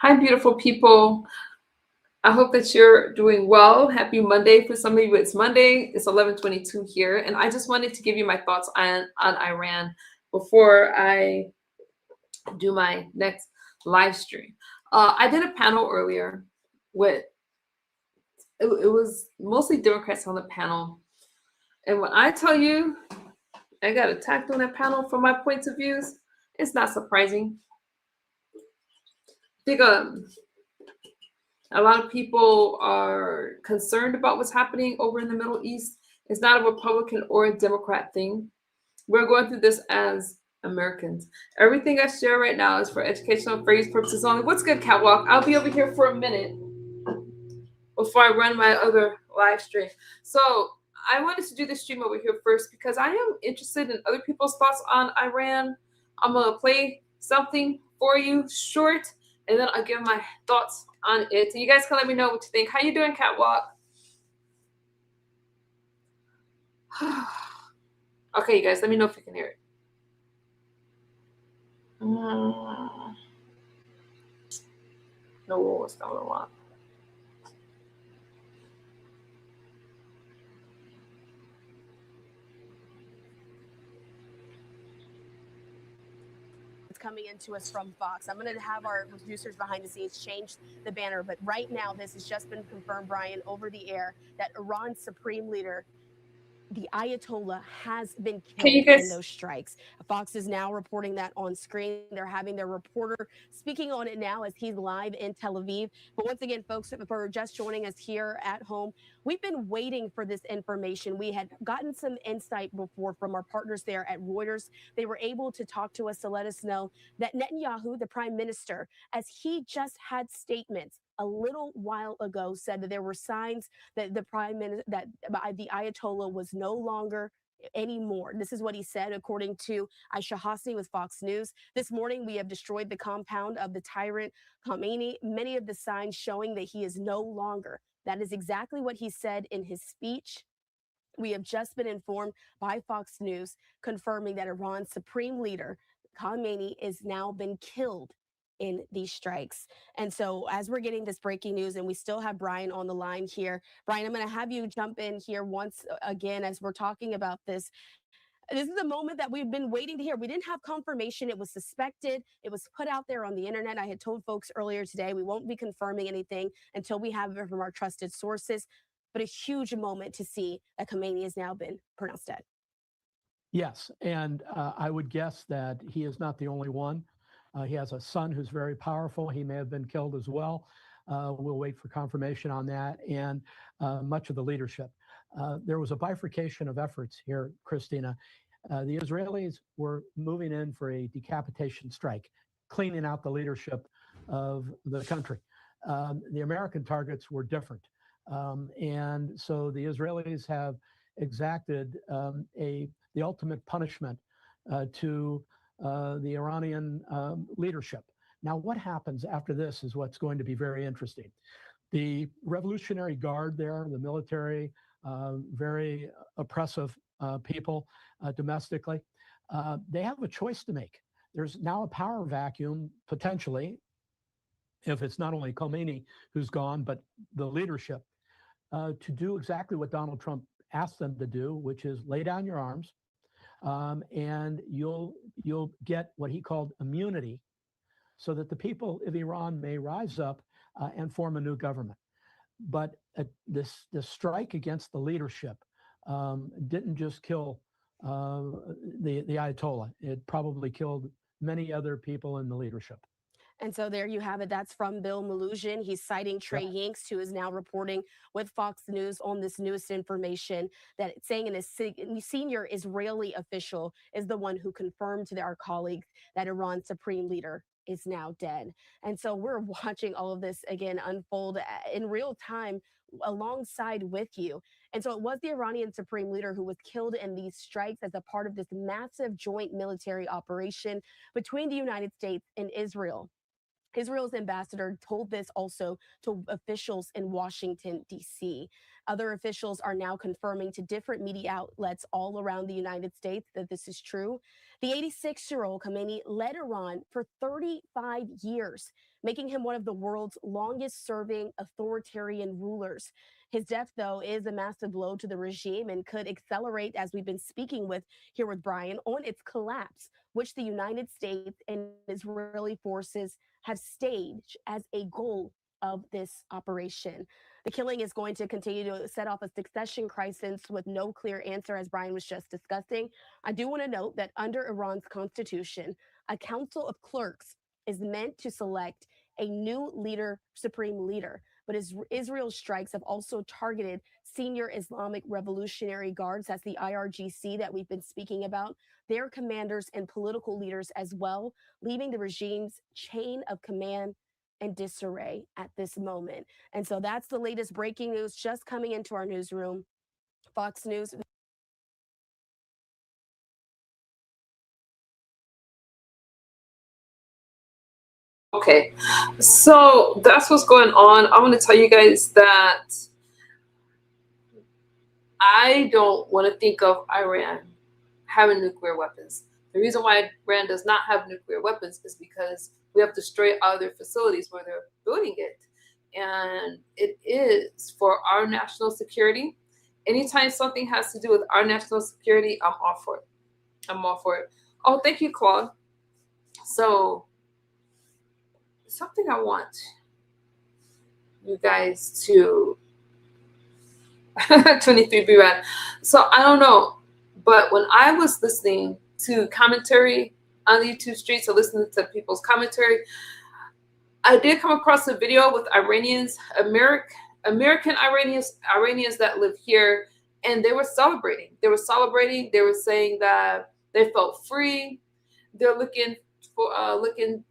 Hi, beautiful people. I hope that you're doing well. Happy Monday for some of you. It's Monday. It's 11:22 here, and I just wanted to give you my thoughts on Iran before I do my next live stream. I did a panel earlier with it was mostly Democrats on the panel, and when I tell you I got attacked on that panel from my points of views, it's not surprising. I think a lot of people are concerned about what's happening over in the Middle East. It's not a Republican or a Democrat thing. We're going through this as Americans. Everything I share right now is for educational phrase purposes only. What's good, Catwalk? I'll be over here for a minute before I run my other live stream. So I wanted to do this stream over here first because I am interested in other people's thoughts on Iran. I'm gonna play something for you short, and then I'll give my thoughts on it. And you guys can let me know what you think. How you doing, Catwalk? Okay, you guys, let me know if you can hear it. No, what's going on? Coming into us from Fox. I'm going to have our producers behind the scenes change the banner, but right now this has just been confirmed, Brian, over the air that Iran's supreme leader, the Ayatollah, has been killed in those strikes. Fox is now reporting that on screen. They're having their reporter speaking on it now as he's live in Tel Aviv. But once again, folks, for just joining us here at home, we've been waiting for this information. We had gotten some insight before from our partners there at Reuters. They were able to talk to us to let us know that Netanyahu, the prime minister, as he just had statements a little while ago, said that there were signs that the prime minister, that the Ayatollah was no longer anymore. This is what he said, according to Aisha Hasni with Fox News. This morning, we have destroyed the compound of the tyrant Khamenei, many of the signs showing that he is no longer. That is exactly what he said in his speech. We have just been informed by Fox News confirming that Iran's supreme leader, Khamenei, is now been killed in these strikes. And so as we're getting this breaking news, and we still have Brian on the line here, Brian, I'm going to have you jump in here once again as we're talking about this. This is the moment that we've been waiting to hear. We didn't have confirmation. It was suspected. It was put out there on the internet. I had told folks earlier today, we won't be confirming anything until we have it from our trusted sources. But a huge moment to see that Khamenei has now been pronounced dead. Yes, and I would guess that he is not the only one. He has a son who's very powerful. He may have been killed as well. We'll wait for confirmation on that, and much of the leadership. There was a bifurcation of efforts here, Christina. The Israelis were moving in for a decapitation strike, cleaning out the leadership of the country. The American targets were different. And so the Israelis have exacted the ultimate punishment to the Iranian leadership. Now, what happens after this is what's going to be very interesting. The Revolutionary Guard there, the military, very oppressive people domestically, they have a choice to make. There's now a power vacuum, potentially, if it's not only Khomeini who's gone, but the leadership, to do exactly what Donald Trump asked them to do, which is lay down your arms, and you'll get what he called immunity, so that the people of Iran may rise up and form a new government. But this strike against the leadership didn't just kill the Ayatollah. It probably killed many other people in the leadership. And so there you have it. That's from Bill Melugin. He's citing Trey Yingst, who is now reporting with Fox News on this newest information, that saying a senior Israeli official is the one who confirmed to our colleagues that Iran's supreme leader is now dead. And so we're watching all of this again unfold in real time alongside with you. And so it was the Iranian supreme leader who was killed in these strikes as a part of this massive joint military operation between the United States and Israel. Israel's ambassador told this also to officials in Washington, D.C. Other officials are now confirming to different media outlets all around the United States that this is true. The 86-year-old Khamenei led Iran for 35 years. making him one of the world's longest serving authoritarian rulers. His death, though, is a massive blow to the regime and could accelerate, as we've been speaking with here with Brian, on its collapse, which the United States and Israeli forces have staged as a goal of this operation. The killing is going to continue to set off a succession crisis with no clear answer, as Brian was just discussing. I do want to note that under Iran's constitution, a council of clerks is meant to select a new leader, supreme leader. But Israel's strikes have also targeted senior Islamic Revolutionary Guards, that's the IRGC that we've been speaking about, their commanders and political leaders as well, leaving the regime's chain of command in disarray at this moment. And so that's the latest breaking news just coming into our newsroom. Fox News. Okay, so that's what's going on. I want to tell you guys that I don't want to think of Iran having nuclear weapons. The reason why Iran does not have nuclear weapons is because we have destroyed other facilities where they're building it. And it is for our national security. Anytime something has to do with our national security, I'm all for it. I'm all for it. Oh, thank you, Claude. So, something I want you guys to 23 B-Rad. So I don't know, but when I was listening to commentary on the YouTube streets or listening to people's commentary, I did come across a video with Iranians, American Iranians that live here, and they were celebrating. They were saying that they felt free. They're looking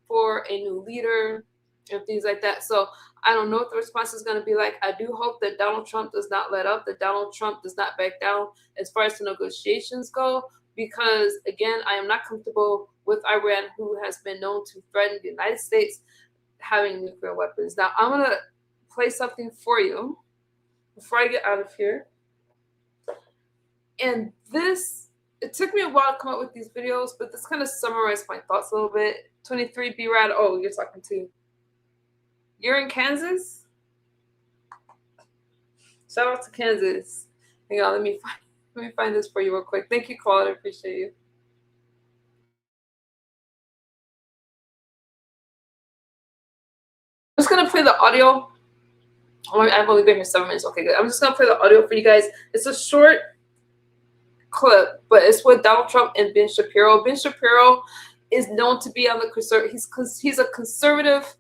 for a new leader and things like that. So I don't know what the response is going to be like. I do hope that Donald Trump does not let up, that Donald Trump does not back down as far as the negotiations go, because again, I am not comfortable with Iran, who has been known to threaten the United States having nuclear weapons. Now I'm going to play something for you before I get out of here. And it took me a while to come up with these videos, but this kind of summarized my thoughts a little bit. 23 B-Rad. Oh, you're talking to. You're in Kansas? Shout out to Kansas. Hang on, let me find this for you real quick. Thank you, Claude. I appreciate you. I'm just gonna play the audio. I've only been here 7 minutes. Okay, good. I'm just gonna play the audio for you guys. It's a short clip, but it's with Donald Trump and Ben Shapiro. Ben Shapiro is known to be on the conservative. He's a conservative.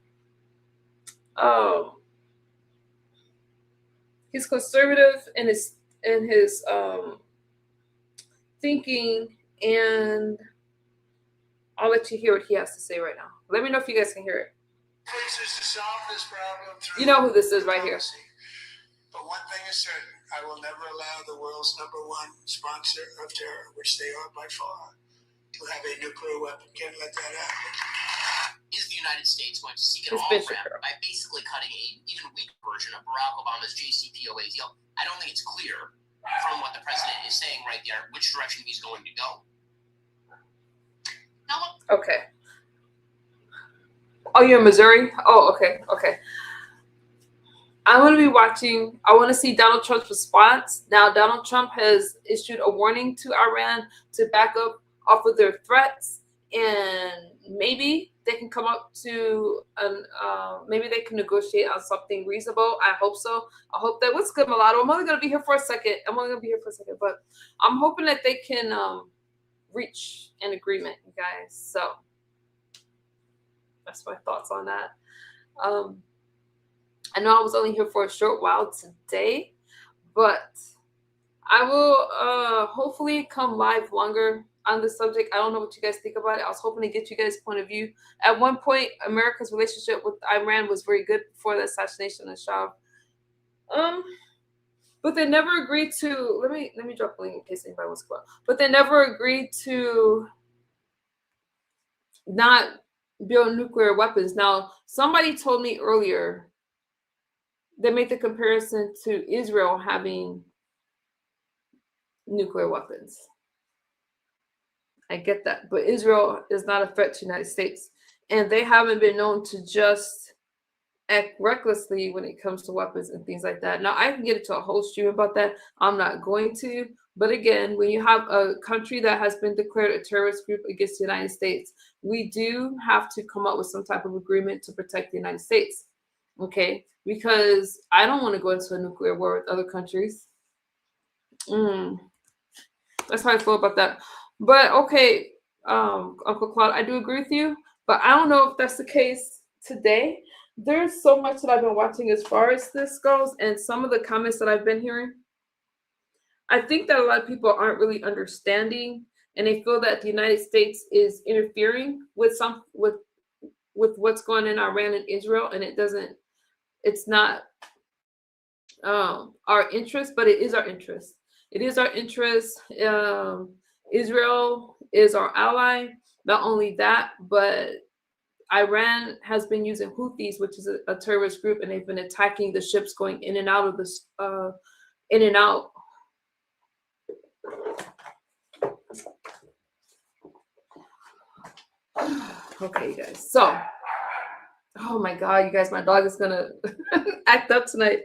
He's conservative in his thinking, and I'll let you hear what he has to say right now. Let me know if you guys can hear it. Places to solve this problem through you know who this is right here. But one thing is certain, I will never allow the world's #1 sponsor of terror, which they are by far, to have a nuclear weapon. Can't let that happen. Is the United States going to seek an It's off-ramp by basically cutting an even weaker version of Barack Obama's JCPOA deal? I don't think it's clear from what the president is saying right there which direction he's going to go. Now look. Okay. Oh, you're in Missouri? Oh, okay. I'm going to be watching. I want to see Donald Trump's response. Now, Donald Trump has issued a warning to Iran to back up off of their threats, and maybe they can come up to maybe they can negotiate on something reasonable. I hope so. I hope that. What's good, Mulatto? I'm only going to be here for a second. But I'm hoping that they can reach an agreement, you guys. So that's my thoughts on that. I know I was only here for a short while today, but I will hopefully come live longer on this subject. I don't know what you guys think about it. I was hoping to get you guys' point of view. At one point, America's relationship with Iran was very good before the assassination of Shah. But they never agreed to. Let me drop a link in case anybody wants to go. But they never agreed to not build nuclear weapons. Now, somebody told me earlier, they made the comparison to Israel having nuclear weapons. I get that, but Israel is not a threat to the United States. and they haven't been known to just act recklessly when it comes to weapons and things like that. Now, I can get into a whole stream about that. I'm not going to. But again, when you have a country that has been declared a terrorist group against the United States, we do have to come up with some type of agreement to protect the United States. Okay? Because I don't want to go into a nuclear war with other countries. That's how I feel about that. But okay, Uncle Claude, I do agree with you, but I don't know if that's the case today. There's so much that I've been watching as far as this goes, and some of the comments that I've been hearing. I think that a lot of people aren't really understanding, and they feel that the United States is interfering with what's going on in Iran and Israel, and it's not our interest, but it is our interest. It is our interest. Israel is our ally. Not only that, but Iran has been using Houthis, which is a terrorist group, and they've been attacking the ships going in and out of this, in and out. Okay, you guys. So, oh my God, you guys, my dog is gonna act up tonight.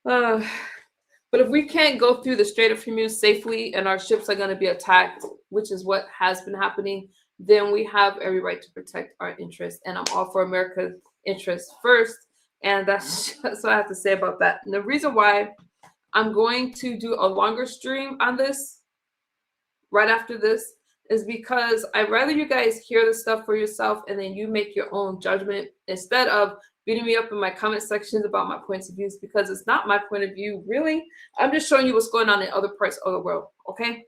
But if we can't go through the Strait of Hormuz safely and our ships are going to be attacked, which is what has been happening, then we have every right to protect our interests. And I'm all for America's interests first. And that's what I have to say about that. And the reason why I'm going to do a longer stream on this right after this is because I'd rather you guys hear the stuff for yourself and then you make your own judgment instead of beating me up in my comment sections about my points of views, because it's not my point of view, really. I'm just showing you what's going on in other parts of the world, okay?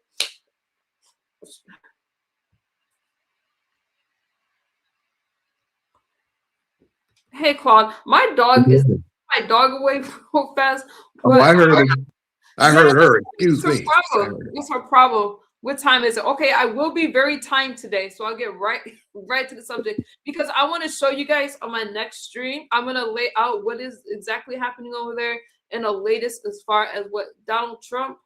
Hey, Claude, my dog is my dog away real fast. Oh, I heard him. I heard her. Excuse me. What's her problem? What time is it? Okay, I will be very timed today, so I'll get right to the subject, because I want to show you guys on my next stream. I'm going to lay out what is exactly happening over there and the latest as far as what Donald Trump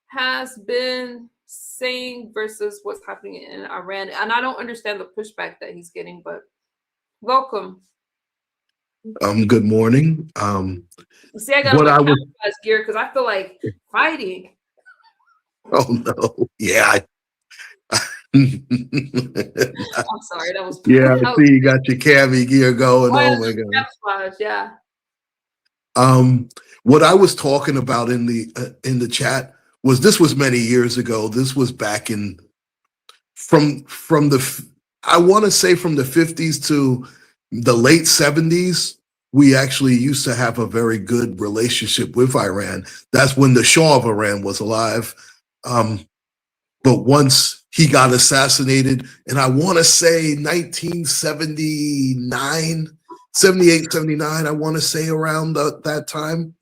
has been saying versus what's happening in Iran. And I don't understand the pushback that he's getting, but welcome. Good morning. See, I got my camouflage gear because I feel like fighting. Oh no! Yeah. I'm sorry, that was. Yeah, I see you got your cami gear going. Oh my God! Camouflage, yeah. What I was talking about in the chat was many years ago. This was back in from the I want to say from the 50s to the late 70s. We actually used to have a very good relationship with Iran. That's when the Shah of Iran was alive. But once he got assassinated, and I want to say 1979, 78, 79, I want to say around that time.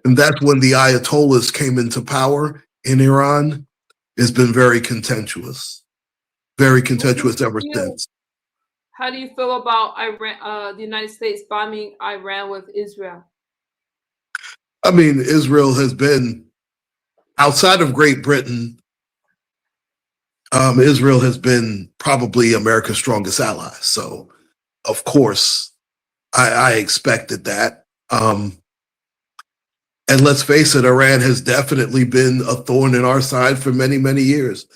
And that's when the Ayatollahs came into power in Iran. It's been very contentious ever since. How do you feel about Iran, the United States bombing Iran with Israel? I mean, Israel has been, outside of Great Britain, Israel has been probably America's strongest ally. So, of course, I expected that. And let's face it, Iran has definitely been a thorn in our side for many, many years.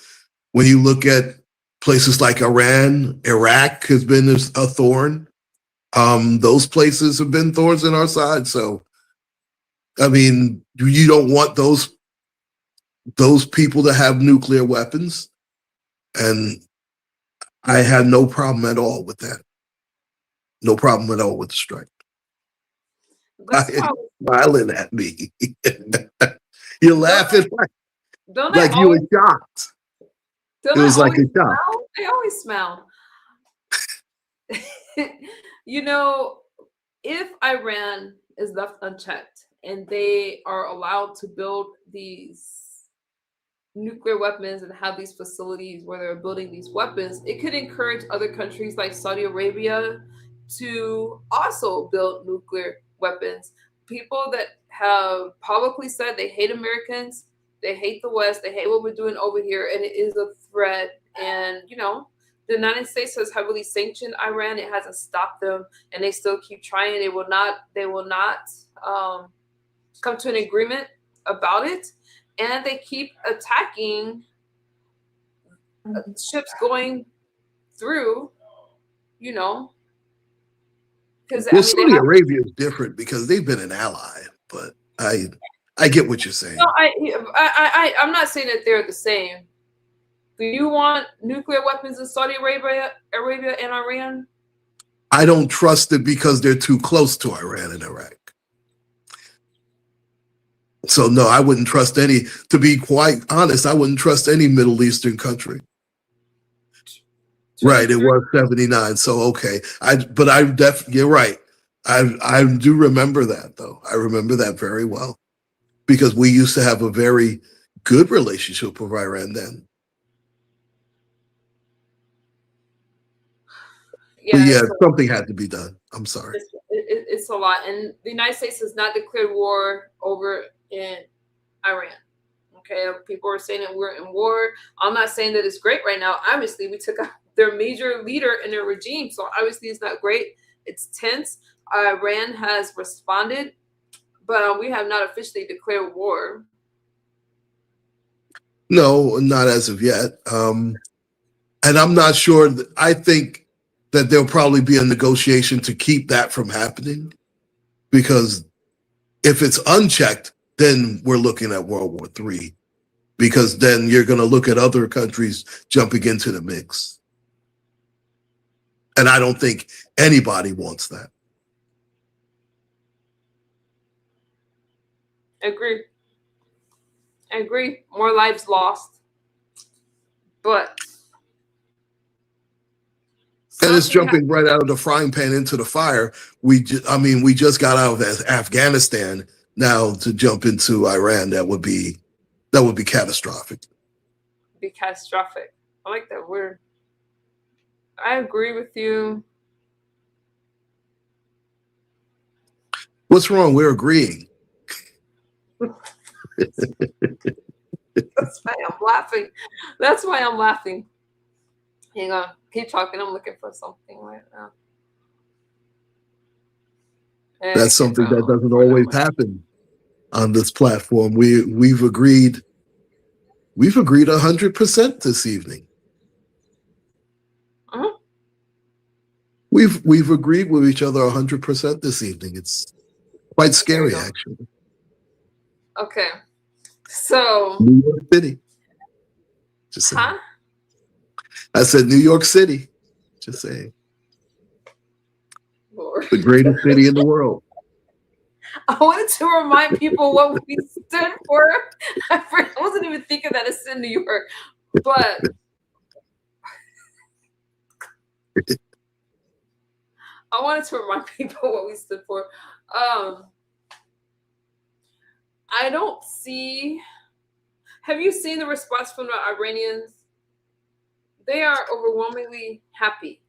When you look at places like Iran, Iraq has been a thorn. Those places have been thorns in our side. So, I mean, you don't want those people to have nuclear weapons. And I had no problem at all with that. No problem at all with the strike. Smiling at me. You're laughing like you were shocked. It was like a shock. They always smile. You know, if Iran is left unchecked and they are allowed to build these nuclear weapons and have these facilities where they're building these weapons, it could encourage other countries like Saudi Arabia to also build nuclear weapons. People that have publicly said they hate Americans, they hate the West, they hate what we're doing over here, and it is a threat. And, you know, The United States has heavily sanctioned Iran. It hasn't stopped them, and they still keep trying. They will not come to an agreement about it, and they keep attacking ships going through. You know, because Well, Saudi Arabia is different because they've been an ally, but I get what you're saying. No, I'm not saying that they're the same. Do you want nuclear weapons in Saudi Arabia and Iran? I don't trust it because they're too close to Iran and Iraq. So no, I wouldn't trust any. To be quite honest, I wouldn't trust any Middle Eastern country. Right, it was 79. So okay, you're right. I do remember that though. I remember that very well because we used to have a very good relationship with Iran then. Yeah, but yeah, something had to be done. I'm sorry. It's a lot, and the United States has not declared war over in Iran. Okay, people are saying that we're in war. I'm not saying that it's great right now. Obviously, we took out their major leader in their regime, so obviously it's not great. It's tense. Iran has responded, but we have not officially declared war. No, not as of yet. And I'm not sure. I think that there'll probably be a negotiation to keep that from happening, because if it's unchecked, then we're looking at World War III, because then you're going to look at other countries jumping into the mix. And I don't think anybody wants that. I agree. More lives lost. But and it's jumping right out of the frying pan into the fire. We just got out of Afghanistan. Now to jump into Iran, that would be catastrophic. Be catastrophic. I like that word. I agree with you. What's wrong? We're agreeing. That's why I'm laughing. That's why I'm laughing. Hang on. Keep talking. I'm looking for something right now. That's something that doesn't always happen on this platform. We've agreed 100% this evening. Uh-huh. We've agreed with each other 100% this evening. It's quite scary, actually. Okay. So New York City. Just saying. Huh? I said New York City. Just saying. Lord. The greatest city in the world. I wanted to remind people what we stood for. I wasn't even thinking that it's in New York, but I wanted to remind people what we stood for. I don't see. Have you seen the response from the Iranians? They are overwhelmingly happy.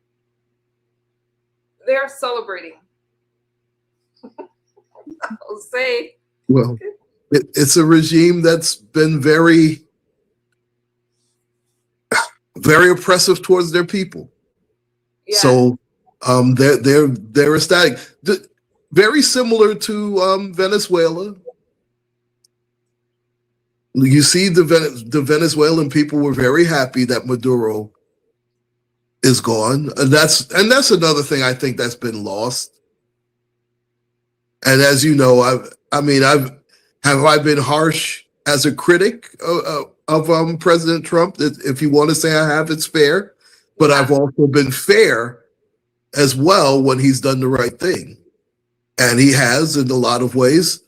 They are celebrating. I'll say. Well, it's a regime that's been very, very oppressive towards their people. Yeah. So they're ecstatic. Very similar to Venezuela. You see, the Venezuelan people were very happy that Maduro is gone, and that's another thing I think that's been lost. And as you know, have I been harsh as a critic of President Trump? If you want to say I have, it's fair, but I've also been fair as well when he's done the right thing, and he has in a lot of ways.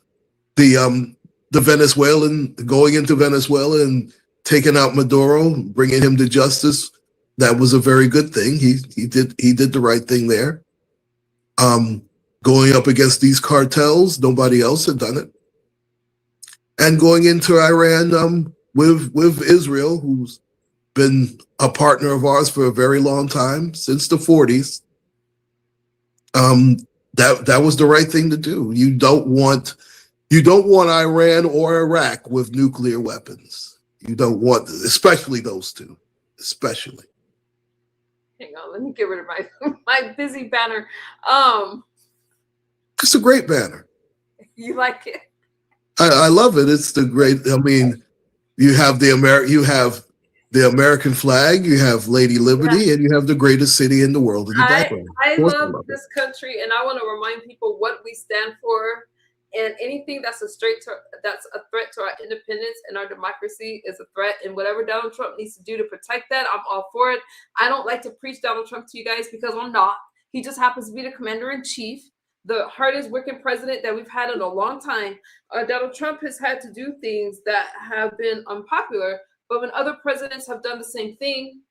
The Venezuelan going into Venezuela and taking out Maduro, bringing him to justice, that was a very good thing. He did the right thing there. Going up against these cartels, nobody else had done it. And going into Iran with Israel, who's been a partner of ours for a very long time, since the 40s. That was the right thing to do. You don't want Iran or Iraq with nuclear weapons. You don't want, especially those two, especially. Hang on, let me get rid of my my busy banner. It's a great banner. You like it? I love it. It's the great. I mean, you have the American flag, you have Lady Liberty, and you have the greatest city in the world in the background. I Of course I love love it. this country, and I want to remind people what we stand for. And anything that's a threat to our independence and our democracy is a threat. And whatever Donald Trump needs to do to protect that, I'm all for it. I don't like to preach Donald Trump to you guys because I'm not. He just happens to be the commander in chief, the hardest working president that we've had in a long time. Donald Trump has had to do things that have been unpopular, but when other presidents have done the same thing,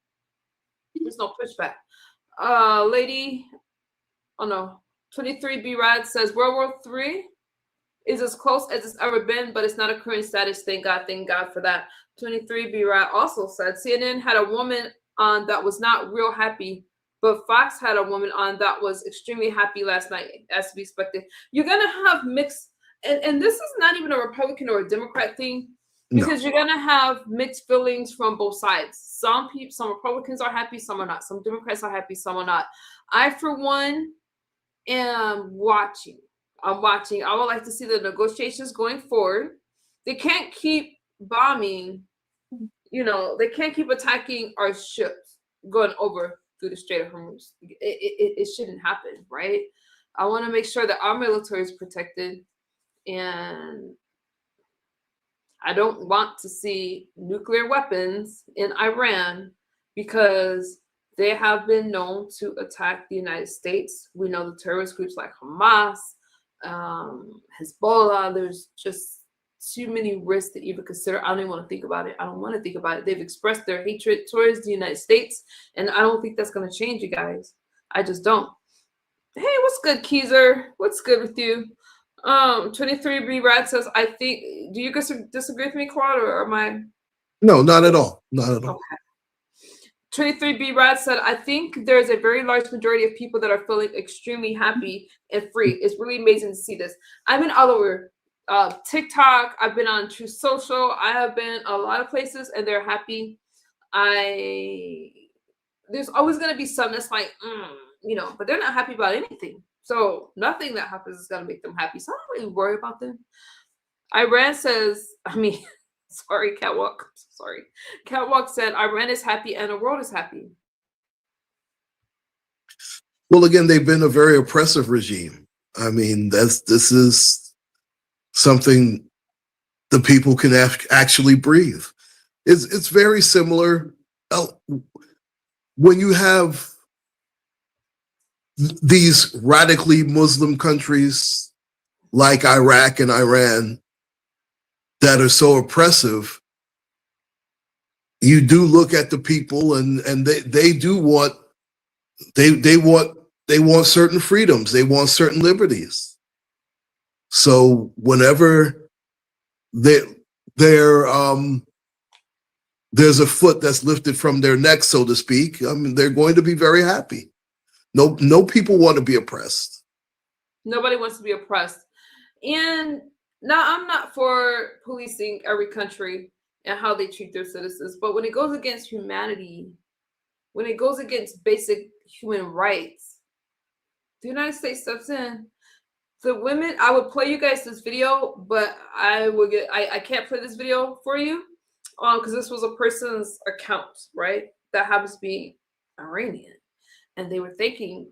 there's no pushback. Lady, oh no, 23B Rad says World War III is as close as it's ever been, but it's not a current status. Thank God for that. 23B Rad also said CNN had a woman on that was not real happy, but Fox had a woman on that was extremely happy last night, as to be expected. You're gonna have mixed, and this is not even a Republican or a Democrat thing, because you're gonna have mixed feelings from both sides. Some Republicans are happy, some are not. Some Democrats are happy, some are not. I, for one, am watching. I'm watching. I would like to see the negotiations going forward. They can't keep bombing, they can't keep attacking our ships going over through the Strait of Hormuz. It shouldn't happen, right? I want to make sure that our military is protected, and I don't want to see nuclear weapons in Iran because they have been known to attack the United States. We know the terrorist groups like Hamas, Hezbollah. There's just too many risks to even consider. I don't even want to think about it. I don't want to think about it. They've expressed their hatred towards the United States, and I don't think that's going to change, you guys. I just don't. Hey, what's good, Keezer? What's good with you? 23B Rad says, I think, do you guys disagree with me, Claude, or am I? No, not at all. Not at all. Okay. 23B Rad said, I think there's a very large majority of people that are feeling extremely happy and free. It's really amazing to see this. I've been all over TikTok. I've been on True Social. I have been a lot of places, and they're happy. There's always going to be some that's like, but they're not happy about anything. So nothing that happens is going to make them happy. So I don't really worry about them. Iran says, sorry, Catwalk. Sorry. Catwalk said, Iran is happy and the world is happy. Well, again, they've been a very oppressive regime. I mean, this is something the people can actually breathe. It's very similar. When you have these radically Muslim countries like Iraq and Iran that are so oppressive, you do look at the people, and they do want they want certain freedoms, they want certain liberties. So whenever there's a foot that's lifted from their neck, so to speak, they're going to be very happy. No people want to be oppressed. Nobody wants to be oppressed. And now, I'm not for policing every country and how they treat their citizens, but when it goes against humanity, when it goes against basic human rights, the United States steps in. The women, I would play you guys this video, but I can't play this video for you because this was a person's account, right? That happens to be Iranian. And they were thanking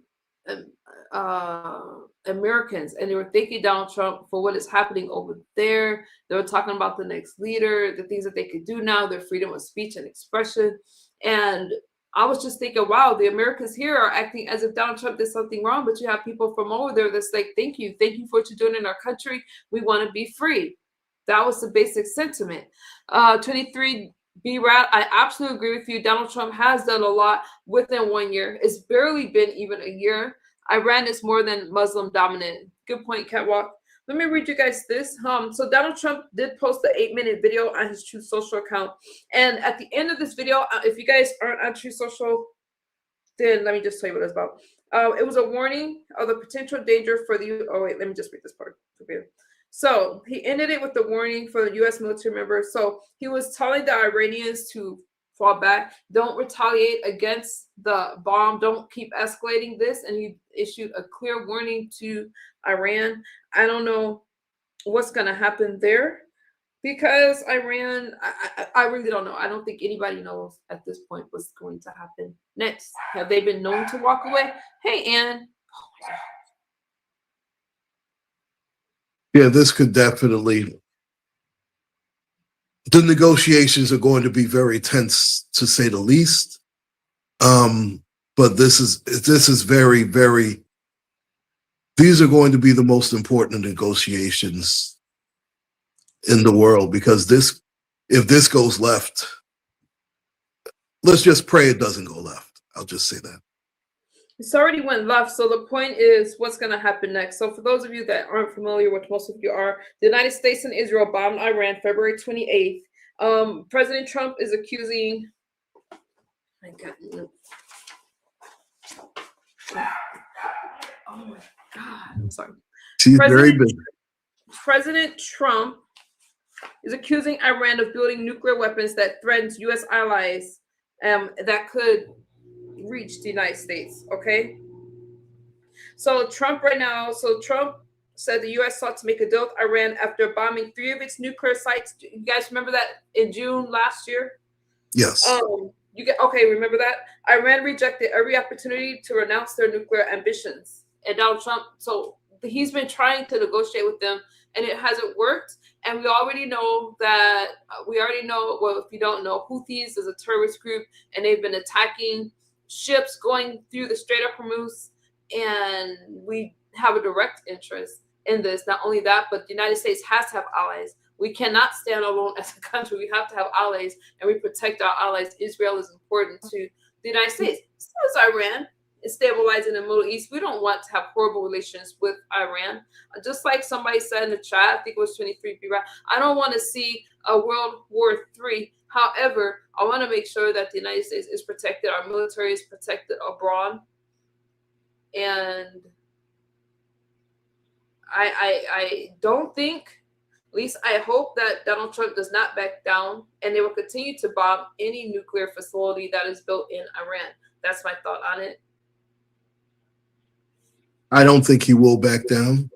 Americans, and they were thanking Donald Trump for what is happening over there. They were talking about the next leader, the things that they could do now, their freedom of speech and expression. And I was just thinking, wow, the Americans here are acting as if Donald Trump did something wrong, but you have people from over there that's like, thank you for what you're doing in our country. We want to be free. That was the basic sentiment. 23 B-Rat, I absolutely agree with you. Donald Trump has done a lot within 1 year. It's barely been even a year. Iran is more than Muslim dominant. Good point, Catwalk. Let me read you guys this. So Donald Trump did post the 8-minute video on his True Social account. And at the end of this video, if you guys aren't on True Social, then let me just tell you what it's about. It was a warning of the potential danger for the... Oh, wait, let me just read this part. Okay. So he ended it with the warning for the U.S. military members. So he was telling the Iranians to fall back. Don't retaliate against the bomb. Don't keep escalating this. And he issued a clear warning to Iran. I don't know what's going to happen there because Iran, I really don't know. I don't think anybody knows at this point what's going to happen next. Have they been known to walk away? Hey, Ann. Oh my God. Yeah, this could definitely. The negotiations are going to be very tense, to say the least. But this is very, very. These are going to be the most important negotiations in the world because if this goes left, let's just pray it doesn't go left. I'll just say that. It's already went left. So the point is what's going to happen next. So for those of you that aren't familiar, which most of you are, the United States and Israel bombed Iran February 28th. President Trump is accusing. My God. Oh my God. I'm sorry. She's very big. President Trump is accusing Iran of building nuclear weapons that threatens U.S. allies that could reach the United States. Okay. So Trump said the U.S. sought to make a deal with Iran after bombing 3 of its nuclear sites. You guys remember that in June last year? Yes. Remember that? Iran rejected every opportunity to renounce their nuclear ambitions. And Donald Trump, so he's been trying to negotiate with them and it hasn't worked. And we already know, well, if you don't know, Houthis is a terrorist group and they've been attacking ships going through the Strait of Hormuz. And we have a direct interest in this. Not only that, but the United States has to have allies. We cannot stand alone as a country. We have to have allies and we protect our allies. Israel is important to the United States. So is Iran. It's stabilizing the Middle East. We don't want to have horrible relations with Iran. Just like somebody said in the chat, I think it was 23B, right? I don't want to see a World War III. However, I want to make sure that the United States is protected. Our military is protected abroad. And I don't think, at least I hope that Donald Trump does not back down and they will continue to bomb any nuclear facility that is built in Iran. That's my thought on it. I don't think he will back down.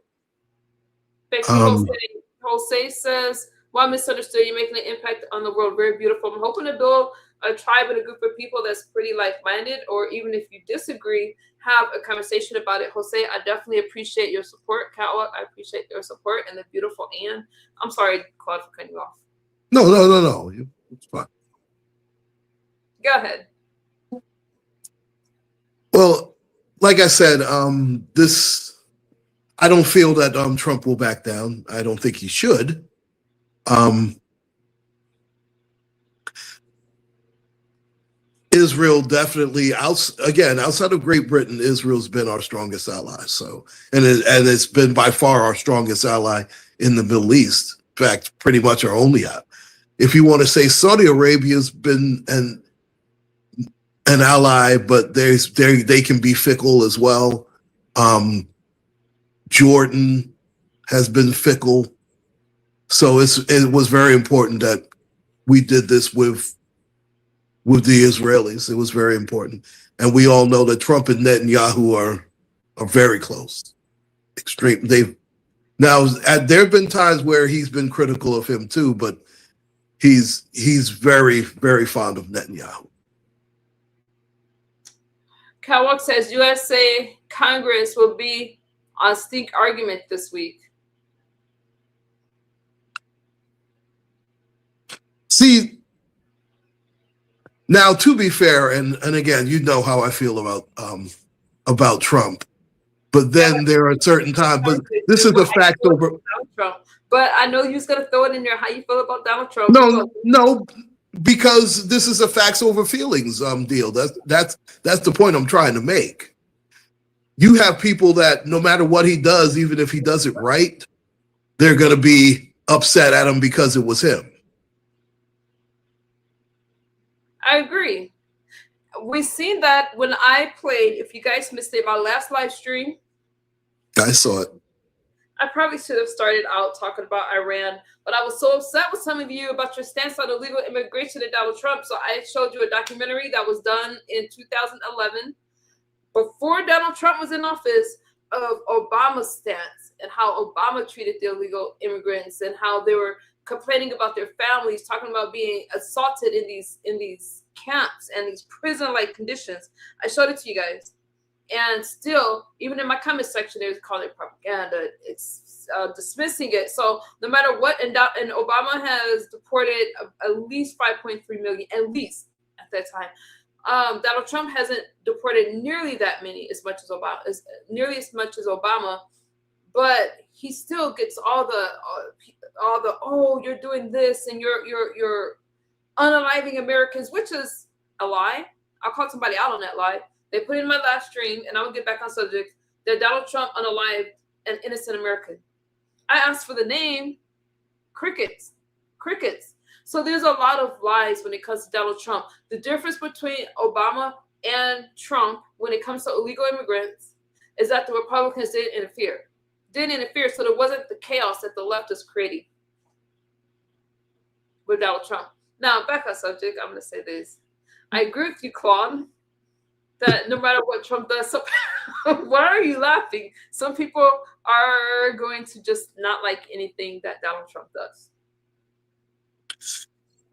Jose says, well, misunderstood. You're making an impact on the world. Very beautiful. I'm hoping to build a tribe and a group of people that's pretty like-minded, or even if you disagree, have a conversation about it. Jose, I definitely appreciate your support. Catwalk, I appreciate your support. And the beautiful Anne. I'm sorry, Claude, for cutting you off. No. It's fine. Go ahead. Well, like I said, I don't feel that Trump will back down. I don't think he should. Israel definitely outside of Great Britain, Israel's been our strongest ally. So, and it's been by far our strongest ally in the Middle East. In fact, pretty much our only ally. If you want to say Saudi Arabia's been an ally, but they can be fickle as well. Jordan has been fickle. So it was very important that we did this with the Israelis. It was very important. And we all know that Trump and Netanyahu are very close. Extreme. There have been times where he's been critical of him too, but he's very, very fond of Netanyahu. Catwalk says USA Congress will be on stink argument this week. See, now to be fair, and again, you know how I feel about Trump, but then there are certain times. But this is the fact over Trump. But I know you're gonna throw it in there. How you feel about Donald Trump? No, because this is a facts over feelings deal. That's the point I'm trying to make. You have people that no matter what he does, even if he does it right, they're going to be upset at him because it was him. I agree. We've seen that when I played. If you guys missed it, my last live stream, I saw it. I probably should have started out talking about Iran, but I was so upset with some of you about your stance on illegal immigration and Donald Trump. So I showed you a documentary that was done in 2011, before Donald Trump was in office, of Obama's stance and how Obama treated the illegal immigrants and how they were complaining about their families, talking about being assaulted in these camps and these prison-like conditions. I showed it to you guys. And still, even in my comment section, they're calling it propaganda. It's dismissing it. So no matter what, and Obama has deported at least 5.3 million, at least at that time. Donald Trump hasn't deported nearly that many, as much as Obama, but he still gets all the oh, you're doing this and you're unaliving Americans, which is a lie. I'll call somebody out on that lie. They put in my last stream, and I will get back on subject, that Donald Trump unalived an innocent American. I asked for the name. Crickets. So there's a lot of lies when it comes to Donald Trump. The difference between Obama and Trump when it comes to illegal immigrants is that the Republicans didn't interfere, so there wasn't the chaos that the left is creating with Donald Trump. Now, back on subject, I'm going to say this. I agree with you, Claude, that no matter what Trump does, so why are you laughing? Some people are going to just not like anything that Donald Trump does.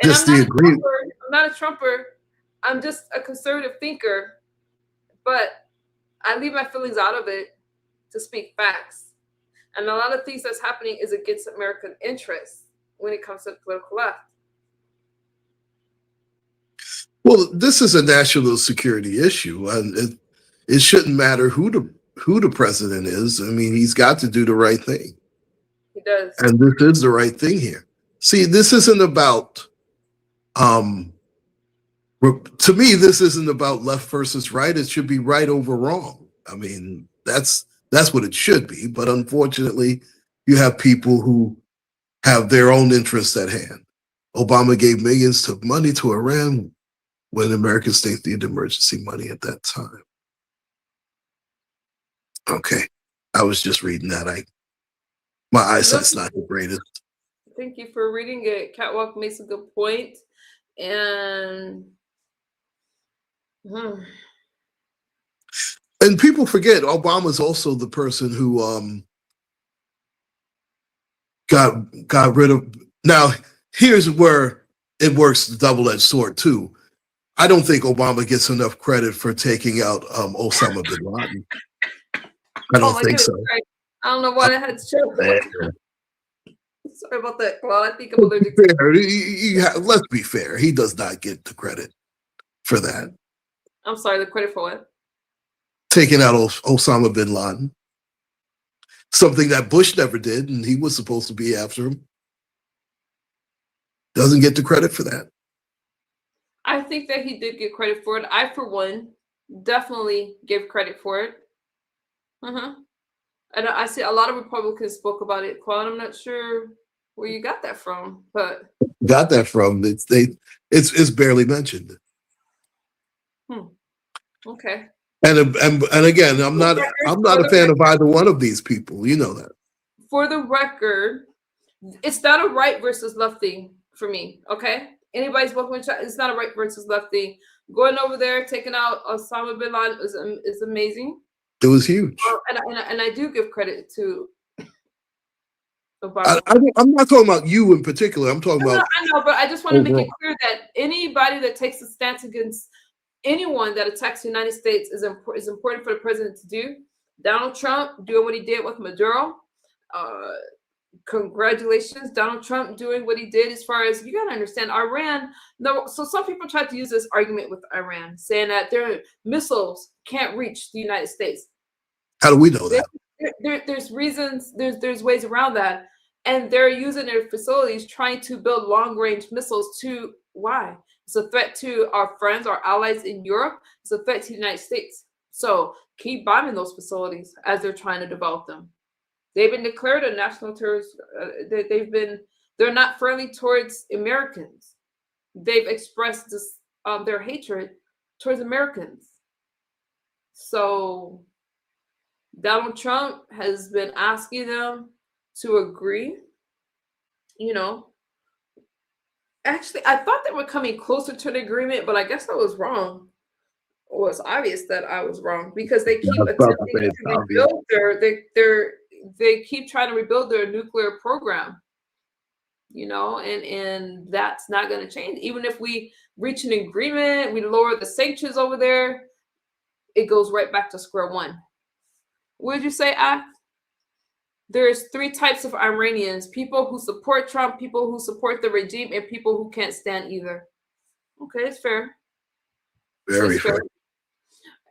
And I'm not a Trumper. I'm just a conservative thinker, but I leave my feelings out of it to speak facts. And a lot of things that's happening is against American interests when it comes to the political left. Well, this is a national security issue, and it shouldn't matter who the president is. I mean, he's got to do the right thing. He does. And this is the right thing here. See, this isn't about, to me, this isn't about left versus right. It should be right over wrong. I mean, that's what it should be. But unfortunately, you have people who have their own interests at hand. Obama gave millions of money to Iran when American states needed emergency money at that time. Okay. I was just reading that. My eyesight's not the greatest. Thank you for reading it. Catwalk makes a good point. And people forget Obama's also the person who got rid of. Now, here's where it works the double-edged sword too. I don't think Obama gets enough credit for taking out Osama bin Laden. I don't think so. I don't know why I had to show that. Sorry about that, Claude. I think I'm allergic to let's be fair. He does not get the credit for that. I'm sorry, the credit for what? Taking out Osama bin Laden. Something that Bush never did, and he was supposed to be after him. Doesn't get the credit for that. I think that he did get credit for it. I, for one, definitely give credit for it. And I see a lot of Republicans spoke about it. Claude, I'm not sure where you got that from, but got that from it's barely mentioned. Okay. And again, I'm not a fan of either one of these people. You know that. For the record, it's not a right versus left thing for me. Okay. Anybody's welcome to chat. It's not a right versus left thing. Going over there, taking out Osama bin Laden is amazing. It was huge. And I do give credit to Obama. I'm not talking about you in particular. I'm talking about. I know, but I just want to make it clear that anybody that takes a stance against anyone that attacks the United States is important for the president to do. Donald Trump doing what he did with Maduro. Congratulations, Donald Trump doing what he did. As far as you got to understand, Iran. No, so some people try to use this argument with Iran, saying that their missiles can't reach the United States. How do we know that? There's reasons. There's ways around that, and they're using their facilities trying to build long-range missiles. To why? It's a threat to our friends, our allies in Europe. It's a threat to the United States. So keep bombing those facilities as they're trying to develop them. They've been declared a national terrorist. They're not friendly towards Americans. They've expressed this, their hatred towards Americans. So Donald Trump has been asking them to agree. You know, actually, I thought they were coming closer to the agreement, but I guess I was wrong. It was obvious that I was wrong because they keep I was about to attempting say it's to obvious. rebuild they keep trying to rebuild their nuclear program, and that's not going to change. Even if we reach an agreement, we lower the sanctions over there, it goes right back to square one. What did you say, Ak? There's three types of Iranians: people who support Trump, people who support the regime, and people who can't stand either. Okay, it's fair. Very It's fair. fair.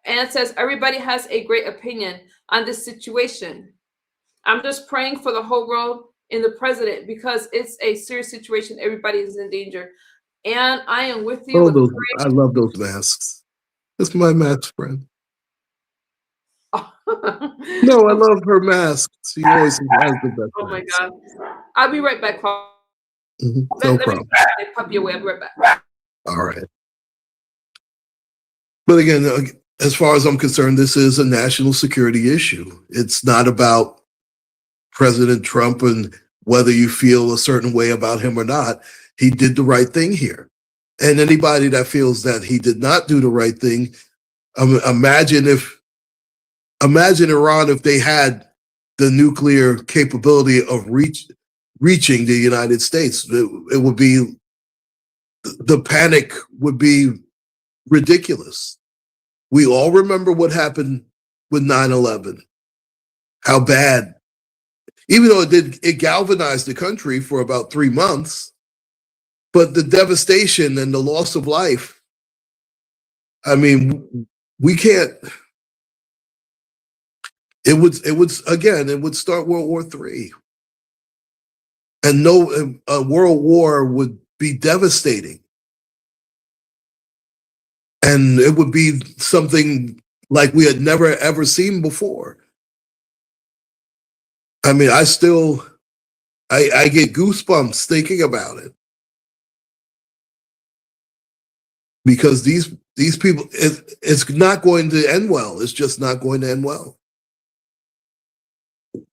And it says everybody has a great opinion on this situation. I'm just praying for the whole world and the president because it's a serious situation. Everybody is in danger. And I am with you. Oh, With those, I love those masks. That's my mask friend. No, I love her mask. She always has the best. Oh my masks. God. I'll be right back, Paul. No Let me problem. put my puppy away. I'll be right back. All right. But again, as far as I'm concerned, this is a national security issue. It's not about President Trump and whether you feel a certain way about him or not. He did the right thing here. And anybody that feels that he did not do the right thing, imagine Iran if they had the nuclear capability of reaching the United States. It would be, the panic would be ridiculous. We all remember what happened with 9/11, how bad, even though it galvanized the country for about 3 months, but the devastation and the loss of life, I mean, we can't, it would start World War III. And a world war would be devastating. And it would be something like we had never, ever seen before. I mean, I get goosebumps thinking about it. Because these people, it's not going to end well. It's just not going to end well.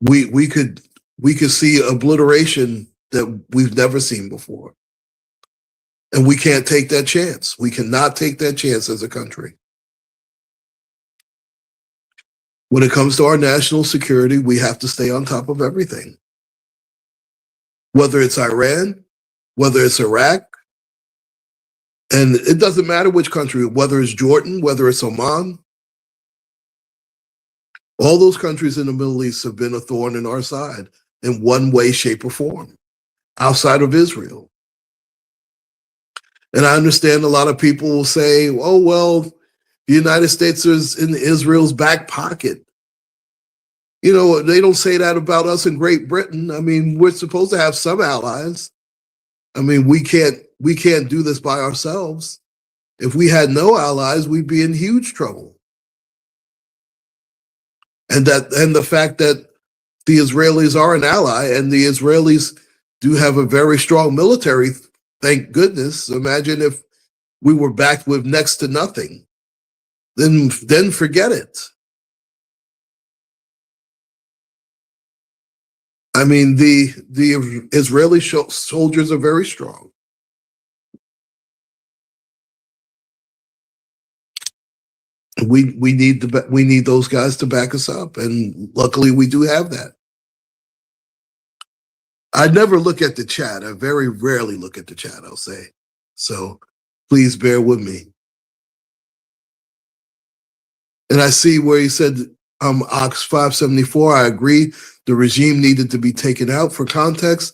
We could see obliteration that we've never seen before. And we can't take that chance. We cannot take that chance as a country. When it comes to our national security, we have to stay on top of everything. Whether it's Iran, whether it's Iraq, and it doesn't matter which country, whether it's Jordan, whether it's Oman, all those countries in the Middle East have been a thorn in our side in one way, shape, or form, outside of Israel. And I understand a lot of people will say, oh, well, the United States is in Israel's back pocket. You know, they don't say that about us in Great Britain. I mean, we're supposed to have some allies. I mean, we can't do this by ourselves. If we had no allies, we'd be in huge trouble. And the fact that the Israelis are an ally and the Israelis do have a very strong military, thank goodness. Imagine if we were backed with next to nothing. Then forget it. I mean, the Israeli soldiers are very strong. We need those guys to back us up, and luckily we do have that. I never look at the chat. I very rarely look at the chat, I'll say. So please bear with me. And I see where he said, Ox 574, I agree. The regime needed to be taken out. For context,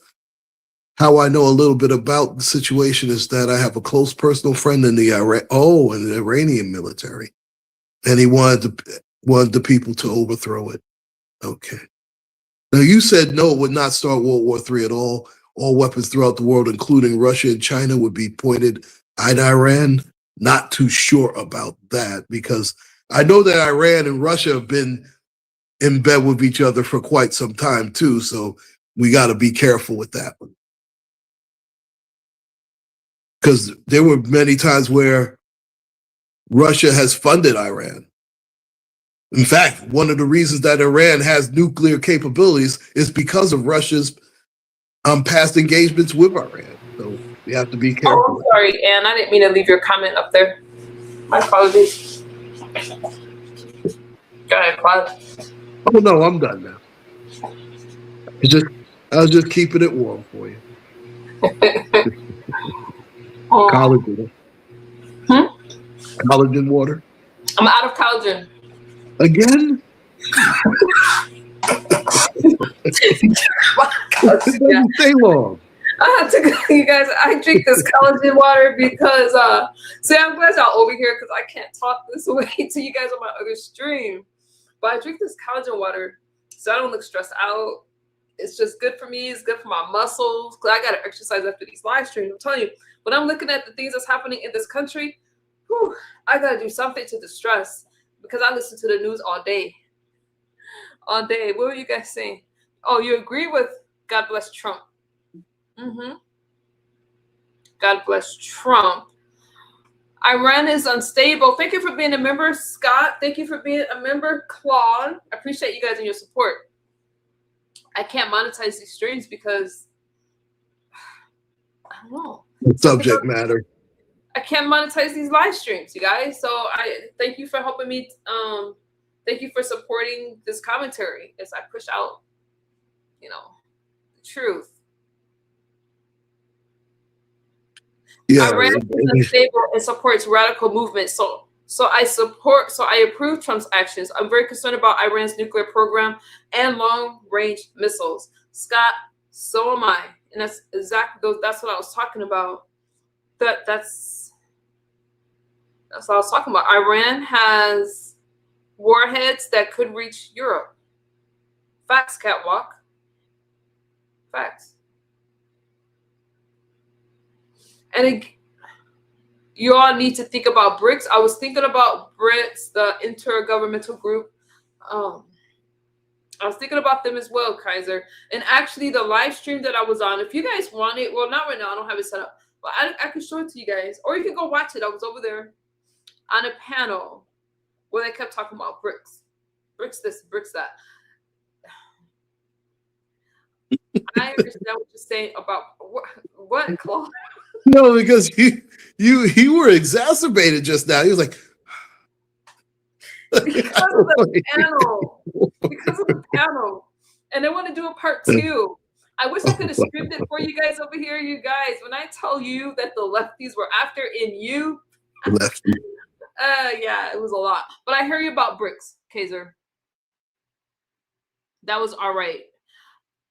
how I know a little bit about the situation is that I have a close personal friend in the Iranian military. And he wanted the people to overthrow it. Okay. Now, you said no, it would not start World War III at all. All weapons throughout the world, including Russia and China, would be pointed at Iran. Not too sure about that, because I know that Iran and Russia have been in bed with each other for quite some time, too. So we got to be careful with that one. Because there were many times where Russia has funded Iran. In fact, one of the reasons that Iran has nuclear capabilities is because of Russia's past engagements with Iran. So we have to be Oh, careful. I'm sorry, Anne. I didn't mean to leave your comment up there. My apologies. Go ahead, Claude. Oh no, I'm done now. I was just keeping it warm for you. Collagen. Collagen water. I'm out of collagen. Again? It doesn't stay long. I have to go, you guys. I drink this collagen water because, see, I'm glad y'all over here because I can't talk this way to you guys on my other stream. But I drink this collagen water so I don't look stressed out. It's just good for me. It's good for my muscles. Cause I got to exercise after these live streams. I'm telling you, when I'm looking at the things that's happening in this country, whew, I got to do something to distress because I listen to the news all day. All day. What were you guys saying? Oh, you agree with God bless Trump. God bless Trump. Iran is unstable. Thank you for being a member, Scott. Thank you for being a member, Claude. I appreciate you guys and your support. I can't monetize these streams because I don't know. Subject matter. I can't monetize these live streams, you guys. So I thank you for helping me. Thank you for supporting this commentary as I push out, the truth. Yeah, Iran is unstable and supports radical movements. So I approve Trump's actions. I'm very concerned about Iran's nuclear program and long-range missiles. Scott, so am I. And that's exactly that's what I was talking about. That's what I was talking about. Iran has warheads that could reach Europe. Facts, Catwalk. Facts. And you all need to think about BRICS. I was thinking about BRICS, the intergovernmental group. I was thinking about them as well, Kaiser. And actually, the live stream that I was on, if you guys want it, well, not right now, I don't have it set up, but I can show it to you guys. Or you can go watch it. I was over there on a panel where they kept talking about BRICS. BRICS this, BRICS that. I understand what you're saying about what Claude? No, because you were exacerbated just now. He was like, because of the panel. Because of the panel. And I want to do a part 2. I wish I could have streamed it for you guys over here. You guys, when I tell you that the lefties were after in you, lefty. Yeah, it was a lot. But I hear you about BRICS, Kaiser. That was all right.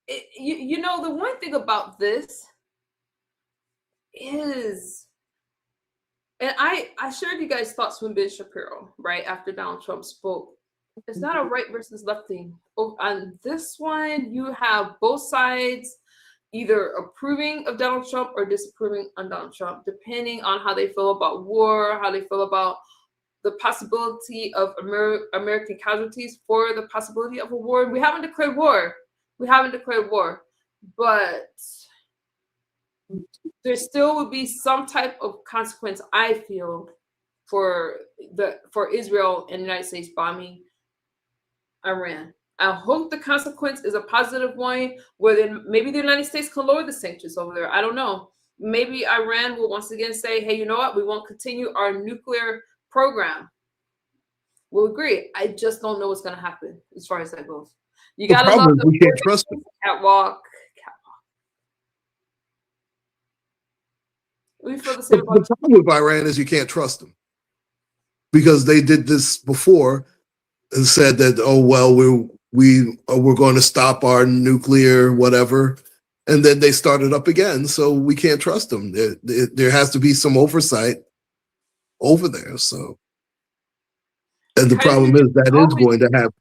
The one thing about this is, and I shared you guys' thoughts with Ben Shapiro, right, after Donald Trump spoke. It's not a right versus left thing. On this one, you have both sides either approving of Donald Trump or disapproving on Donald Trump, depending on how they feel about war, how they feel about the possibility of American casualties for the possibility of a war. We haven't declared war. But there still would be some type of consequence, I feel, for Israel and the United States bombing Iran. I hope the consequence is a positive one, where then maybe the United States can lower the sanctions over there. I don't know. Maybe Iran will once again say, hey, you know what? We won't continue our nuclear program. We'll agree. I just don't know what's going to happen as far as that goes. You got to love We can't trust them. Catwalk. We feel the same The about problem with Iran is you can't trust them because they did this before and said that, oh, well, we're going to stop our nuclear whatever. And then they started up again. So we can't trust them. There has to be some oversight over there. So, and the problem is that is going to have,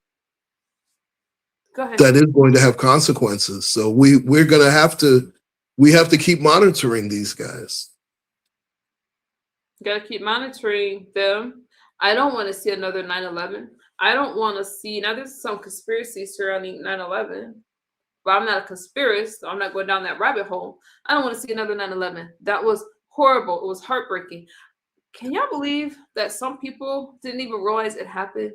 Go ahead. that is going to have consequences. So we're going to have to keep monitoring these guys. Got to keep monitoring them. I don't want to see another 9/11. I don't want to see, now there's some conspiracy surrounding 9/11, but I'm not a conspiracist, so I'm not going down that rabbit hole. I don't want to see another 9/11. That was horrible. It was heartbreaking. Can y'all believe that some people didn't even realize it happened?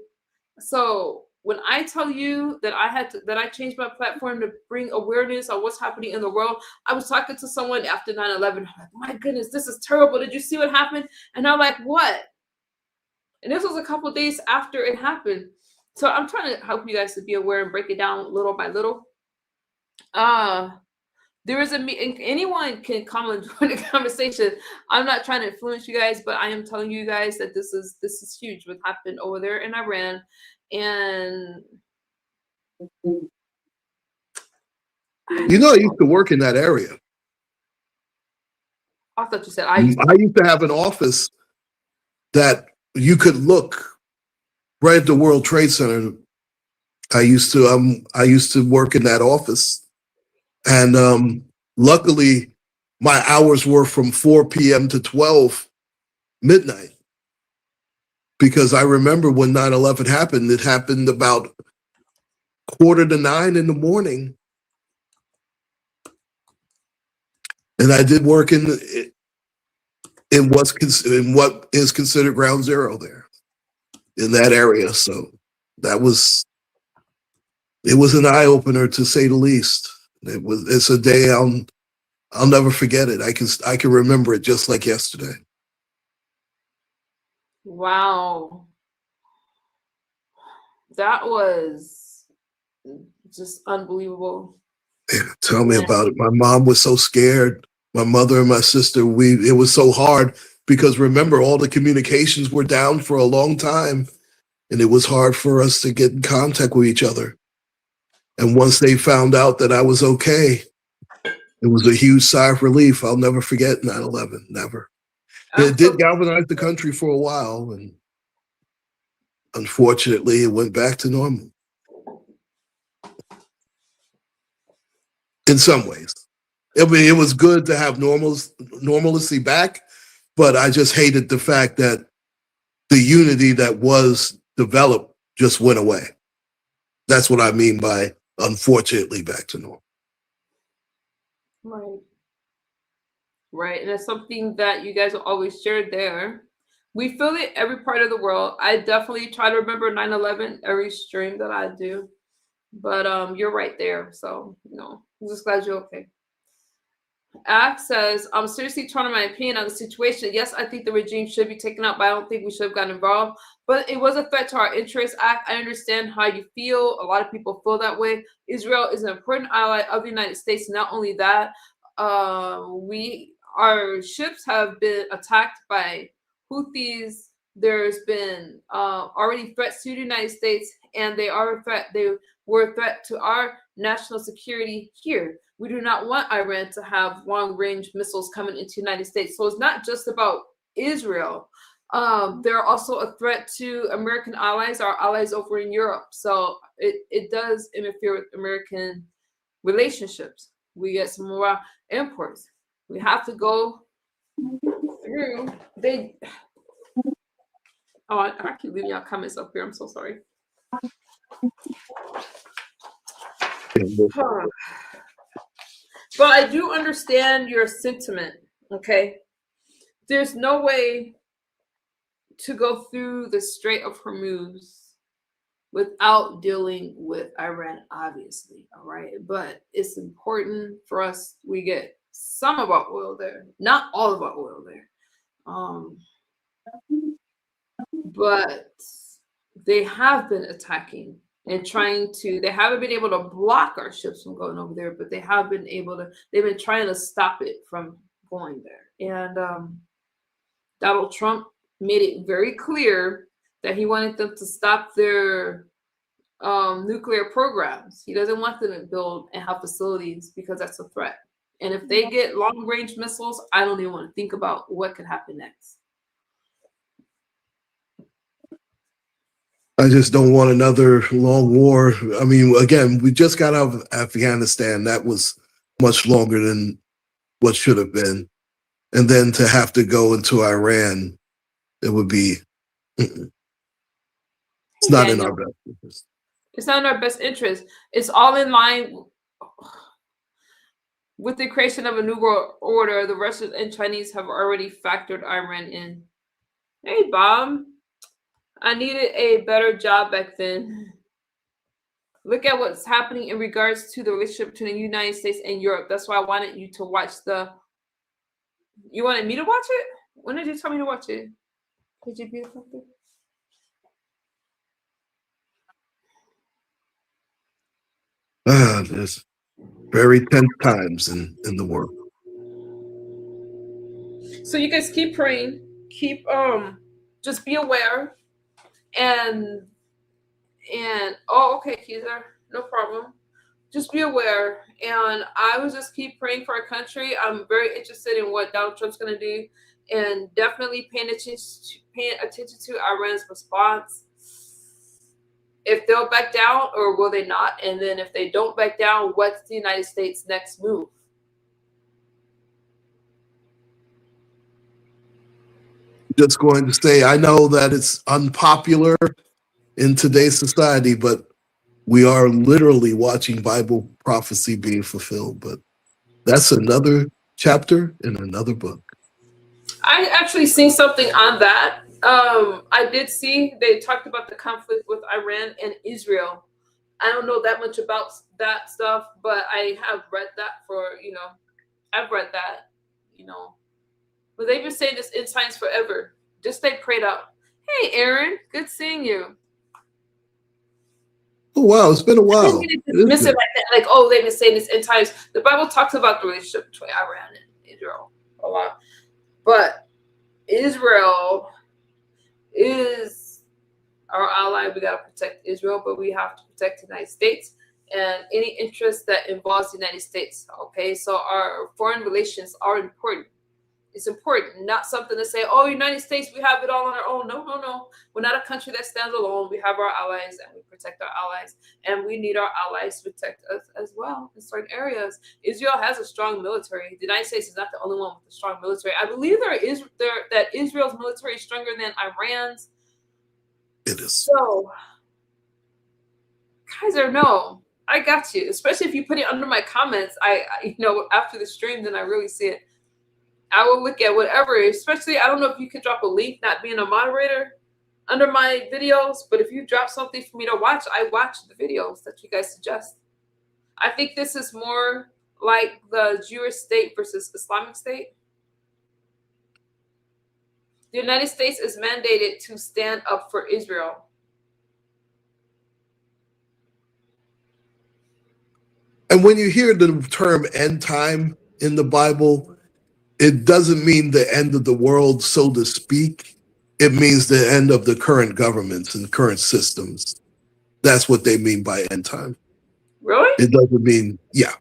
So when I tell you that I changed my platform to bring awareness on what's happening in the world, I was talking to someone after 9/11. I'm like, my goodness, this is terrible. Did you see what happened? And I'm like, what? And this was a couple of days after it happened. So I'm trying to help you guys to be aware and break it down little by little. There is anyone can come and join the conversation. I'm not trying to influence you guys, but I am telling you guys that this is huge what happened over there in Iran. And You know, I used to work in that area. I thought you said I used to have an office that you could look right at the World Trade Center. I used to work in that office, and luckily my hours were from 4 p.m. to 12 midnight, because I remember when 9/11 happened. It happened about 8:45 in the morning, and I did work in what is considered ground zero there in that area. So it was an eye opener, to say the least. It's a day I'll never forget it. I can remember it just like yesterday. wow. That was just unbelievable. Yeah, tell me about it. My mom was so scared. My mother and my sister, it was so hard, because remember, all the communications were down for a long time, and it was hard for us to get in contact with each other. And once they found out that I was okay, it was a huge sigh of relief. I'll never forget 9/11, never. It did galvanize the country for a while, and unfortunately, it went back to normal. In some ways. I mean, it was good to have normalcy back, but I just hated the fact that the unity that was developed just went away. That's what I mean by unfortunately back to normal. Right. Right. And it's something that you guys will always share there. We feel it every part of the world. I definitely try to remember 9/11 every stream that I do. But you're right there. So, I'm just glad you're okay. Act says, I'm seriously trying my opinion on the situation. Yes, I think the regime should be taken out, but I don't think we should have gotten involved. But it was a threat to our interests. Act, I understand how you feel. A lot of people feel that way. Israel is an important ally of the United States. Not only that, our ships have been attacked by Houthis. There's been already threats to the United States, and they were a threat to our national security here. We do not want Iran to have long-range missiles coming into the United States. So it's not just about Israel. They're also a threat to American allies, our allies over in Europe. So it does interfere with American relationships. We get some more imports. We have to go through. I keep leaving y'all comments up here. I'm so sorry. But I do understand your sentiment, okay? There's no way to go through the Strait of Hormuz without dealing with Iran, obviously, all right? But it's important for us, we get some of our oil there, not all of our oil there. But they have been attacking and they haven't been able to block our ships from going over there, but they've been trying to stop it from going there. And Donald Trump made it very clear that he wanted them to stop their nuclear programs. He doesn't want them to build and have facilities because that's a threat. And if they get long-range missiles, I don't even want to think about what could happen next. I just don't want another long war. I mean, again, we just got out of Afghanistan. That was much longer than what should have been. And then to have to go into Iran, it would be, it's not in our best interest. It's not in our best interest. It's all in line with the creation of a new world order. The Russians and Chinese have already factored Iran in. Hey, Bob. I needed a better job back then. Look at what's happening in regards to the relationship between the United States and Europe. That's why I wanted you to watch You wanted me to watch it? When did you tell me to watch it? Did you beautiful? There's very tense times in the world. So you guys keep praying. Keep just be aware. And oh, okay, Keezer, no problem. Just be aware. And I will just keep praying for our country. I'm very interested in what Donald Trump's going to do, and definitely paying attention to Iran's response. If they'll back down or will they not? And then if they don't back down, what's the United States' next move? Just going to say, I know that it's unpopular in today's society, but we are literally watching Bible prophecy being fulfilled. But that's another chapter in another book. I actually seen something on that. I did see they talked about the conflict with Iran and Israel. I don't know that much about that stuff, but I have read that I've read that, But they've been saying this in science forever. Just stay prayed up. Hey, Aaron, good seeing you. Oh, wow, it's been a while. Dismiss it like that, like, oh, they've been saying this in times. The Bible talks about the relationship between Iran and Israel a lot. But Israel is our ally. We got to protect Israel, but we have to protect the United States and any interest that involves the United States. Okay, so our foreign relations are important. It's important, not something to say, oh, United States, we have it all on our own. No, no, no. We're not a country that stands alone. We have our allies and we protect our allies. And we need our allies to protect us as well in certain areas. Israel has a strong military. The United States is not the only one with a strong military. I believe that Israel's military is stronger than Iran's. It is. So, Kaiser, no, I got you. Especially if you put it under my comments. I after the stream, then I really see it. I will look at whatever, especially, I don't know if you could drop a link, not being a moderator, under my videos, but if you drop something for me to watch, I watch the videos that you guys suggest. I think this is more like the Jewish state versus Islamic state. The United States is mandated to stand up for Israel. And when you hear the term end time in the Bible, it doesn't mean the end of the world, so to speak. It means the end of the current governments and current systems. That's what they mean by end time. Really? It doesn't mean, yeah.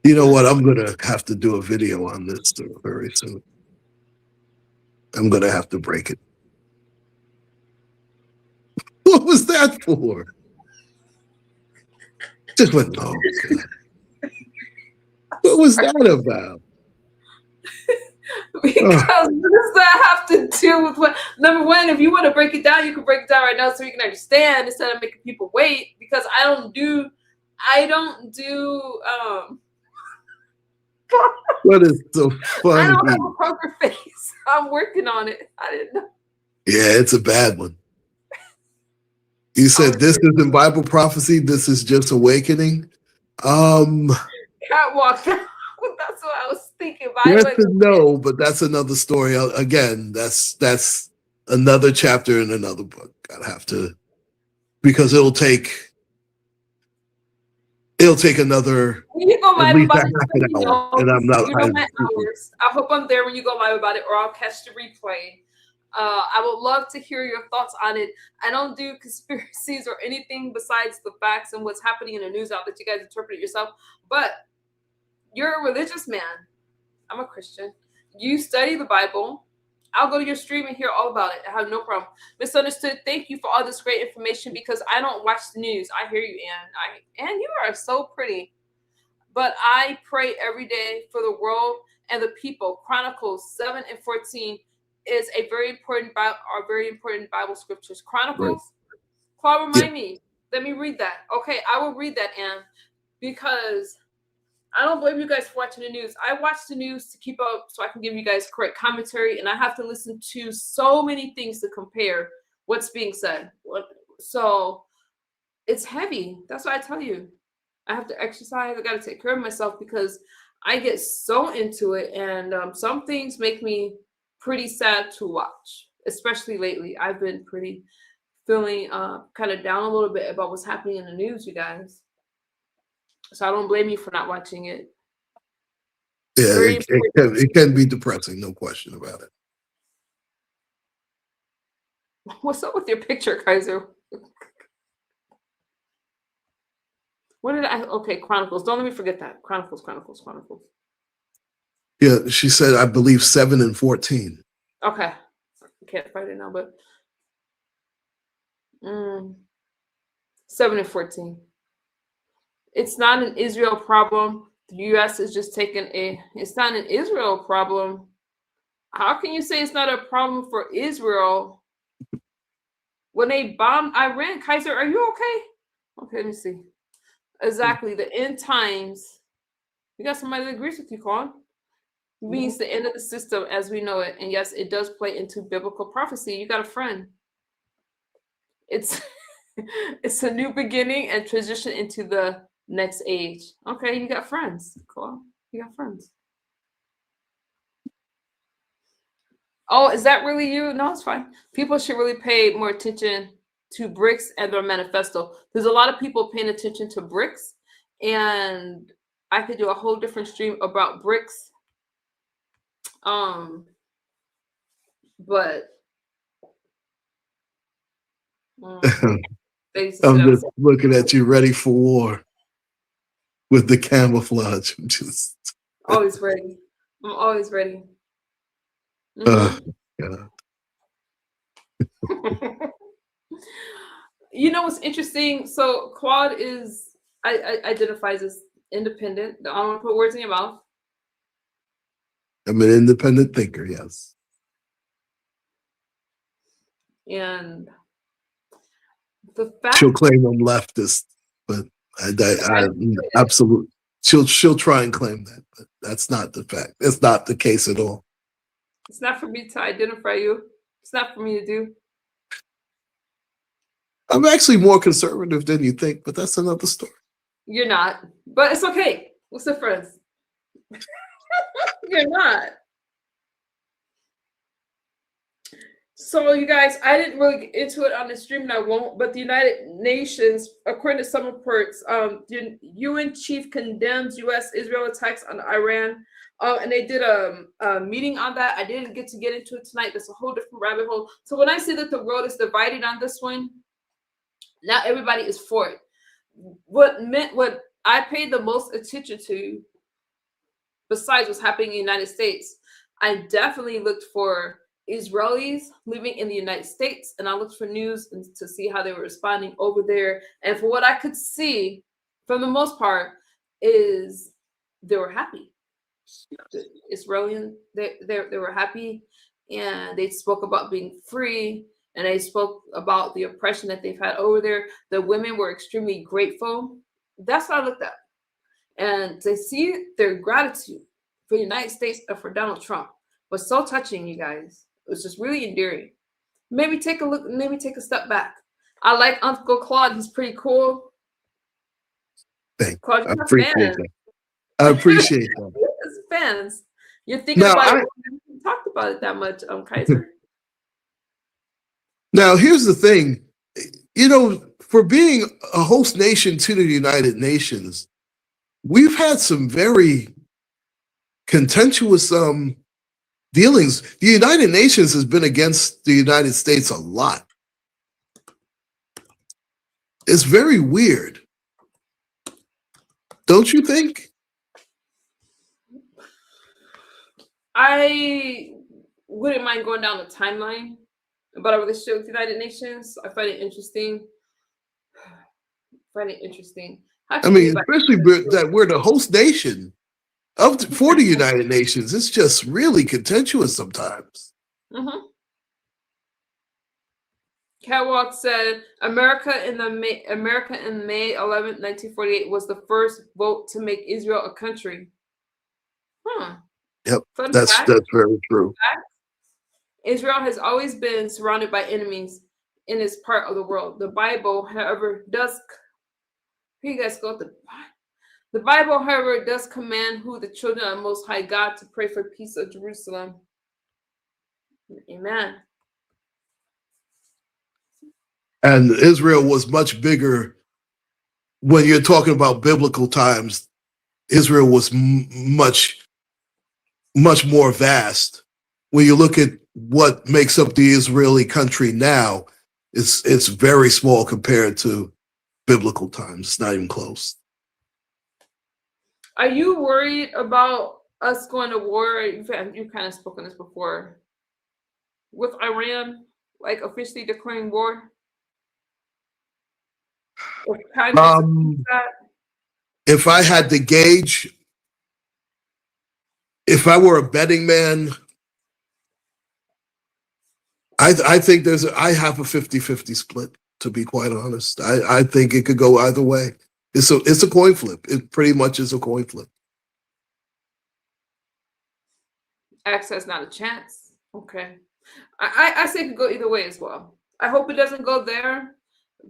You know what? I'm going to have to do a video on this very soon. I'm going to have to break it. What was that for? Just went, oh, God. What was that about? Because what does that have to do with what? Number one, if you want to break it down, you can break it down right now so you can understand instead of making people wait. Because I don't do. What is so funny? I don't have a poker face. I'm working on it. I didn't know. Yeah, it's a bad one. You said this isn't Bible prophecy. This is just awakening. Catwalk. That's what I was thinking. Yes and no, but that's another story. Again, that's another chapter in another book. I'd have to, because it'll take another you go live at least about a it, half an hour, and I'm not. my hours. I hope I'm there when you go live about it, or I'll catch the replay. I would love to hear your thoughts on it. I don't do conspiracies or anything besides the facts and what's happening in the news. I'll let you guys interpret it yourself. But you're a religious man. I'm a Christian. You study the Bible. I'll go to your stream and hear all about it. I have no problem. Misunderstood. Thank you for all this great information, because I don't watch the news. I hear you, Ann. Ann, you are so pretty. But I pray every day for the world and the people. Chronicles 7 and 14 is a very important Bible scriptures. Chronicles. Right. Claude, remind me. Let me read that. Okay, I will read that, Ann, because I don't blame you guys for watching the news. I watch the news to keep up so I can give you guys correct commentary, and I have to listen to so many things to compare what's being said. So it's heavy. That's why I tell you. I have to exercise. I got to take care of myself because I get so into it, and some things make me pretty sad to watch, especially lately. I've been feeling kind of down a little bit about what's happening in the news, you guys. So I don't blame you for not watching it. Yeah, it can be depressing, no question about it. What's up with your picture, Kaiser? What did I? Okay, Chronicles. Don't let me forget that. Chronicles. Yeah, she said, I believe 7 and 14. Okay. I can't find it now, but 7 and 14. It's not an Israel problem. The U.S. is just taking it's not an Israel problem. How can you say it's not a problem for Israel when they bombed Iran? Kaiser, are you okay? Okay, let me see. Exactly. The end times. You got somebody that agrees with you, Colin. Means the end of the system as we know it. And yes, it does play into biblical prophecy. You got a friend. It's it's a new beginning and transition into the next age. Okay, you got friends. Cool. You got friends. Oh, is that really you? No, it's fine. People should really pay more attention to BRICS and their manifesto. There's a lot of people paying attention to BRICS, and I could do a whole different stream about BRICS. But I'm just looking at you ready for war with the camouflage. I'm just always ready. I'm always ready. God. You know what's interesting? So Claude identifies as independent. I don't want to put words in your mouth. I'm an independent thinker, yes. And the fact she'll claim I'm leftist, but I absolutely she'll try and claim that, but that's not the fact. That's not the case at all. It's not for me to identify you. It's not for me to do. I'm actually more conservative than you think, but that's another story. You're not, but it's okay. What's the difference? You're not. So you guys, I didn't really get into it on the stream, and I won't, but the United Nations, according to some reports, the UN chief condemns U.S.-Israel attacks on Iran, and they did a meeting on that. I didn't get into it tonight. That's a whole different rabbit hole. So when I say that the world is divided on this one, not everybody is for it. What I paid the most attention to, besides what's happening in the United States, I definitely looked for Israelis living in the United States, and I looked for news to see how they were responding over there. And for what I could see, for the most part, is they were happy. The Israelis, they were happy, and they spoke about being free, and they spoke about the oppression that they've had over there. The women were extremely grateful. That's what I looked at, and to see their gratitude for the United States and for Donald Trump was so touching, you guys. It was just really endearing. Maybe take a look, maybe take a step back. I like Uncle Claude. He's pretty cool. Thanks. Claude, I appreciate that. I appreciate that. His fans. You're thinking about it. We haven't talked about it that much, Kaiser. Now, here's the thing. You know, for being a host nation to the United Nations, we've had some very contentious dealings. The United Nations has been against the United States a lot. It's very weird. Don't you think? I wouldn't mind going down the timeline about our relationship with the United Nations. I find it interesting. I mean, especially that we're the host nation for the United Nations. It's just really contentious sometimes. Catwalk said America in May 11th, 1948 was the first vote to make Israel a country. Yep, Fun that's fact. very true. Israel has always been surrounded by enemies in its part of the world. The Bible, however, does. Here you guys go. The Bible, however, does command who the children of the Most High God to pray for peace of Jerusalem. Amen. And Israel was much bigger when you're talking about biblical times. Israel was much more vast. When you look at what makes up the Israeli country now, it's very small compared to biblical times. It's not even close. Are you worried about us going to war? You've kind of spoken this before. With Iran, like officially declaring war? If I had to gauge, if I were a betting man, I think I have a 50-50 split, to be quite honest. I think it could go either way. It's a coin flip. It pretty much is a coin flip. Access, not a chance. Okay. I say it could go either way as well. I hope it doesn't go there.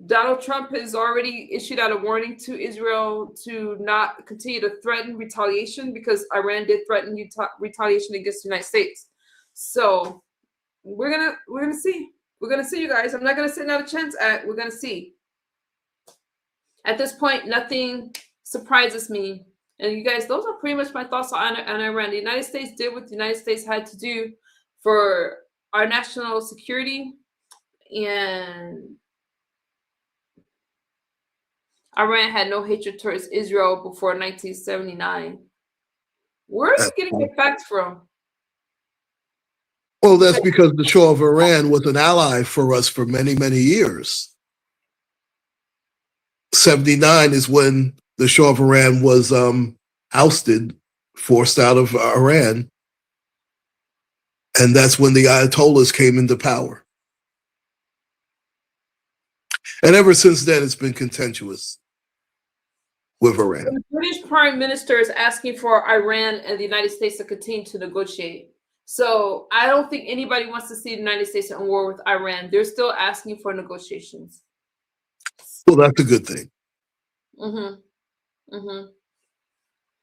Donald Trump has already issued out a warning to Israel to not continue to threaten retaliation, because Iran did threaten retaliation against the United States. So we're gonna see. We're gonna see, you guys. I'm not gonna say not a chance at. We're gonna see. At this point, nothing surprises me. And you guys, those are pretty much my thoughts on Iran. The United States did what the United States had to do for our national security, and Iran had no hatred towards Israel before 1979. Where are you getting your facts from? Well, that's because the Shah of Iran was an ally for us for many, many years. 79 is when the Shah of Iran was ousted, forced out of Iran. And that's when the Ayatollahs came into power. And ever since then, it's been contentious with Iran. The British Prime Minister is asking for Iran and the United States to continue to negotiate. So I don't think anybody wants to see the United States in war with Iran. They're still asking for negotiations. Well, that's a good thing. And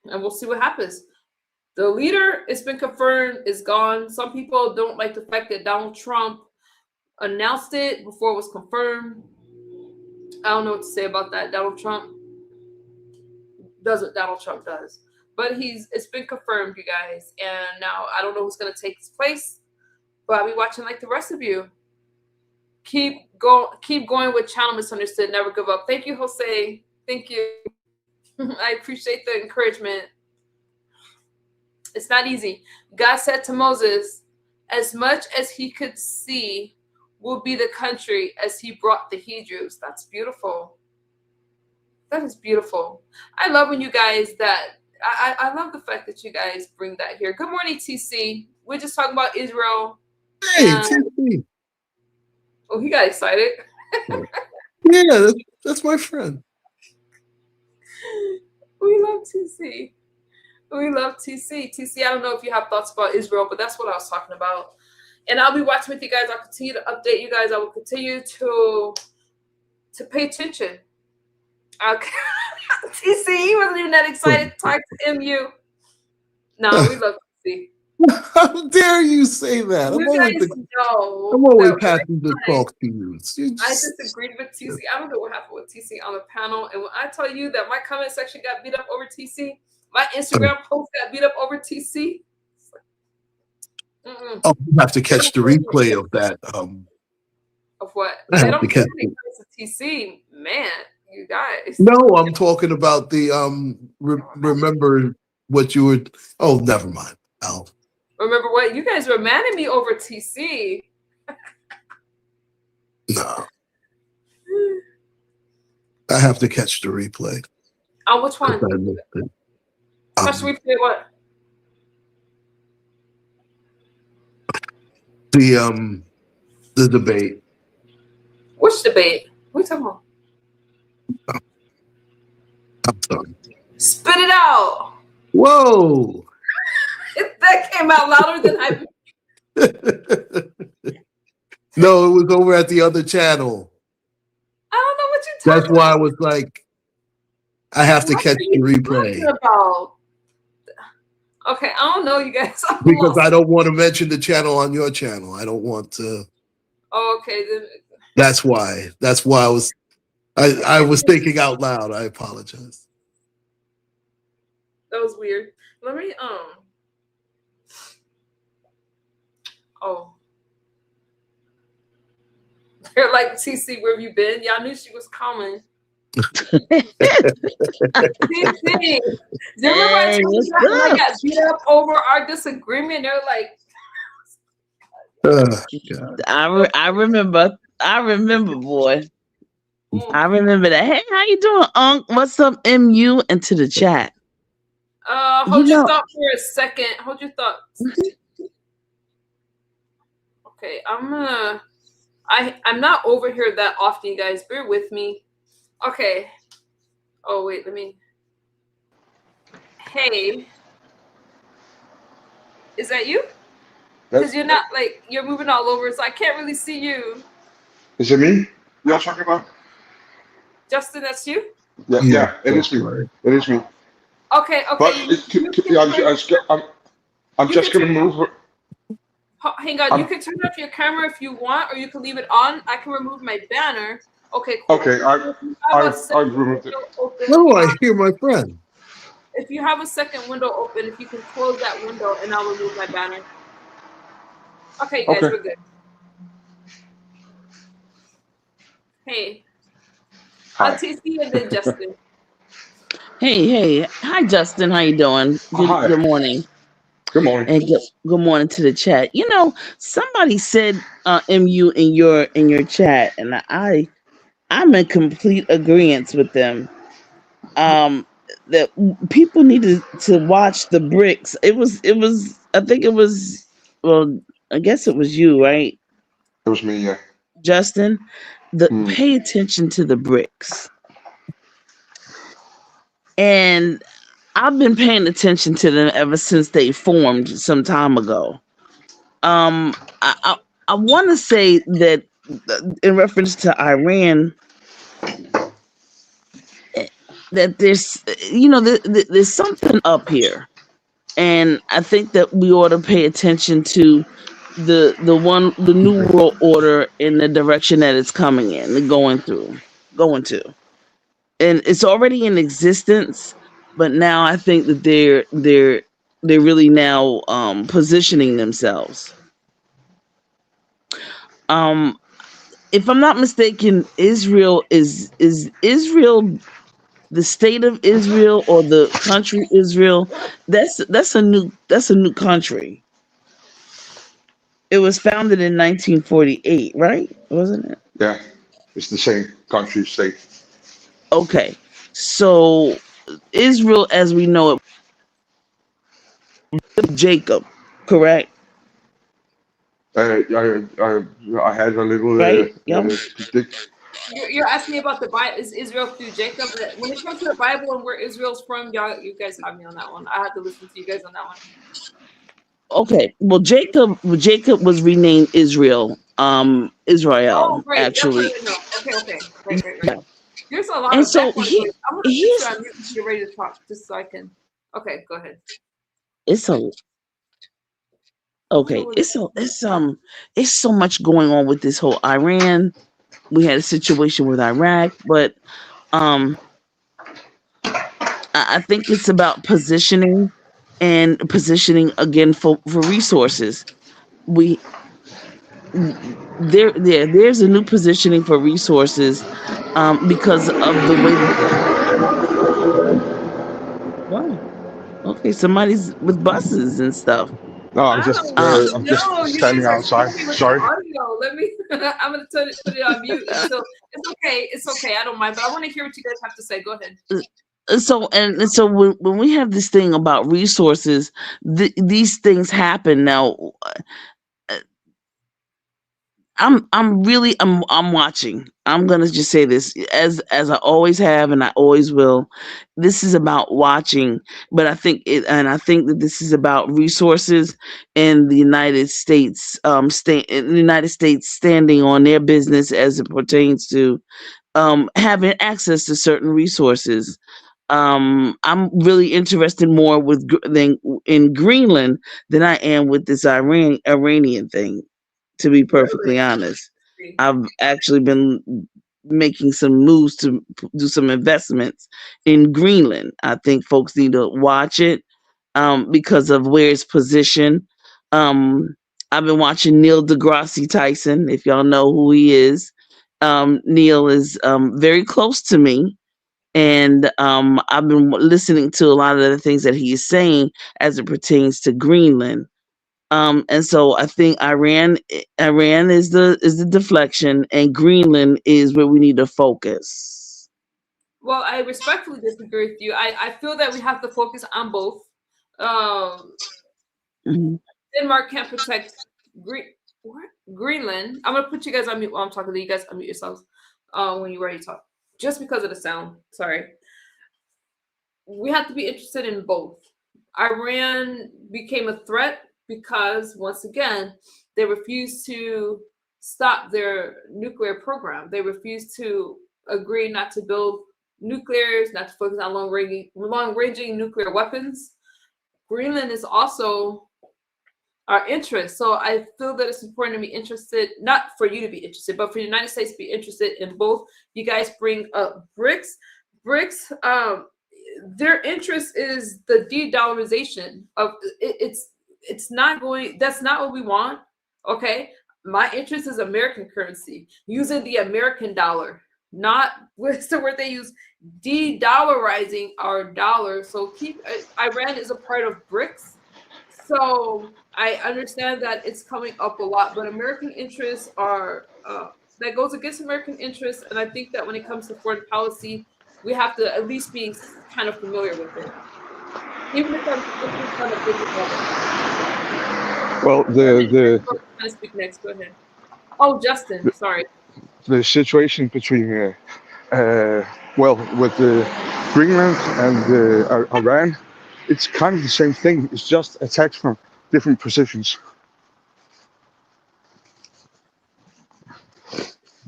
we'll see what happens. The leader, it's been confirmed, is gone. Some people don't like the fact that Donald Trump announced it before it was confirmed. I don't know what to say about that. Donald Trump does what Donald Trump does. But it's been confirmed, you guys. And now I don't know who's going to take his place, but I'll be watching like the rest of you. Keep going with Channel Misunderstood. Never give up. Thank you, Jose. Thank you. I appreciate the encouragement. It's not easy. God said to Moses, as much as he could see will be the country as he brought the Hebrews. That's beautiful. That is beautiful. I love when you guys I love the fact that you guys bring that here. Good morning, TC. We're just talking about Israel. Hey, TC. Oh, he got excited. Yeah, that's my friend. We love TC. We love TC. TC, I don't know if you have thoughts about Israel, but that's what I was talking about. And I'll be watching with you guys. I'll continue to update you guys. I will continue to pay attention. Okay. TC, he wasn't even that excited to talk to MU. No, we love TC. How dare you say that? I'm always happy to talk to you. I disagreed with TC. I don't know what happened with TC on the panel. And when I tell you that my comment section got beat up over TC, my Instagram post got beat up over TC. Oh, you have to catch the replay of that. Of what? I They have don't to get catch any TC, man. You guys. No, I'm talking about the remember what you were. Oh, never mind. I'll remember what you guys were mad at me over TC. No. I have to catch the replay. Oh, which one? Catch the replay what? The debate. Which debate? What are you talking about? I'm sorry. Spit it out. Whoa. That came out louder than I. No, it was over at the other channel. I don't know what you're That's talking why I about. was like, I have to What catch are the you replay talking about? Okay, I don't know, you guys. I'm because lost. I don't want to mention the channel on your channel. I don't want to. Oh, okay, then. That's why. That's why I was thinking out loud. I apologize. That was weird. Let me Oh. They're like, TC, where have you been? Y'all knew she was coming. TC. Do you remember I Hey, told what's you that when I up? got beat up over our disagreement? They're like, God. I remember. I remember, boy. mm. I remember that. Hey, how you doing, Unc? What's up, MU? Into the chat. Hold You your know- thought for a second. Hold your thought. Okay, I'm not over here that often, you guys. Bear with me. Okay. Oh, wait, let me. Hey. Is that you? Because you're not, like, you're moving all over, so I can't really see you. Is it me? Y'all talking about? Justin, that's you? Yeah, it is me. Right. It is me. Okay. But I'm You just can gonna move. Hang on, you can turn off your camera if you want, or you can leave it on. I can remove my banner. Okay, cool. Okay, I've removed it. How do I hear my friend? If you have a second window open, if you can close that window, and I'll remove my banner. Okay, guys, Okay. we're good. Hey. Hi. TC and then Justin. Hey. Hi, Justin. How you doing? Hi. Good morning. Good morning. And good morning to the chat. You know, somebody said MU in your chat, and I'm in complete agreement with them. That people needed to watch the bricks. It was I think it was, well, I guess it was you, right? It was me, yeah. Justin, pay attention to the bricks. And I've been paying attention to them ever since they formed some time ago. I want to say that in reference to Iran, that there's there's something up here, and I think that we ought to pay attention to the new world order in the direction that it's coming in and going to, and it's already in existence. But now I think that they're really now positioning themselves. If I'm not mistaken, Israel is Israel the state of Israel or the country Israel? That's a new country. It was founded in 1948, right? Wasn't it? Yeah. It's the same country, state. Okay. So Israel, as we know it, Jacob, correct? I had a little Right? Yep. You're asking me about the Bible. Is Israel through Jacob? When it comes to the Bible and where Israel's from, you guys have me on that one. I had to listen to you guys on that one. Okay. Well, Jacob was renamed Israel. Israel, Oh, great. actually. That's what I know. Okay. Right. Yeah. There's a lot And of so background noise. I'm gonna make sure I'm get ready to talk, just so I can. Okay, go ahead. It's so much going on with this whole Iran. We had a situation with Iraq, but I think it's about positioning again for resources. There's a new positioning for resources because of the way. Wow. Okay, somebody's with buses and stuff. No, I'm just standing outside. Sorry. Audio. Let me. I'm gonna put it on mute. So it's okay. It's okay. I don't mind, but I want to hear what you guys have to say. Go ahead. So when we have this thing about resources, these things happen now. I'm watching. I'm gonna just say this as I always have and I always will. This is about watching, but I think that this is about resources and the United States standing on their business as it pertains to having access to certain resources. I'm really interested more in Greenland than I am with this Iranian thing, to be perfectly honest. I've actually been making some moves to do some investments in Greenland. I think folks need to watch it because of where it's positioned. Um, I've been watching Neil deGrasse Tyson, if y'all know who he is. Neil is very close to me. And I've been listening to a lot of the things that he is saying as it pertains to Greenland. And so I think Iran is the deflection, and Greenland is where we need to focus. Well, I respectfully disagree with you. I feel that we have to focus on both. Mhm. Denmark can't protect Greenland. I'm gonna put you guys on mute while I'm talking to you guys. Unmute yourselves when you're ready to talk. Just because of the sound. Sorry. We have to be interested in both. Iran became a threat because, once again, they refused to stop their nuclear program. They refused to agree not to build nuclears, not to focus on long-ranging nuclear weapons. Greenland is also our interest. So I feel that it's important to be interested, not for you to be interested, but for the United States to be interested in both. You guys bring up BRICS. BRICS, their interest is the de-dollarization of it. It's not going, that's not what we want. Okay. My interest is American currency, using the American dollar, not what's the word they use, de-dollarizing our dollar. So Iran is a part of BRICS. So I understand that it's coming up a lot, but American interests are, that goes against American interests. And I think that when it comes to foreign policy, we have to at least be kind of familiar with it. Even if I'm kind of big about it. Well, Kind of speak next. Go ahead. Oh, Justin, sorry. the situation between with Greenland and Iran, it's kind of the same thing. It's just attacks from different positions.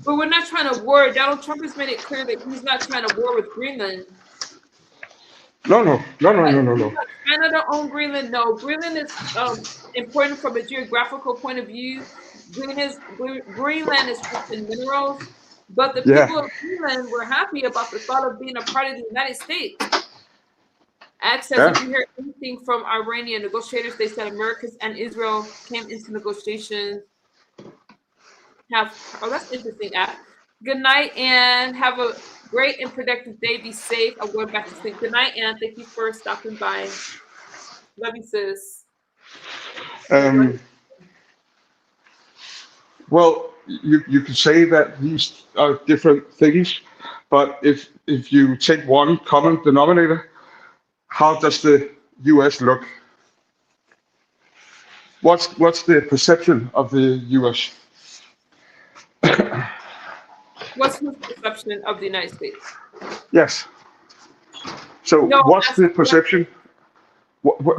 But we're not trying to war. Donald Trump has made it clear that he's not trying to war with Greenland. No. Canada owned Greenland. No, Greenland is important from a geographical point of view. Greenland is rich in minerals, but the people of Greenland were happy about the thought of being a part of the United States. Access, if you hear anything from Iranian negotiators, they said America and Israel came into negotiations. That's interesting. Good night and have a great and productive day. Be safe. I'm going back to sleep. Good night, and thank you for stopping by. Love you, sis. Well, you could say that these are different things, but if you take one common denominator, how does the U.S. look? What's the perception of the U.S.? What's the perception of the United States? Yes. So what's the perception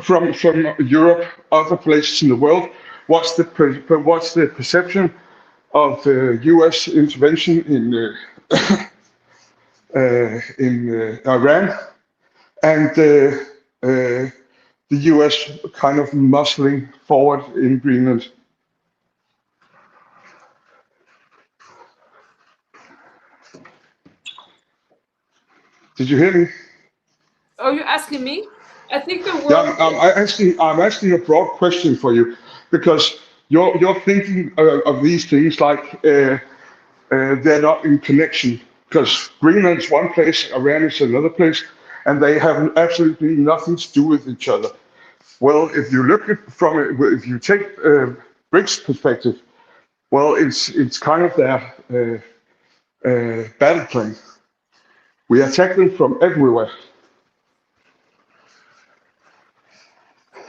from Europe, other places in the world? What's the perception of the U.S. intervention in Iran, and the U.S. kind of muscling forward in Greenland? Did you hear me? Oh, you're asking me? I think the world. Yeah, I'm asking a broad question for you, because you're thinking of these things like they're not in connection, because Greenland is one place, Iran is another place, and they have absolutely nothing to do with each other. Well, if you look at if you take BRICS perspective, well, it's kind of their battle plan. We attack them from everywhere.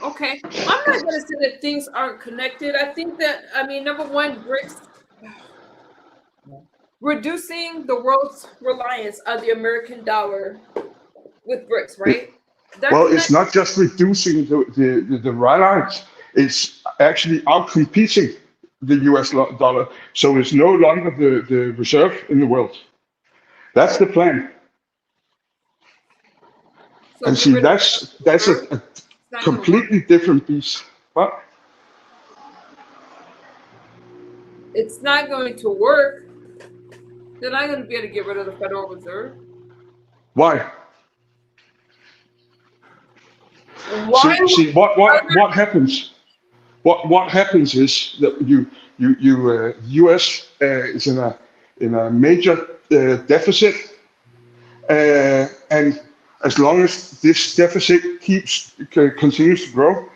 Okay, I'm not going to say that things aren't connected. I think that, number one, BRICS, reducing the world's reliance on the American dollar with BRICS, right? Well, it's not just reducing the reliance, it's actually outcompeting the US dollar. So it's no longer the reserve in the world. That's the plan. So And get see, rid of that's a it's not gonna work. completely different beast. What? It's not going to work. They're not going to be able to get rid of the Federal Reserve. Why? Why? See what happens? What happens is that U.S. Is in a major deficit, and as long as this deficit continues to grow,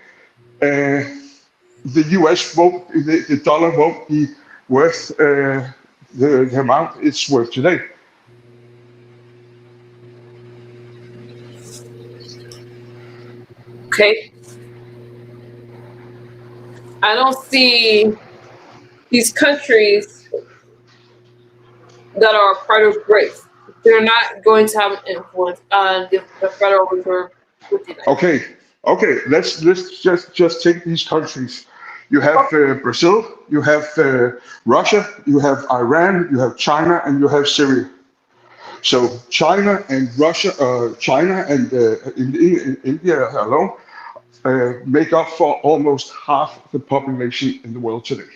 the U.S. won't, the dollar won't be worth the amount it's worth today. Okay. I don't see these countries that are part of BRICS. They're not going to have an influence on the Federal Reserve with the United Okay. Let's just take these countries. You have Brazil, you have Russia, you have Iran, you have China, and you have Syria. So China and Russia, China and India alone make up for almost half the population in the world today.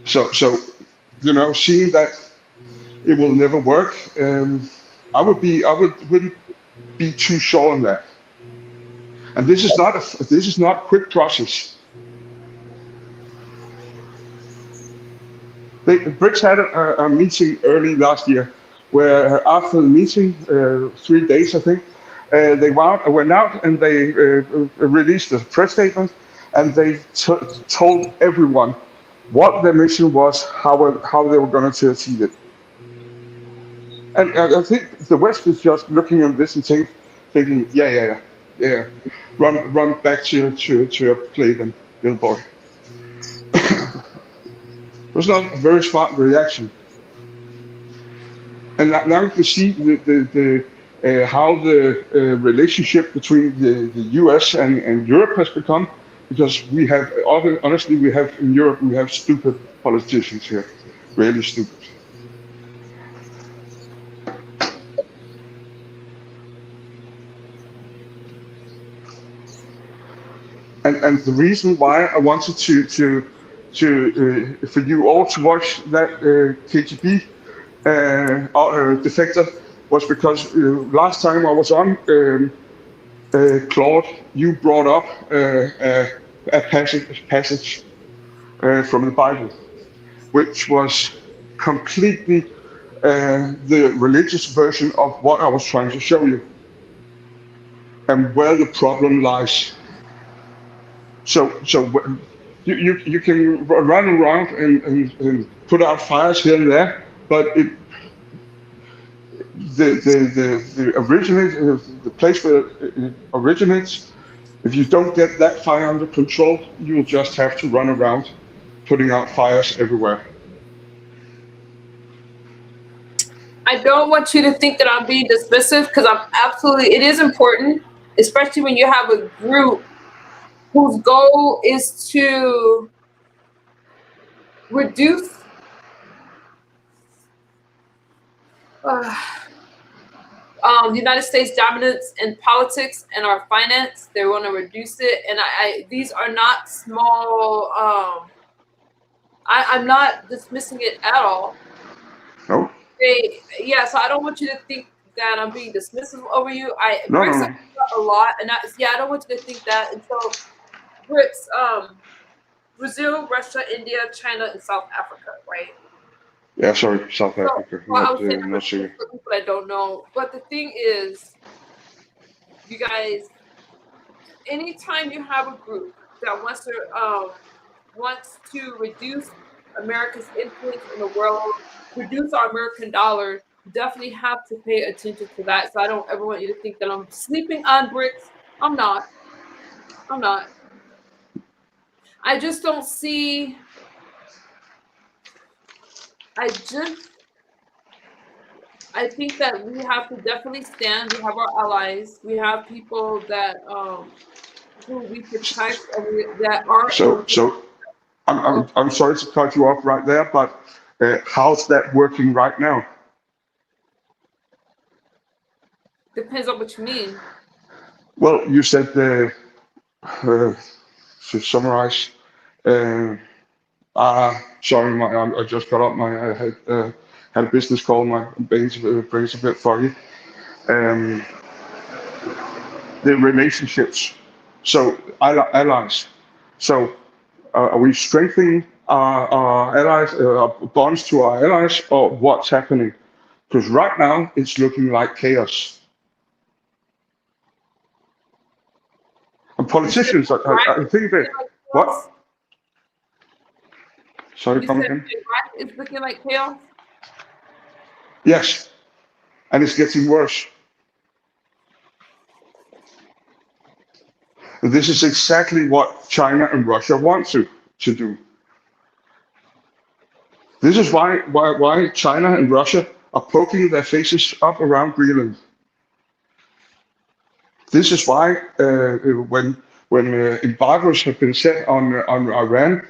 So seeing that it will never work, I wouldn't be too sure on that. And this is not a quick process. BRICS had a meeting early last year, where after the meeting, 3 days I think, they went out and they released a press statement, and they told everyone what their mission was, how they were going to achieve it. And I think the West is just looking at this and thinking, yeah, run back to your plate and little boy. It was not a very smart reaction. And now you can see how the relationship between the US and Europe has become, because we have, honestly, in Europe, we have stupid politicians here, really stupid. And the reason why I wanted for you all to watch that KGB defector was because last time I was on, Claude, you brought up a passage from the Bible, which was completely the religious version of what I was trying to show you, and where the problem lies. So you can run around and put out fires here and there, but the place where it originates, if you don't get that fire under control, you'll just have to run around putting out fires everywhere. I don't want you to think that I'm being dismissive, because it is important, especially when you have a group whose goal is to reduce the United States dominance in politics and our finance. They want to reduce it, and these are not small. I'm not dismissing it at all. No. So I don't want you to think that I'm being dismissive over you. No. A lot, and I don't want you to think that. And so BRICS, Brazil, Russia, India, China, and South Africa, right? Yeah, sorry, South Africa. I was saying Not Syria. for people that don't know. But the thing is, you guys, anytime you have a group that wants to reduce America's influence in the world, reduce our American dollar, you definitely have to pay attention to that. So I don't ever want you to think that I'm sleeping on BRICS. I'm not. I just don't see I think that we have to definitely stand. We have our allies. We have people that who we protect and that are. So I'm sorry to cut you off right there, but how's that working right now? Depends on what you mean. Well, you said to summarize. Sorry, I just got up. I had a business call. My brain's a bit foggy. The relationships. So allies. So are we strengthening our allies, bonds to our allies, or what's happening? Because right now it's looking like chaos. And politicians, I think that what? Sorry, You come said again. it's looking like chaos. Yes, and it's getting worse. This is exactly what China and Russia want to do. This is why China and Russia are poking their faces up around Greenland. This is why when embargoes have been set on Iran,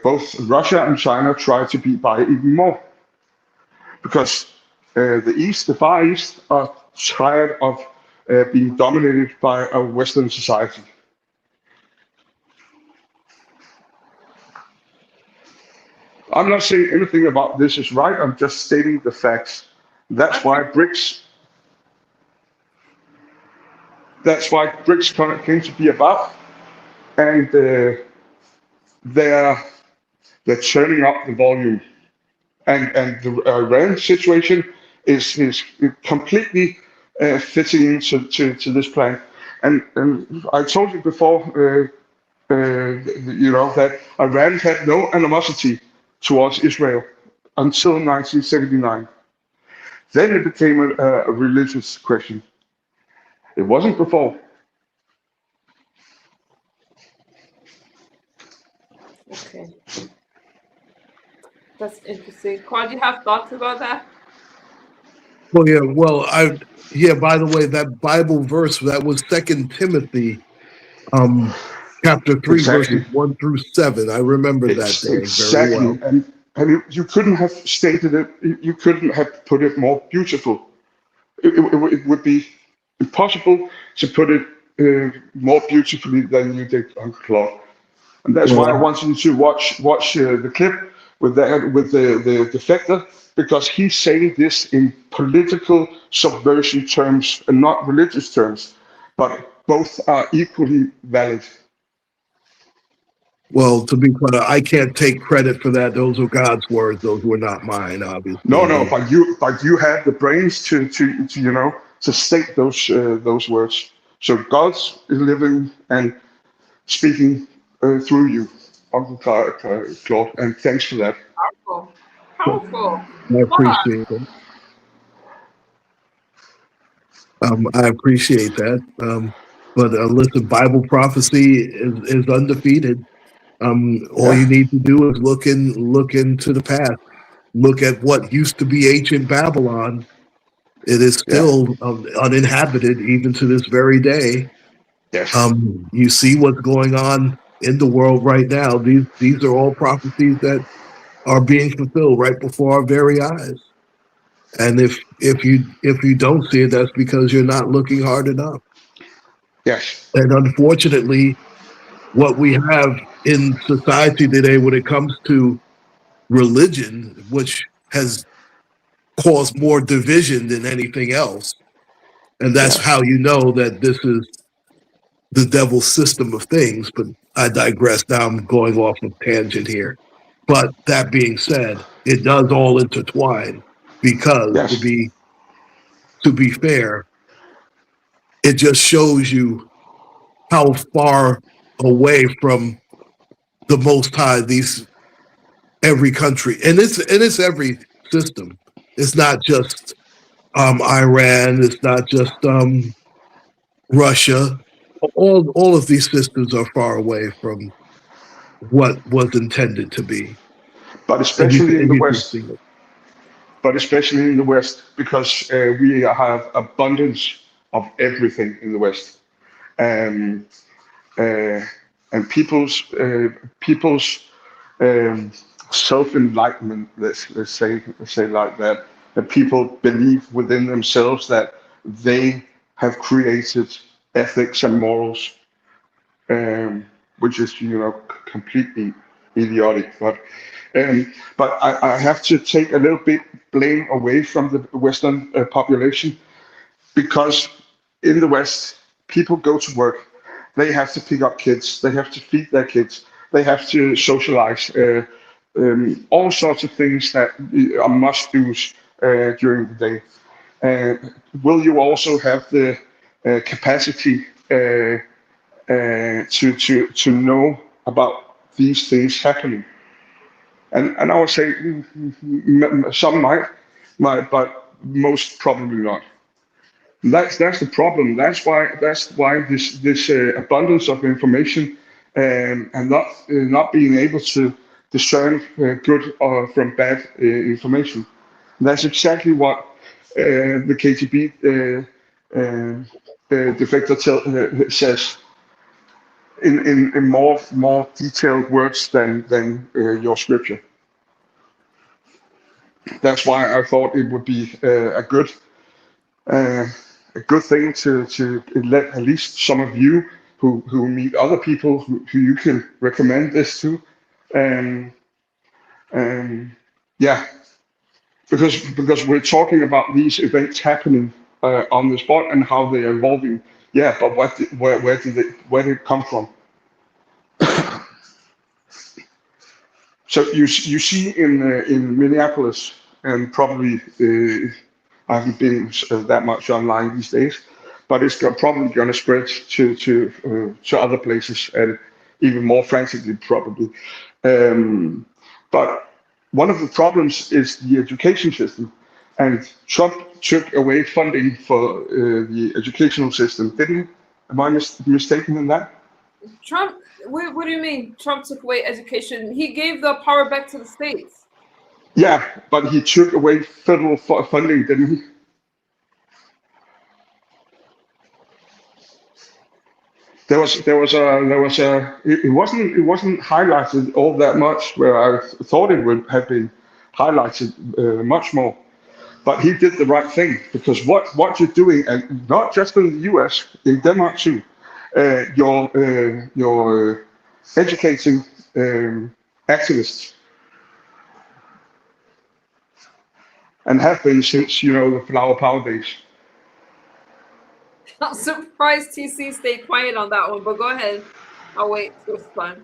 both Russia and China try to beat by even more, because the Far East, are tired of being dominated by a Western society. I'm not saying anything about this is right. I'm just stating the facts. That's why BRICS came to be about, and they're turning up the volume, and the Iran situation is completely fitting into this plan. And I told you before, that Iran had no animosity towards Israel until 1979. Then it became a religious question. It wasn't before. Okay. That's interesting. Claude, you have thoughts about that? Well, yeah. By the way, that Bible verse that was 2 Timothy, chapter 3, Exactly. verses 1 through 7. I remember that day very well. And you couldn't have stated it. You couldn't have put it more beautiful. It would be impossible to put it more beautifully than you did, Uncle Claude. And that's why I wanted you to watch the clip with the defector, because he's saying this in political subversion terms and not religious terms, but both are equally valid. Well, to be clear, I can't take credit for that. Those are God's words. Those were not mine, obviously. No, but you had the brains to state those words. So God's living and speaking through you, Uncle Claude, and thanks for that. Powerful. I appreciate it. I appreciate that. But listen, Bible prophecy is undefeated. All you need to do is look into the past. Look at what used to be ancient Babylon. It is still uninhabited even to this very day. Yes. You see what's going on in the world right now. These are all prophecies that are being fulfilled right before our very eyes. And if you don't see it, that's because you're not looking hard enough. Yes. And unfortunately, what we have in society today when it comes to religion, which has caused more division than anything else, and that's how you know that this is the devil's system of things. But I digress. Now I'm going off a tangent here. But that being said, it does all intertwine, because to be fair, it just shows you how far away from the Most High every country, and it's every system. It's not just Iran. It's not just Russia. All of these systems are far away from what was intended to be. But especially in the West, but especially in the West, because we have abundance of everything in the West. Um, and people's self-enlightenment, let's say like that, that people believe within themselves that they have created ethics and morals, which is completely idiotic. But I have to take a little bit blame away from the Western population, because in the West, people go to work, they have to pick up kids, they have to feed their kids, they have to socialize, all sorts of things that are must-dos during the day. Will you also have the capacity to know about these things happening? And I would say some might, but most probably not. That's the problem. That's why this abundance of information and not being able to discern good from bad information. That's exactly what the KGB defector says in more detailed words than your scripture. That's why I thought it would be a good thing to let at least some of you who meet other people who you can recommend this to, yeah, because we're talking about these events happening on the spot and how they are evolving. Yeah, but where did it come from? So you see in Minneapolis, and probably I haven't been that much online these days, but it's probably going to spread to other places, and even more frantically probably. But one of the problems is the education system, and Trump took away funding for the educational system, didn't he? Am I mistaken in that? Trump, what do you mean Trump took away education? He gave the power back to the states. Yeah, but he took away federal funding, didn't he? It wasn't highlighted all that much, where I thought it would have been highlighted much more. But he did the right thing, because what you're doing, and not just in the US, in Denmark too, you're educating activists, and have been since the Flower Power days. I'm surprised TC stayed quiet on that one, but go ahead. I'll wait. It's fine.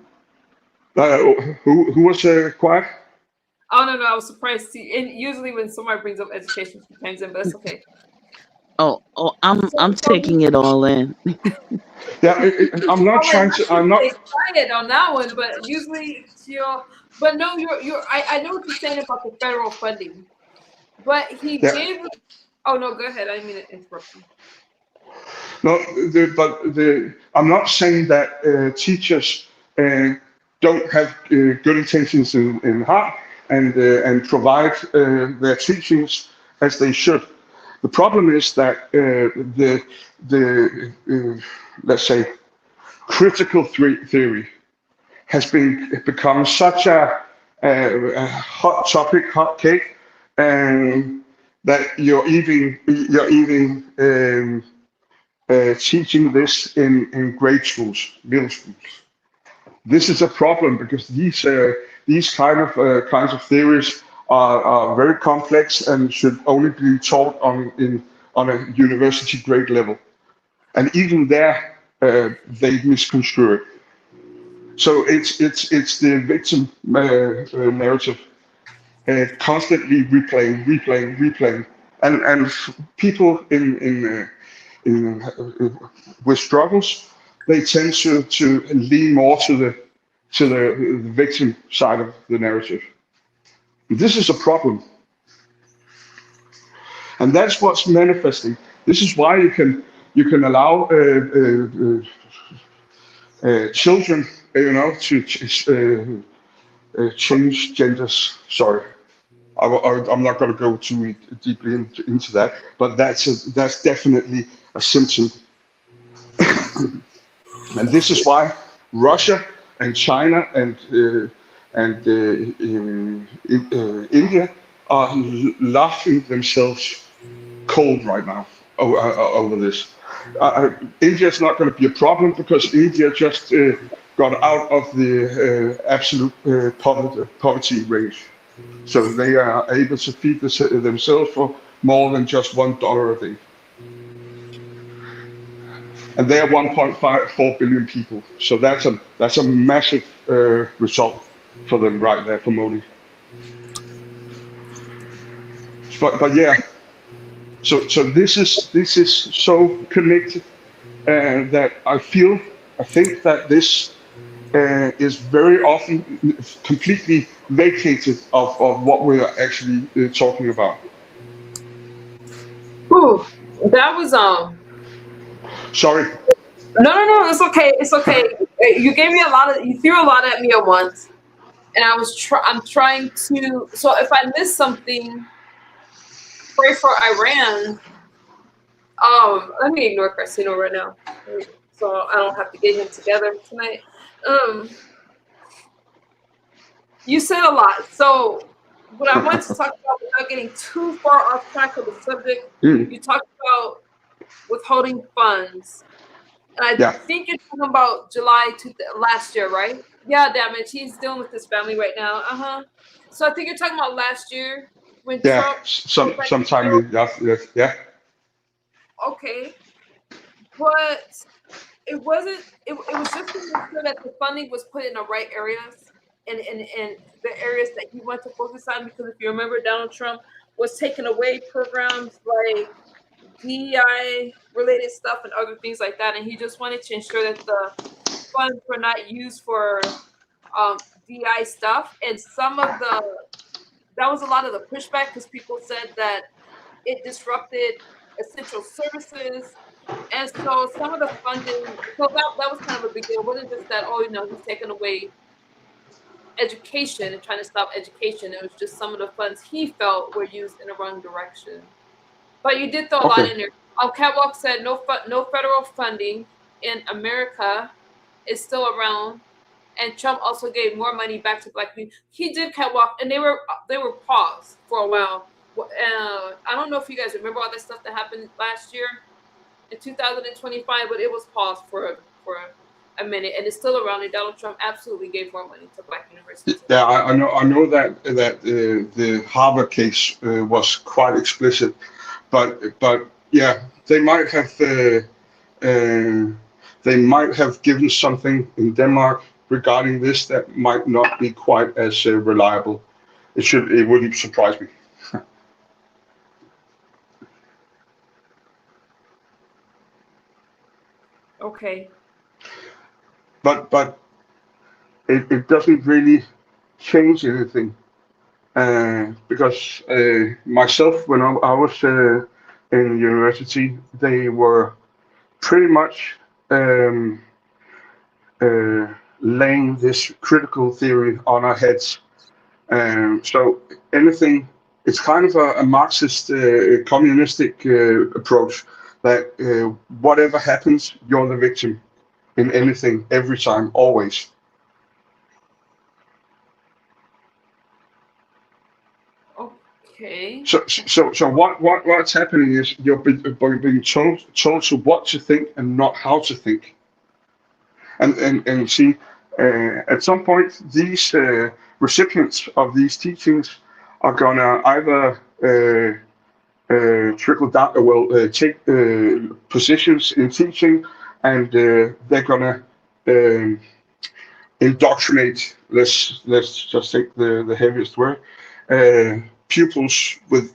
Who was quiet? Oh no, I was surprised. And usually when somebody brings up education, she chimes in, but it's okay. Oh, I'm taking it all in. Yeah, I'm not trying to. I'm not. Stay quiet on that one, but usually But no, you're. I know what you're saying about the federal funding, but he gave. Oh no, go ahead. I didn't mean to interrupt you. No, I'm not saying that teachers don't have good intentions in heart and provide their teachings as they should. The problem is that the let's say critical theory has become such a hot topic, hot cake, and that you're even teaching this in grade schools, middle schools. This is a problem, because these kinds of theories are very complex and should only be taught on a university grade level, and even there they misconstrue it. So it's the victim narrative, constantly replaying, and people with struggles, they tend to lean more to the victim side of the narrative. This is a problem, and that's what's manifesting. This is why you can allow children, to change genders. Sorry, I'm not going to go too deeply into that, but that's definitely a symptom. And this is why Russia and China and India are laughing themselves cold right now over this. India is not going to be a problem because India just got out of the absolute poverty range. So they are able to feed themselves for more than just $1 a day. And they are 1.4 billion people. So that's a massive result for them right there for Modi. But yeah, so this is so connected that I think that this is very often completely vacated of what we are actually talking about. Ooh, that was Sorry. No, it's okay. It's okay. You gave me you threw a lot at me at once, and I'm trying to. So if I miss something, pray for Iran. Let me ignore Casino right now, so I don't have to get him together tonight. You said a lot. So what I want to talk about without getting too far off track of the subject, you talked about withholding funds. And I think you're talking about July last year, right? Yeah, damage. He's dealing with his family right now. So I think you're talking about last year when Trump. Sometime yeah. Okay, but it wasn't. It was just to make sure that the funding was put in the right areas and the areas that he wanted to focus on. Because if you remember, Donald Trump was taking away programs like DEI related stuff and other things like that, and he just wanted to ensure that the funds were not used for DEI stuff. And that was a lot of the pushback because people said that it disrupted essential services, and so some of the funding. So that was kind of a big deal. It wasn't just that he's taking away education and trying to stop education. It was just some of the funds he felt were used in the wrong direction. But you did throw a lot in there. Catwalk said no federal funding in America is still around, and Trump also gave more money back to Black people. He did, Catwalk, and they were paused for a while. I don't know if you guys remember all that stuff that happened last year in 2025, but it was paused for a minute, and it's still around. And Donald Trump absolutely gave more money to Black universities. Yeah, I know that the Harvard case was quite explicit. But yeah, they might have given something in Denmark regarding this that might not be quite as reliable. It wouldn't surprise me. Okay. But it doesn't really change anything. Because myself, when I was in university, they were pretty much laying this critical theory on our heads. So anything, it's kind of a Marxist, communistic approach that whatever happens, you're the victim in anything, every time, always. Okay. So what's happening is you're being told to what to think and not how to think. And see, at some point, these recipients of these teachings are gonna either trickle down, take positions in teaching, and they're gonna indoctrinate. Let's just take the heaviest word. Pupils with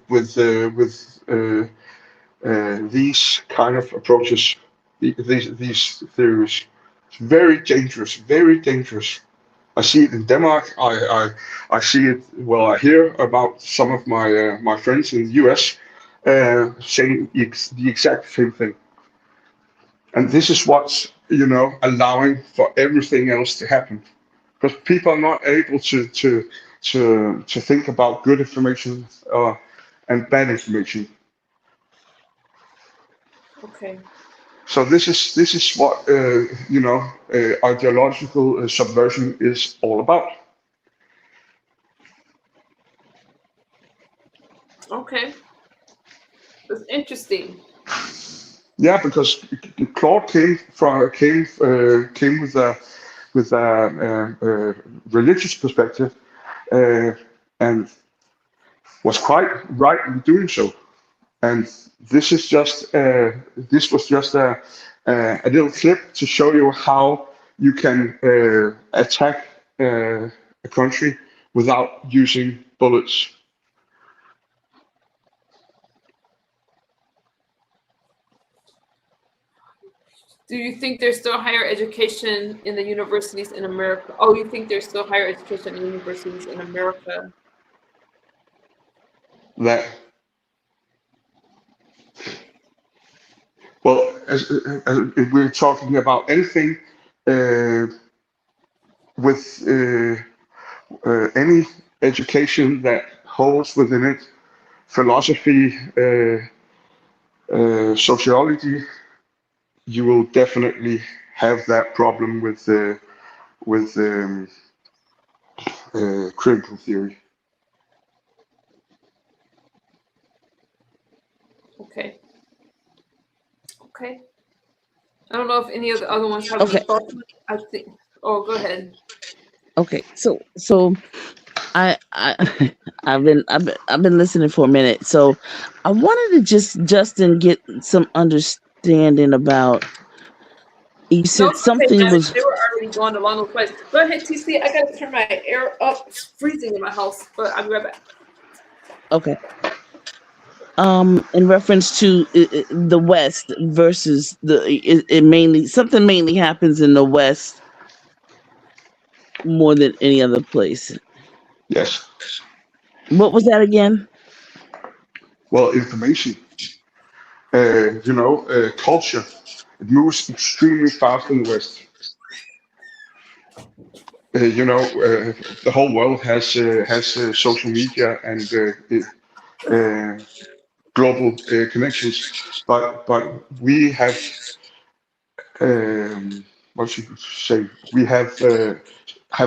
these kind of approaches, these theories. It's very dangerous, very dangerous. I see it in Denmark. I see it. Well, I hear about some of my friends in the U.S. Saying the exact same thing. And this is what's allowing for everything else to happen, because people are not able to to think about good information and bad information. Okay. So this is what ideological subversion is all about. Okay. It's interesting. Yeah, because Claude came with a religious perspective, and was quite right in doing so. And this was just a little clip to show you how you can attack a country without using bullets. Do you think there's still higher education in the universities in America? Oh, you think there's still higher education in universities in America? That, well, as if we're talking about anything with any education that holds within it philosophy, sociology, you will definitely have that problem with critical theory. Okay. Okay. I don't know if any of the other ones have Okay. any thoughts. I think. Oh, go ahead. Okay, so I I've been listening for a minute. So I wanted to Justin, get some understanding about. You No, said it's okay, something Janice. was They were already going along the way. Go ahead, TC. I gotta turn my air up. It's freezing in my house, but I'll be right back. okay. In reference to the West versus it mainly happens in the West more than any other place. Yes. What was that again? Well, information. Culture. It moves extremely fast in the West. The whole world has social media and global connections, but we have what should you say? We have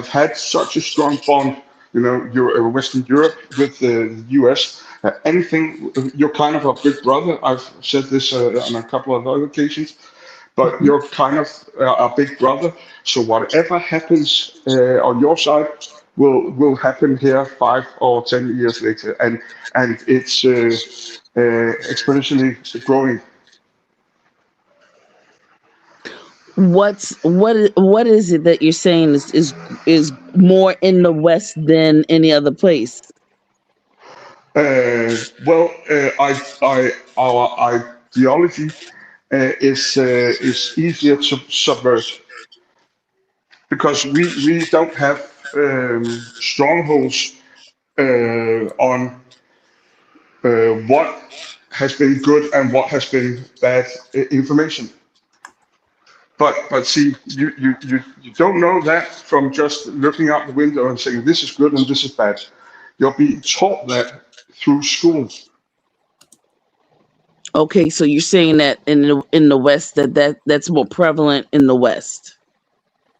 had such a strong bond. Western Europe with the U.S. Anything, you're kind of a big brother. I've said this on a couple of other occasions. But you're kind of a big brother. So whatever happens on your side will happen here 5 or 10 years later, and it's exponentially growing. What is it that you're saying is more in the West than any other place? Our ideology is easier to subvert because we don't have strongholds on what has been good and what has been bad information. But see, you don't know that from just looking out the window and saying this is good and this is bad. You're being taught that through school. Okay, so you're saying that in the West that's more prevalent in the West.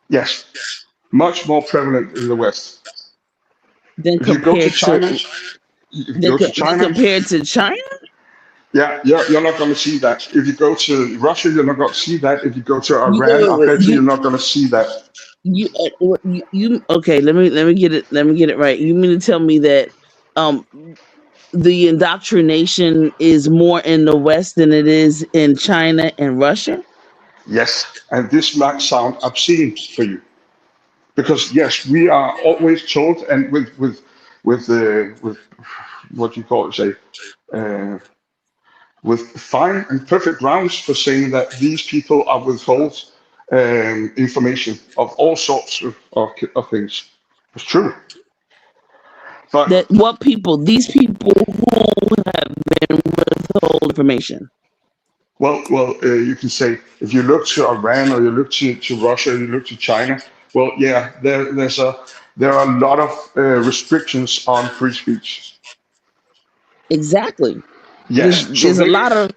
Yes, much more prevalent in the West. Than If you go to China, compared to China? yeah, you're not going to see that. If you go to Russia, you're not going to see that. If you go to Iran, I bet you're not going to see that. You okay? Let me get it right. You mean to tell me that the indoctrination is more in the West than it is in China and Russia? Yes, and this might sound obscene for you, because yes, we are always told, and with what you call it, say, with fine and perfect grounds for saying that these people are withhold information of all sorts of things. It's true. But That what people? These people who have been withhold information. Well, you can say if you look to Iran or you look to Russia, you look to China, Well, yeah, there are a lot of restrictions on free speech. Exactly. Yes, so There's a lot of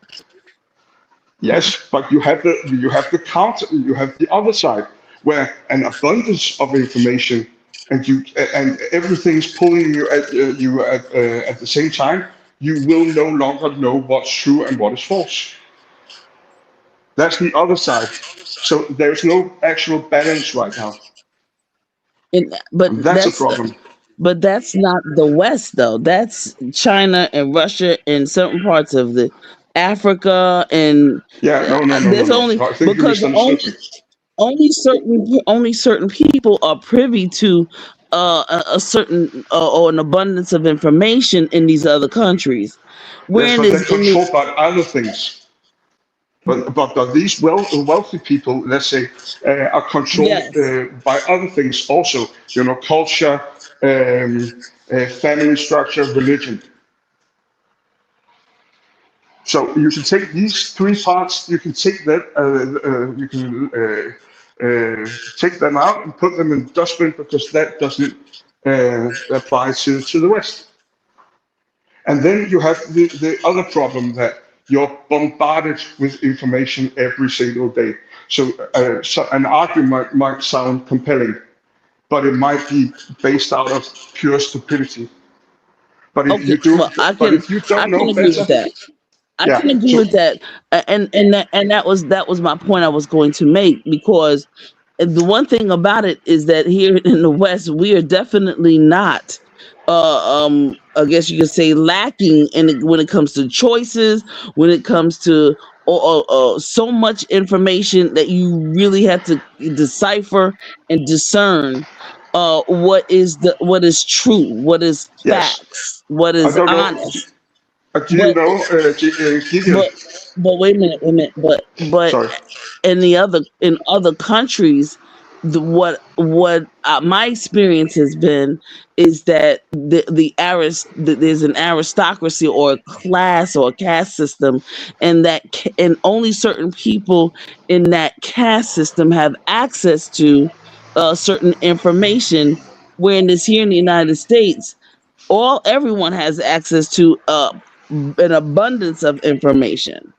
yes, but you have the counter, you have the other side where an abundance of information and everything's pulling at the same time. You will no longer know what's true and what is false. That's the other side. So there's no actual balance right now. but And that's a problem. But that's not the West, though. That's China and Russia and certain parts of the Africa, and Yeah, no. there's only I think you because misunderstood me. only certain people are privy to a certain or an abundance of information in these other countries. Yes, When but they're is in the controlled by other things. But these wealthy people, let's say, are controlled yes, by other things also. You know, culture, family structure, religion. So you can take these three parts. You can take that. You can take them out and put them in the dustbin because that doesn't apply to the West. And then you have the other problem that you're bombarded with information every single day. So an argument might sound compelling, but it might be based out of pure stupidity. But if okay. you do, Well, but if you I don't can know agree better, with that. I yeah. can agree So with that, and that was my point I was going to make, because the one thing about it is that here in the West, we are definitely not, I guess you could say, lacking when it comes to choices, when it comes to so much information that you really have to decipher and discern what is true, what is yes, facts, what I is don't know. honest. Do you But know Gideon? but wait a minute. But Sorry. in other countries, what my experience has been is that there's an aristocracy or a class or a caste system, and and only certain people in that caste system have access to certain information. Where in this here in the United States, everyone has access to an abundance of information.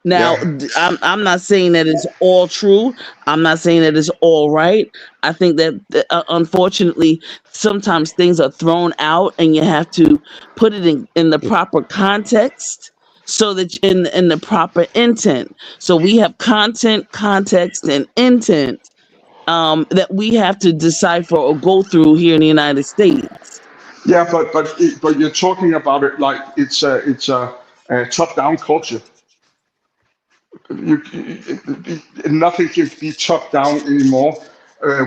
Now, Yeah. I'm not saying that it's all true. I'm not saying that it's all right. I think that unfortunately, sometimes things are thrown out, and you have to put it in the proper context, so that in the proper intent. So we have content, context, and intent that we have to decipher or go through here in the United States. Yeah, but you're talking about it like it's a top-down culture. Nothing can be top down anymore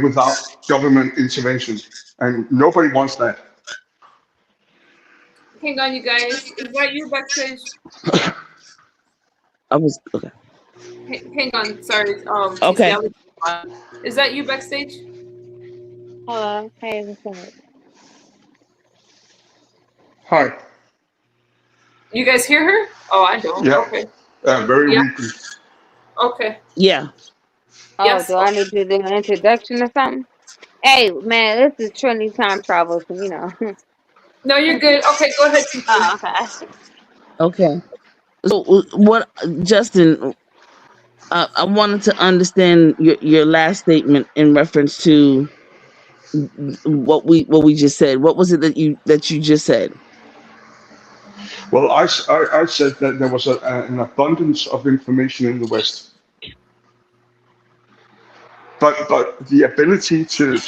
without government intervention, and nobody wants that. Hang on, you guys. Is that you backstage? I was okay. Hang on. Sorry. Okay. Is that you backstage? Hello. Hey, what's up? Hi. You guys hear her? Oh, I don't. Yeah. Okay. Very Yeah. weakly. Okay. Yeah. Oh, Yes. do I need to do an introduction or something? Hey, man, this is Trinity Time Travel, so you know. No, you're good. Okay, go ahead. Oh, okay. Okay. So what, Justin? I wanted to understand your last statement in reference to what we just said. What was it that you just said? Well, I said that there was an abundance of information in the West, but the ability to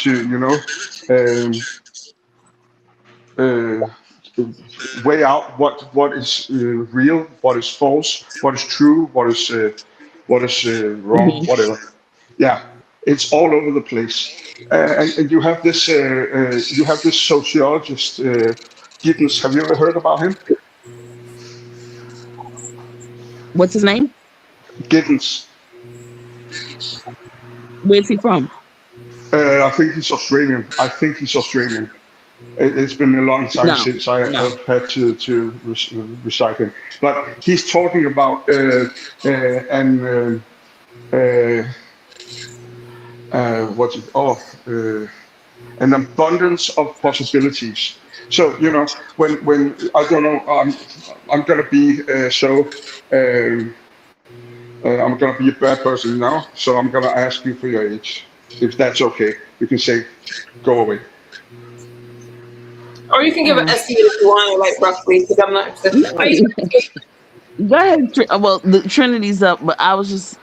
weigh out what is real, what is false, what is true, what is wrong, Mhm. whatever. Yeah, it's all over the place. And you have this sociologist Giddens. Have you ever heard about him? What's his name? Giddens. Where's he from? I think he's Australian. It's been a long time No, since I no. have had to recite him. But he's talking about an abundance of possibilities. So when I don't know, I'm gonna be I'm gonna be a bad person now. So I'm gonna ask you for your age, if that's okay. You can say, go away. Or you can give an estimate if you want, like roughly, because I'm not interested. Are you Go ahead. Well, the Trinity's up, but I was just,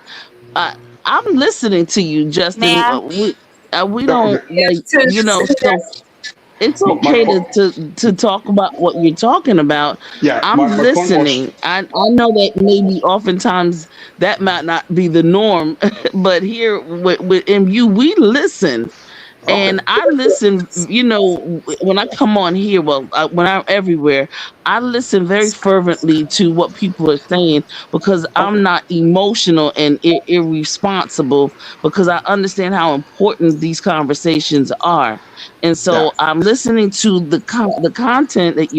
I'm listening to you, Justin. Ma'am. We Yeah, don't okay. so it's My okay point. to talk about what you're talking about. Yeah, I'm my point was. listening. I know that maybe oftentimes that might not be the norm, but here with MU, we listen. And Okay. I listen, when I come on here, when I'm everywhere, I listen very fervently to what people are saying because I'm Okay. not emotional and irresponsible because I understand how important these conversations are. And Yeah. so I'm listening to the content that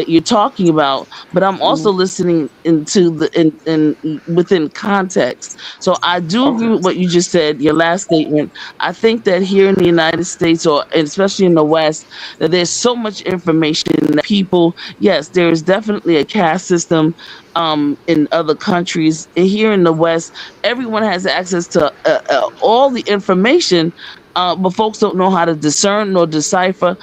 you're talking about, but I'm also listening into in within context. So I do agree Okay. with what you just said, your last statement. I think that here in the United States, or especially in the West, that there's so much information that people, yes, there is definitely a caste system in other countries. And here in the West, everyone has access to all the information, but folks don't know how to discern nor decipher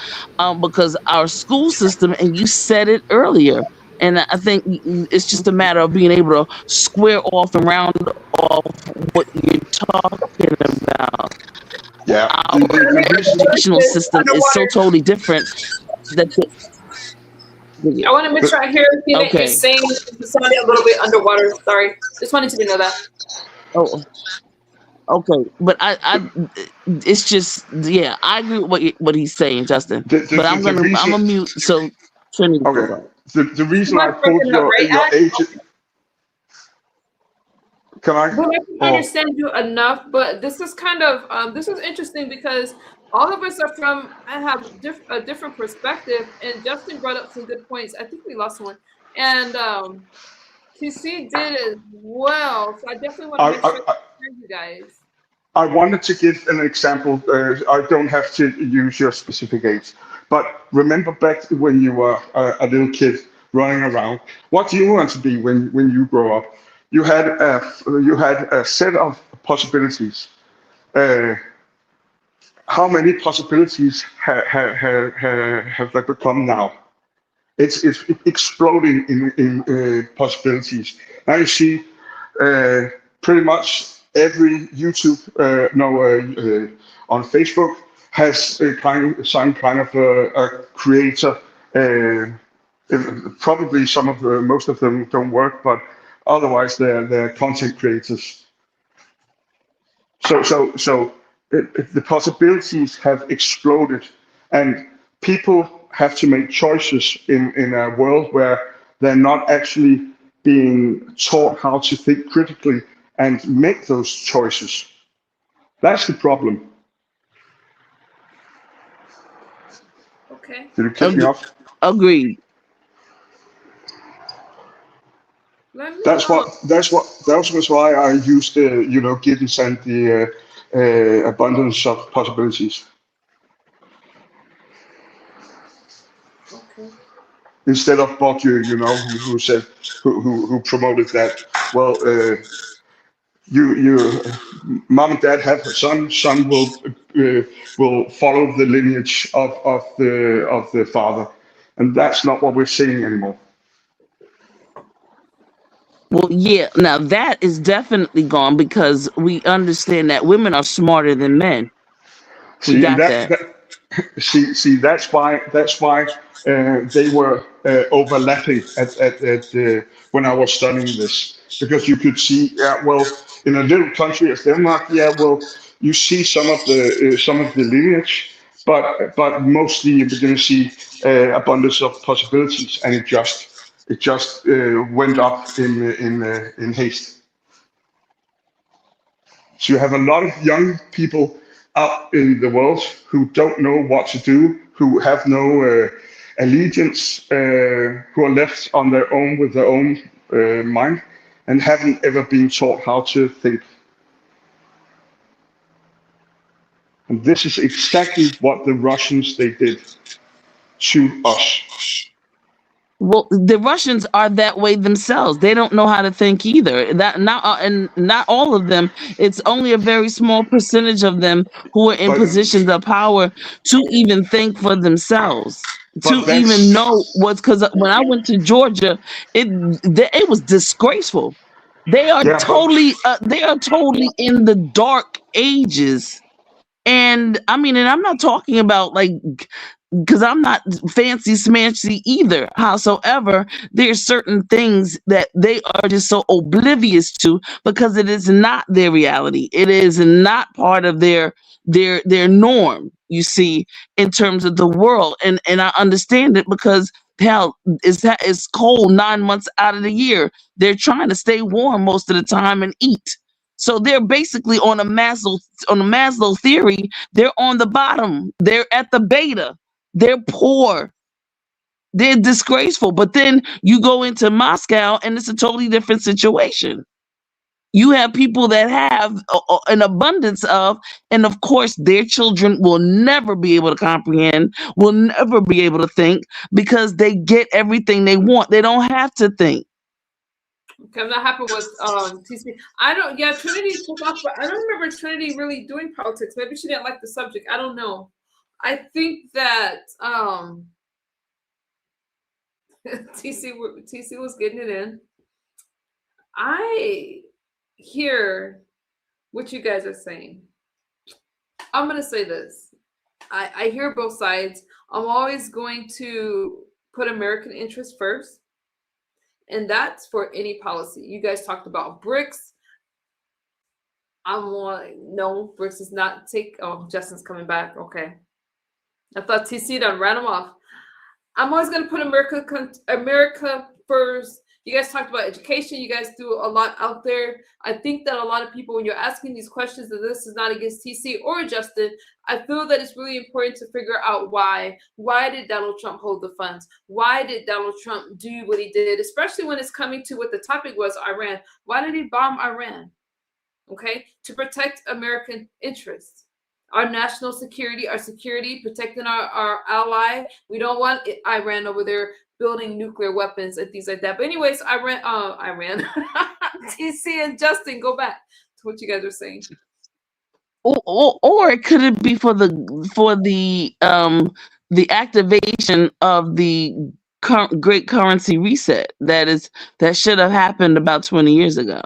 because our school system, and you said it earlier, and I think it's just a matter of being able to square off and round off what you're talking about. Yeah. Our The reason. educational system is so underwater? totally different that I want to make sure I hear everything that you're okay. saying. You sounded a little bit underwater. Sorry. Just wanted you to know that. Oh, okay. But it's just, yeah, I agree with what he's saying, Justin. But I'm The reason. gonna mute so Trinity can Okay. go. The You reason I want to work pulled in the right your act? age. Can I? But I can Or understand you enough. But this is kind of this is interesting because all of us are from. I have a different perspective, and Justin brought up some good points. I think we lost one, and TC did as well. So I definitely want to I, make sure I, I hear you guys. I wanted to give an example. I don't have to use your specific age, but remember back when you were a little kid running around. What do you want to be when you grow up? You had a set of possibilities. Uh, how many possibilities have there become now? It's exploding in possibilities. Now you see pretty much every YouTube on Facebook has some kind of a creator. Probably most of them don't work, but otherwise they're content creators. The possibilities have exploded, and people have to make choices in a world where they're not actually being taught how to think critically and make those choices. That's the problem. Okay. Did you catch me off? Agreed. Let me That was why I used Giddens and the abundance of possibilities. Okay. Instead of Bob, who said, who promoted that. Well, mom and dad have a son. Son will follow the lineage of the father, and that's not what we're seeing anymore. Well, yeah. Now that is definitely gone because we understand that women are smarter than men. We See, and got that. see that's why they were overlapping when I was studying this, because you could see, yeah, well, in a little country as Denmark, yeah, well, you see some of the lineage, but mostly you're going to see abundance of possibilities, and it just went up in haste. So you have a lot of young people out in the world who don't know what to do, who have no allegiance, who are left on their own with their own mind, and haven't ever been taught how to think. And this is exactly what the Russians, they did to us. Well, the Russians are that way themselves. They don't know how to think either. That not and not all of them. It's only a very small percentage of them who are in But, positions of power to even think for themselves, to but even that's, know what's. Because when I went to Georgia, it was disgraceful. They are yeah, but, totally in the dark ages. And I mean, and I'm not talking about like, because I'm not fancy smancy either. Howsoever, there's certain things that they are just so oblivious to because it is not their reality. It is not part of their norm, you see, in terms of the world. And I understand it because hell, it's cold 9 months out of the year. They're trying to stay warm most of the time and eat. So they're basically on a Maslow theory. They're on the bottom. They're at the beta. They're poor. They're disgraceful. But then you go into Moscow and it's a totally different situation. You have people that have an abundance of, and of course, their children will never be able to comprehend, will never be able to think because they get everything they want. They don't have to think. Okay, I'm not happy with TC. I don't. Yeah, Trinity took off, but I don't remember Trinity really doing politics. Maybe she didn't like the subject. I don't know. I think that TC was getting it in. I hear what you guys are saying. I'm gonna say this. I hear both sides. I'm always going to put American interests first. And that's for any policy. You guys talked about BRICS. I'm like, no, BRICS is not take. Oh, Justin's coming back. Okay. I thought TC done ran him off. I'm always going to put America first. You guys talked about education. You guys do a lot out there. I think that a lot of people, when you're asking these questions, and this is not against TC or Justin, I feel that it's really important to figure out why. Why did Donald Trump hold the funds? Why did Donald Trump do what he did? Especially when it's coming to what the topic was, Iran. Why did he bomb Iran? Okay, to protect American interests, our national security, our security, protecting our ally. We don't want Iran over there building nuclear weapons and things like that. But anyways, Iran, TC and Justin, go back to what you guys are saying. Or it could be for the activation of the great currency reset that should have happened about 20 years ago.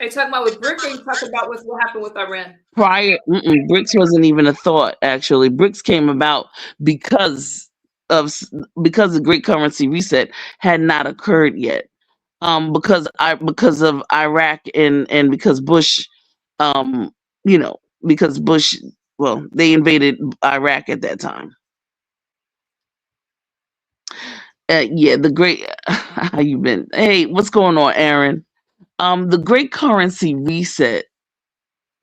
Are you talking about with BRICS, or are you talking about what happened with Iran? BRICS wasn't even a thought. Actually, BRICS came about because the great currency reset had not occurred yet. Because of Iraq and because Bush, because Bush, well, they invaded Iraq at that time. The great, how you been? Hey, what's going on, Aaron? The great currency reset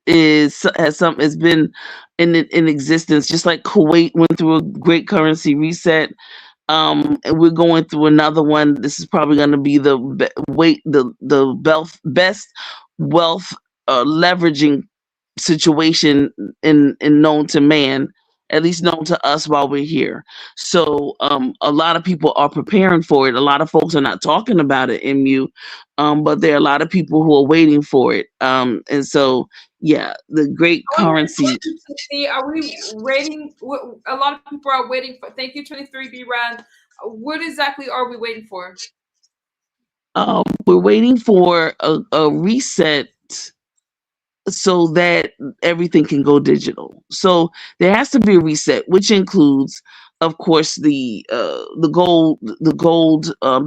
has been in existence, just like Kuwait went through a great currency reset. And we're going through another one. This is probably going to be the best wealth leveraging situation in known to man, at least known to us while we're here. So a lot of people are preparing for it. A lot of folks are not talking about it in MU, but there are a lot of people who are waiting for it. And so, yeah, the great currency. Are we waiting? A lot of people are waiting for. Thank you, 23B Rad. What exactly are we waiting for? We're waiting for a reset so that everything can go digital. So there has to be a reset, which includes, of course, the gold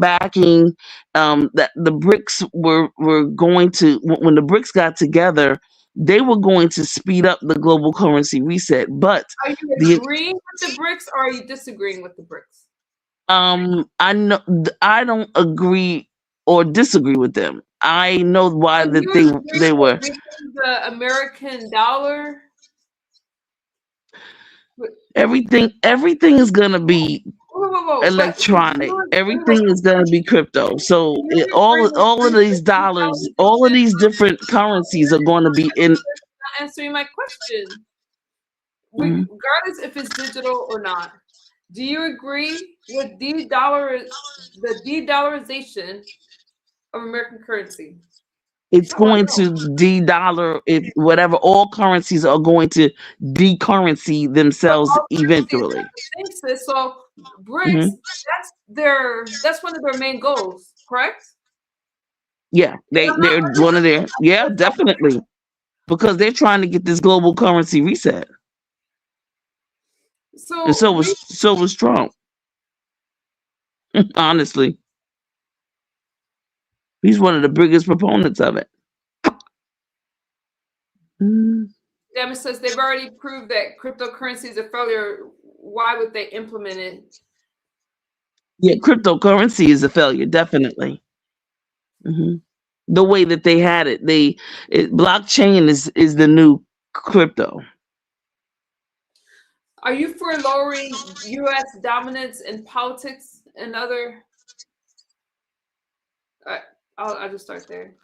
backing. That the BRICS were going to, when the BRICS got together, they were going to speed up the global currency reset. But are you agreeing with the BRICS, or are you disagreeing with the BRICS? I don't agree or disagree with them. I know why they were the American dollar. Everything is gonna be electronic. Everything is gonna be crypto. So all of these dollars, all of these different currencies are going to be in. Answering my question. Mhm. regardless if it's digital or not, do you agree with the de-dollarization of American currency? It's I want going to know. to de-dollar it, whatever, all currencies are going to de-currency But themselves all currencies eventually. have the same, sis. So BRICS, Hmm. that's one of their main goals, correct? Yeah, And I'm not they're arguing one of with their, yeah, you. definitely. Because they're trying to get this global currency reset. And So we so was Trump. Honestly. He's one of the biggest proponents of it. Mm. Devin says they've already proved that cryptocurrency is a failure. Why would they implement it? Yeah, cryptocurrency is a failure, definitely. Hmm. The way that they had it, blockchain is the new crypto. Are you for lowering U.S. dominance in politics and other? I'll just start there.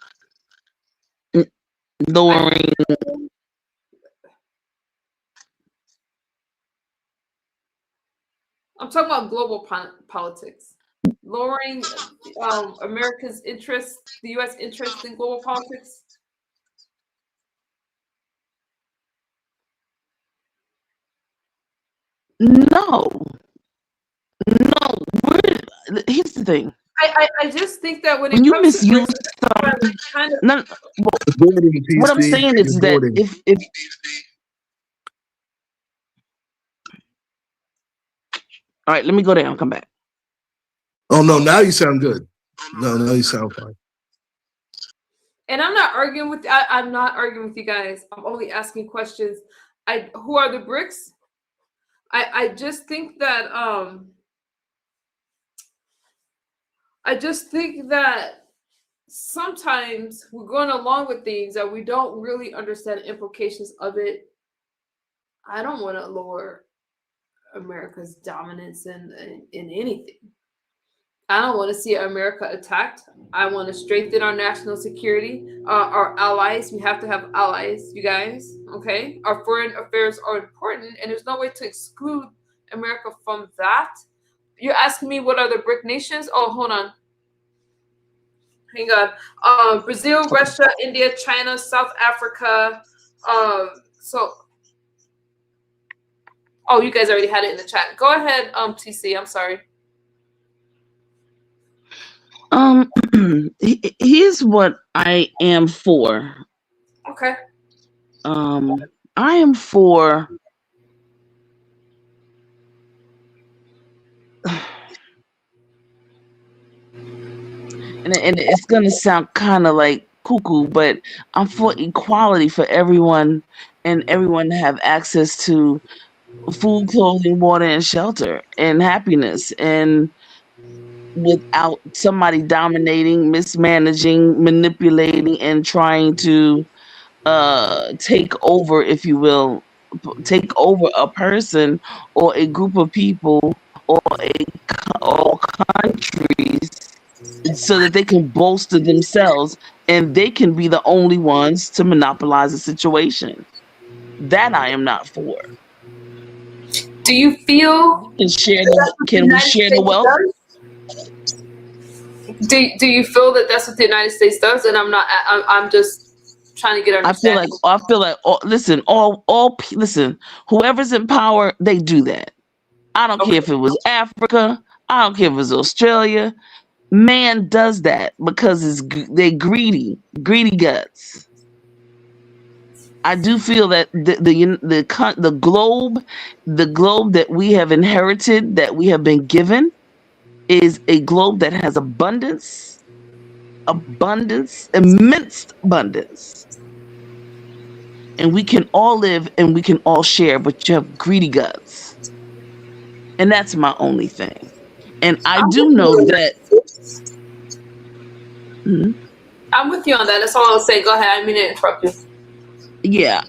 Lowering. I'm talking about global politics. Lowering America's interest, the U.S. interest in global politics. No. Here's the thing. I just think that when When it you comes to misuse BRICS, kind of. no, what I'm saying is that if all right, let me go there and come back. Oh no, now you sound good. No, you sound fine. And I'm not arguing with. I'm not arguing with you guys. I'm only asking questions. Who are the BRICS? I just think that I just think that sometimes we're going along with things that we don't really understand the implications of it. I don't want to lower America's dominance in anything. I don't want to see America attacked. I want to strengthen our national security, our allies. We have to have allies, you guys. Okay, our foreign affairs are important, and there's no way to exclude America from that. You're asking me what are the BRIC nations? Oh, hold on. Hang on. Brazil, Russia, India, China, South Africa. Oh, you guys already had it in the chat. Go ahead, TC. I'm sorry. Here's what I am for. Okay. I am for and it's gonna sound kind of like cuckoo, but I'm for equality for everyone, and everyone to have access to food, clothing, water, and shelter, and happiness, and without somebody dominating, mismanaging, manipulating, and trying to take over, if you will, take over a person or a group of people or countries so that they can bolster themselves and they can be the only ones to monopolize the situation. That I am not for. Do you feel Can we share the wealth? Do you feel that that's what the United States does? And I'm just trying to get understanding. I feel like listen, listen, whoever's in power, they do that. I don't care if it was Africa. I don't care if it was Australia. Man does that because they're greedy guts. I do feel that the globe that we have inherited, that we have been given, is a globe that has abundance, immense abundance. And we can all live and we can all share, but you have greedy guts. And that's my only thing. And I do know that. I'm with you on that. That's all I'll say. Go ahead. I didn't mean to interrupt you. Yeah.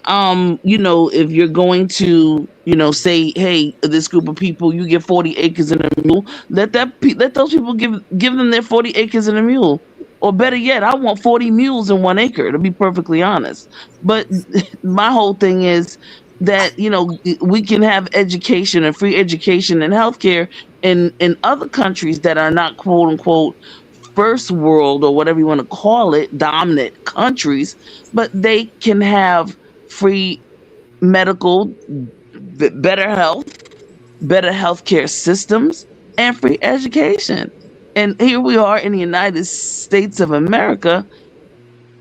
If you're going to, say, hey, this group of people, you get 40 acres and a mule, let those people give them their 40 acres and a mule. Or better yet, I want 40 mules in 1 acre, to be perfectly honest. But my whole thing is, that we can have education and free education and healthcare in other countries that are not quote unquote first world or whatever you want to call it, dominant countries, but they can have free medical, better health, better healthcare systems, and free education. And here we are in the United States of America,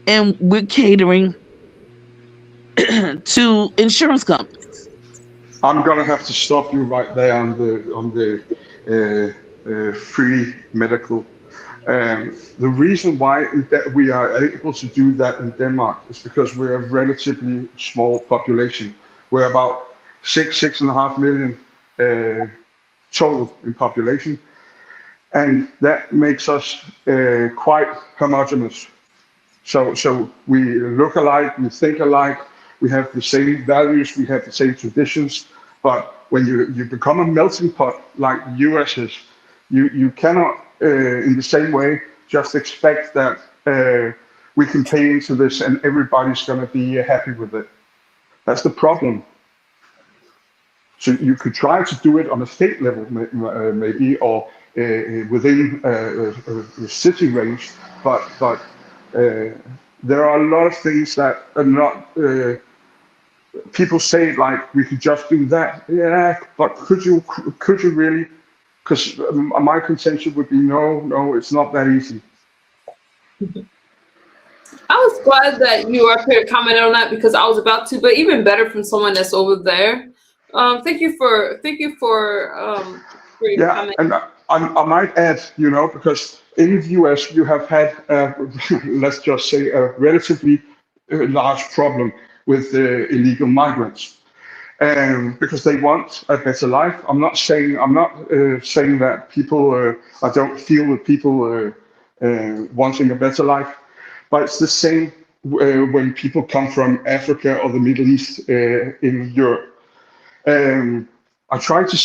and we're catering to insurance companies. I'm gonna have to stop you right there on the free medical. The reason why that we are able to do that in Denmark is because we're a relatively small population. We're about 6.5 million total in population, and that makes us quite homogeneous. So we look alike, we think alike, we have the same values, we have the same traditions, but when you become a melting pot like the US is, you cannot in the same way just expect that we can pay into this and everybody's going to be happy with it. That's the problem. So you could try to do it on a state level maybe, or within a city range, but there are a lot of things that are not, people say like, we could just do that. Yeah, but could you really? Because my contention would be, no, it's not that easy. I was glad that you were up here to comment on that because I was about to, but even better from someone that's over there. Thank you for your Yeah, comment. and I might add, because in the US you have had, let's just say, a relatively large problem with illegal migrants. Because they want a better life. I'm not saying that people. I don't feel that people wanting a better life, but it's the same when people come from Africa or the Middle East in Europe. I try to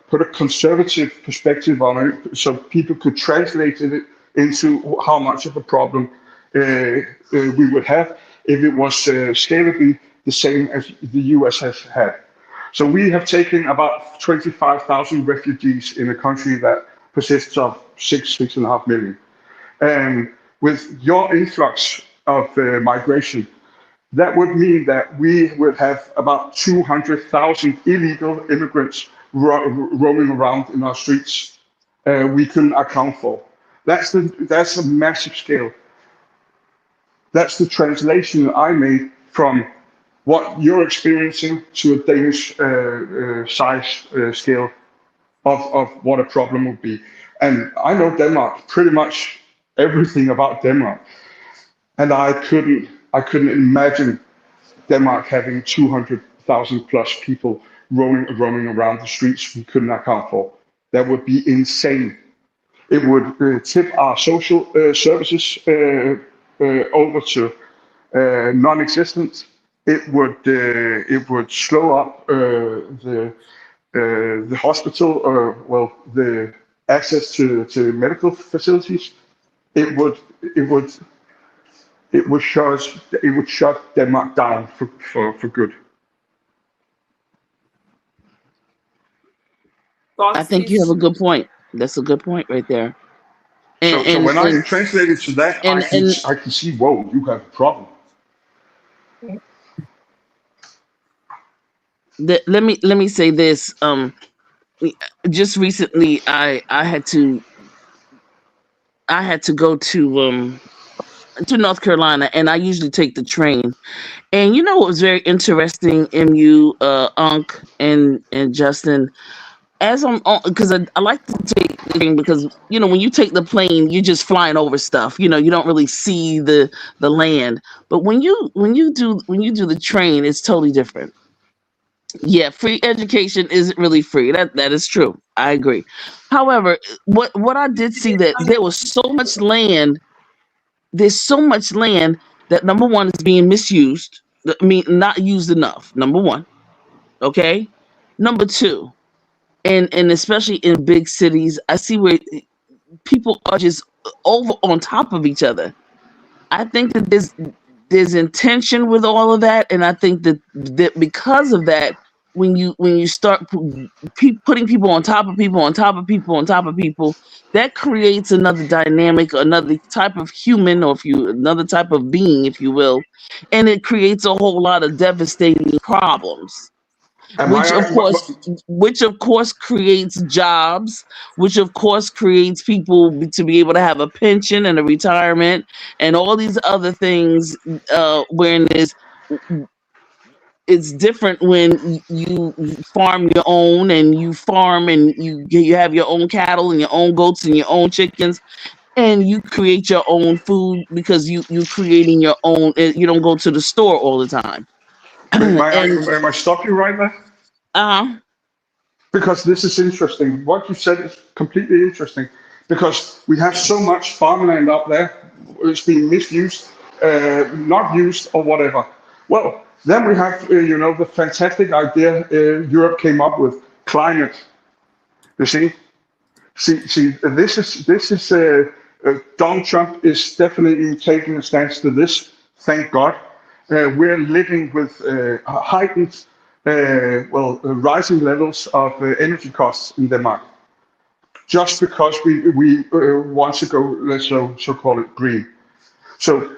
put a conservative perspective on it, so people could translate it into how much of a problem we would have if it was scalably the same as the US has had. So we have taken about 25,000 refugees in a country that consists of 6.5 million. And with your influx of migration, that would mean that we would have about 200,000 illegal immigrants roaming around in our streets. We couldn't account for. That's a massive scale. That's the translation I made from what you're experiencing to a Danish size scale of what a problem would be. And I know Denmark, pretty much everything about Denmark. And I couldn't imagine Denmark having 200,000 plus people roaming around the streets we couldn't account for. That would be insane. It would tip our social services over to non-existent. It would slow up the hospital, the access to medical facilities. It would shut Denmark down for good. I think you have a good point. That's a good point right there. So when I translate it to that, I can see, whoa, you have a problem. Let me say this. Just recently, I had to go to North Carolina, and I usually take the train. And what was very interesting, MU, Unc, and Justin, as I'm on, because I like to take the train because when you take the plane, you're just flying over stuff. You don't really see the land. But when you do the train, it's totally different. Yeah, free education isn't really free. That is true. I agree. However, what I did see that there was so much land. There's so much land that, number one, is being misused. I mean, not used enough. Number one. Okay. Number two, and especially in big cities, I see where people are just over on top of each other. I think that there's intention with all of that, and I think that because of that, when you start putting people on top of people on top of people on top of people, that creates another dynamic, another type of human, or another type of being, if you will, and it creates a whole lot of devastating problems. Am Which I of course creates jobs, which of course creates people to be able to have a pension and a retirement and all these other things. When it's different when you farm your own, and you farm and you have your own cattle and your own goats and your own chickens, and you create your own food because you're creating your own. You don't go to the store all the time. may And I stop you right there? Because this is interesting. What you said is completely interesting, because we have so much farmland up there. It's being misused, not used, or whatever. Well, then we have, the fantastic idea Europe came up with, climate. You see, this is Donald Trump is definitely taking a stance to this. Thank God. We're living with heightened, rising levels of energy costs in Denmark, just because we want to go, let's so-called it, green. So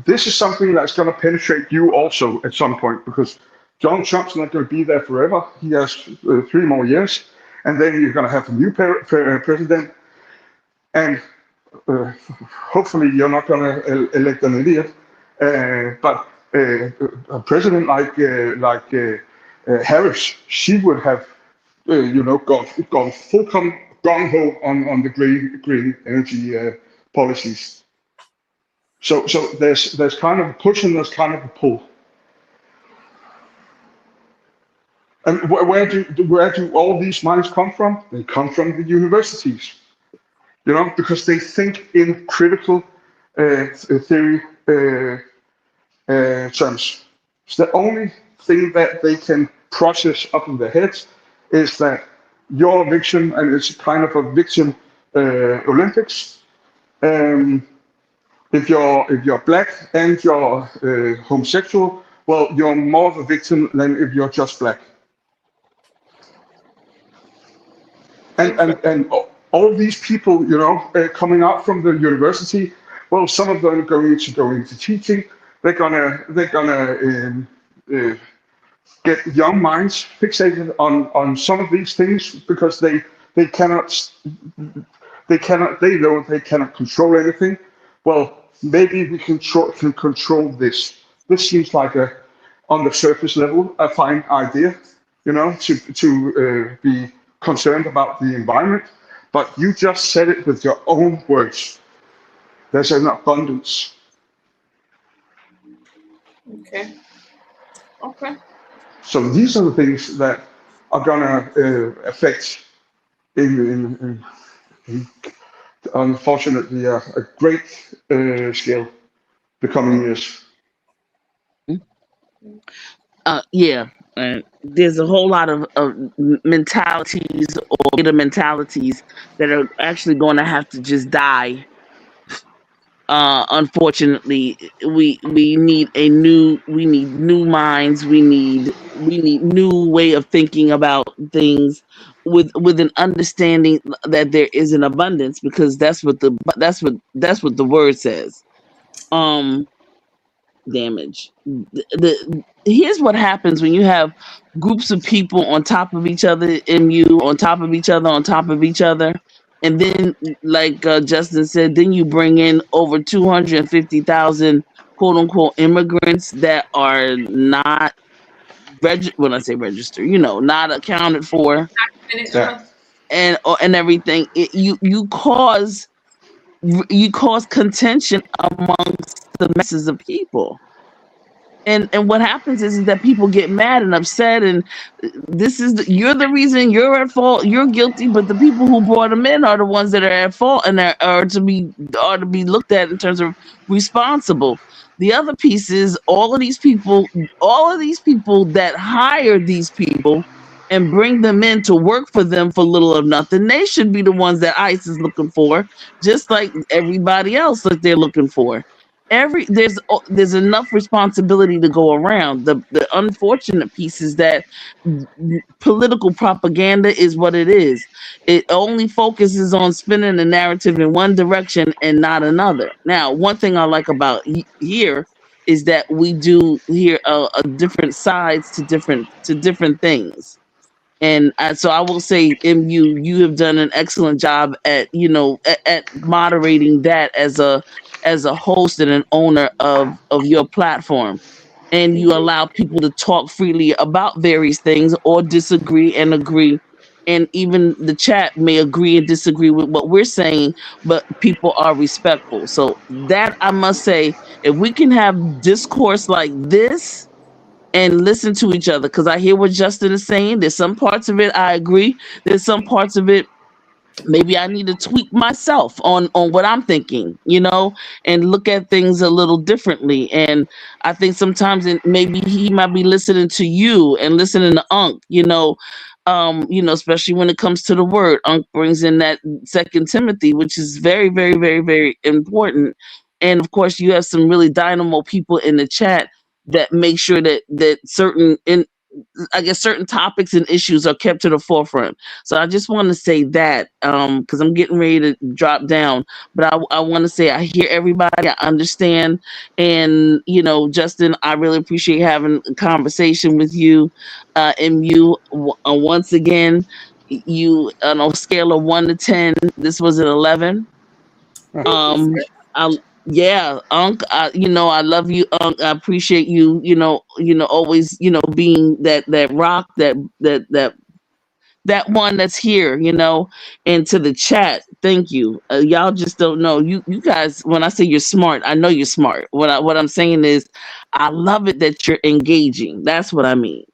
this is something that's going to penetrate you also at some point, because Donald Trump's not going to be there forever. He has 3 more years, and then you're going to have a new president, and hopefully you're not going to elect an idiot. But a president like Harris, she would have, gone full gung-ho on the green energy policies. So there's kind of a push and there's kind of a pull. And where do all these minds come from? They come from the universities, because they think in critical theory terms. So the only thing that they can process up in their heads is that you're a victim, and it's kind of a victim Olympics. If you're black and you're homosexual, well, you're more of a victim than if you're just black. And all these people, coming out from the university, well, some of them are going to go into teaching. They're gonna get young minds fixated on some of these things, because they cannot control anything. Well, maybe we can control this. This seems like on the surface level, a fine idea, to be concerned about the environment. But you just said it with your own words. There's an abundance. Okay. So these are the things that are gonna affect, unfortunately, a great scale the coming years. There's a whole lot of mentalities or beta mentalities that are actually going to have to just die. Unfortunately, we need new minds. We need new way of thinking about things with an understanding that there is an abundance, because that's what the word says. Damage. Here's what happens when you have groups of people on top of each other, on top of each other, on top of each other. And then, like Justin said, then you bring in over 250,000 quote unquote immigrants that are not when I say registered, not accounted for, and everything. You cause contention amongst the masses of people. And what happens is that people get mad and upset, and you're the reason, you're at fault, you're guilty, but the people who brought them in are the ones that are at fault and are to be looked at in terms of responsible. The other piece is all of these people that hire these people and bring them in to work for them for little or nothing, they should be the ones that ICE is looking for, just like everybody else that they're looking for. there's enough responsibility to go around. The unfortunate piece is that political propaganda is what it is. It only focuses on spinning the narrative in one direction and not another. Now, one thing I like about here is that we do hear a different sides to different things. And so I will say, MU, you have done an excellent job at at moderating that as a host and an owner of your platform, and you allow people to talk freely about various things or disagree and agree, and even the chat may agree and disagree with what we're saying, but people are respectful. So that, I must say, if we can have discourse like this and listen to each other, because I hear what Justin is saying. There's some parts of it I agree. There's some parts of it maybe I need to tweak myself on what I'm thinking, and look at things a little differently. And I think sometimes maybe he might be listening to you and listening to Unc, especially when it comes to the word. Unc brings in that Second Timothy, which is very, very, very, very important. And of course, you have some really dynamo people in the chat that make sure that certain topics and issues are kept to the forefront. So I just want to say that, because I'm getting ready to drop down, but I want to say I hear everybody, I understand, and Justin, I really appreciate having a conversation with you. MU, once again, you on a scale of 1 to 10, this was an 11. Yeah, Unc, I love you, Unc. I appreciate you, always, being that rock, that one that's here, and to the chat, thank you. Y'all just don't know. You guys, when I say you're smart, I know you're smart. What I'm saying is, I love it that you're engaging. That's what I mean.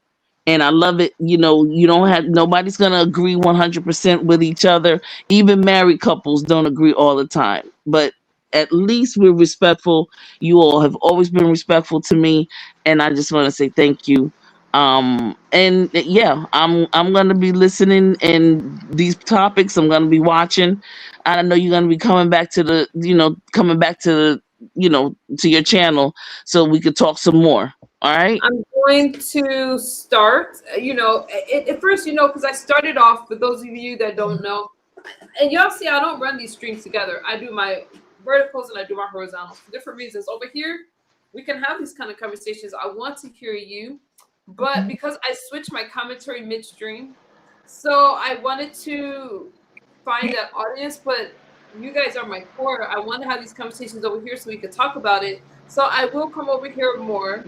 And I love it, you don't have, nobody's going to agree 100% with each other. Even married couples don't agree all the time. But at least we're respectful. You all have always been respectful to me. And I just want to say thank you. And yeah, I'm going to be listening, and these topics I'm going to be watching. I know you're going to be coming back to to your channel so we could talk some more. All right. I'm going to start, at first, because I started off, for those of you that don't know, and y'all see, I don't run these streams together. I do my verticals and I do my horizontals for different reasons. Over here, we can have these kind of conversations. I want to hear you, but because I switched my commentary midstream, so I wanted to find that audience, but you guys are my core. I want to have these conversations over here so we could talk about it. So I will come over here more.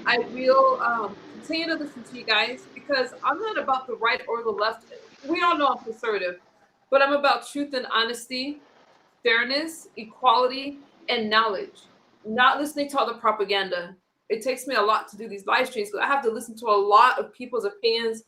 I will continue to listen to you guys, because I'm not about the right or the left. We all know I'm conservative, but I'm about truth and honesty, fairness, equality, and knowledge. Not listening to all the propaganda. It takes me a lot to do these live streams, because I have to listen to a lot of people's opinions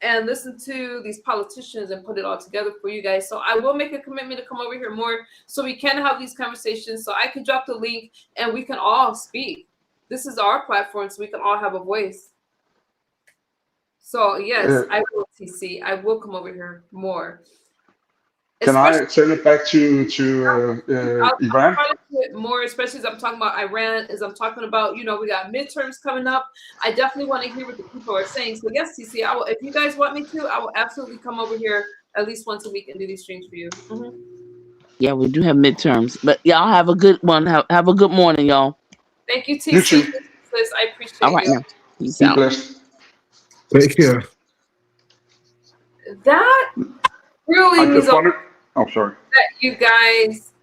and listen to these politicians and put it all together for you guys. So I will make a commitment to come over here more so we can have these conversations, so I can drop the link and we can all speak. This is our platform, so we can all have a voice. So yes, I will, TC. I will come over here more. Can I send it back to Iran? More, especially as I'm talking about Iran, as I'm talking about, we got midterms coming up. I definitely want to hear what the people are saying. So yes, TC, I will. If you guys want me to, I will absolutely come over here at least once a week and do these streams for you. Yeah, we do have midterms, but y'all have a good one. Have a good morning, y'all. Thank you, TC. You too. I appreciate All right, you. now. Peace Be out. blessed. Take care. That really I means just wanted. Oh, sorry. that you guys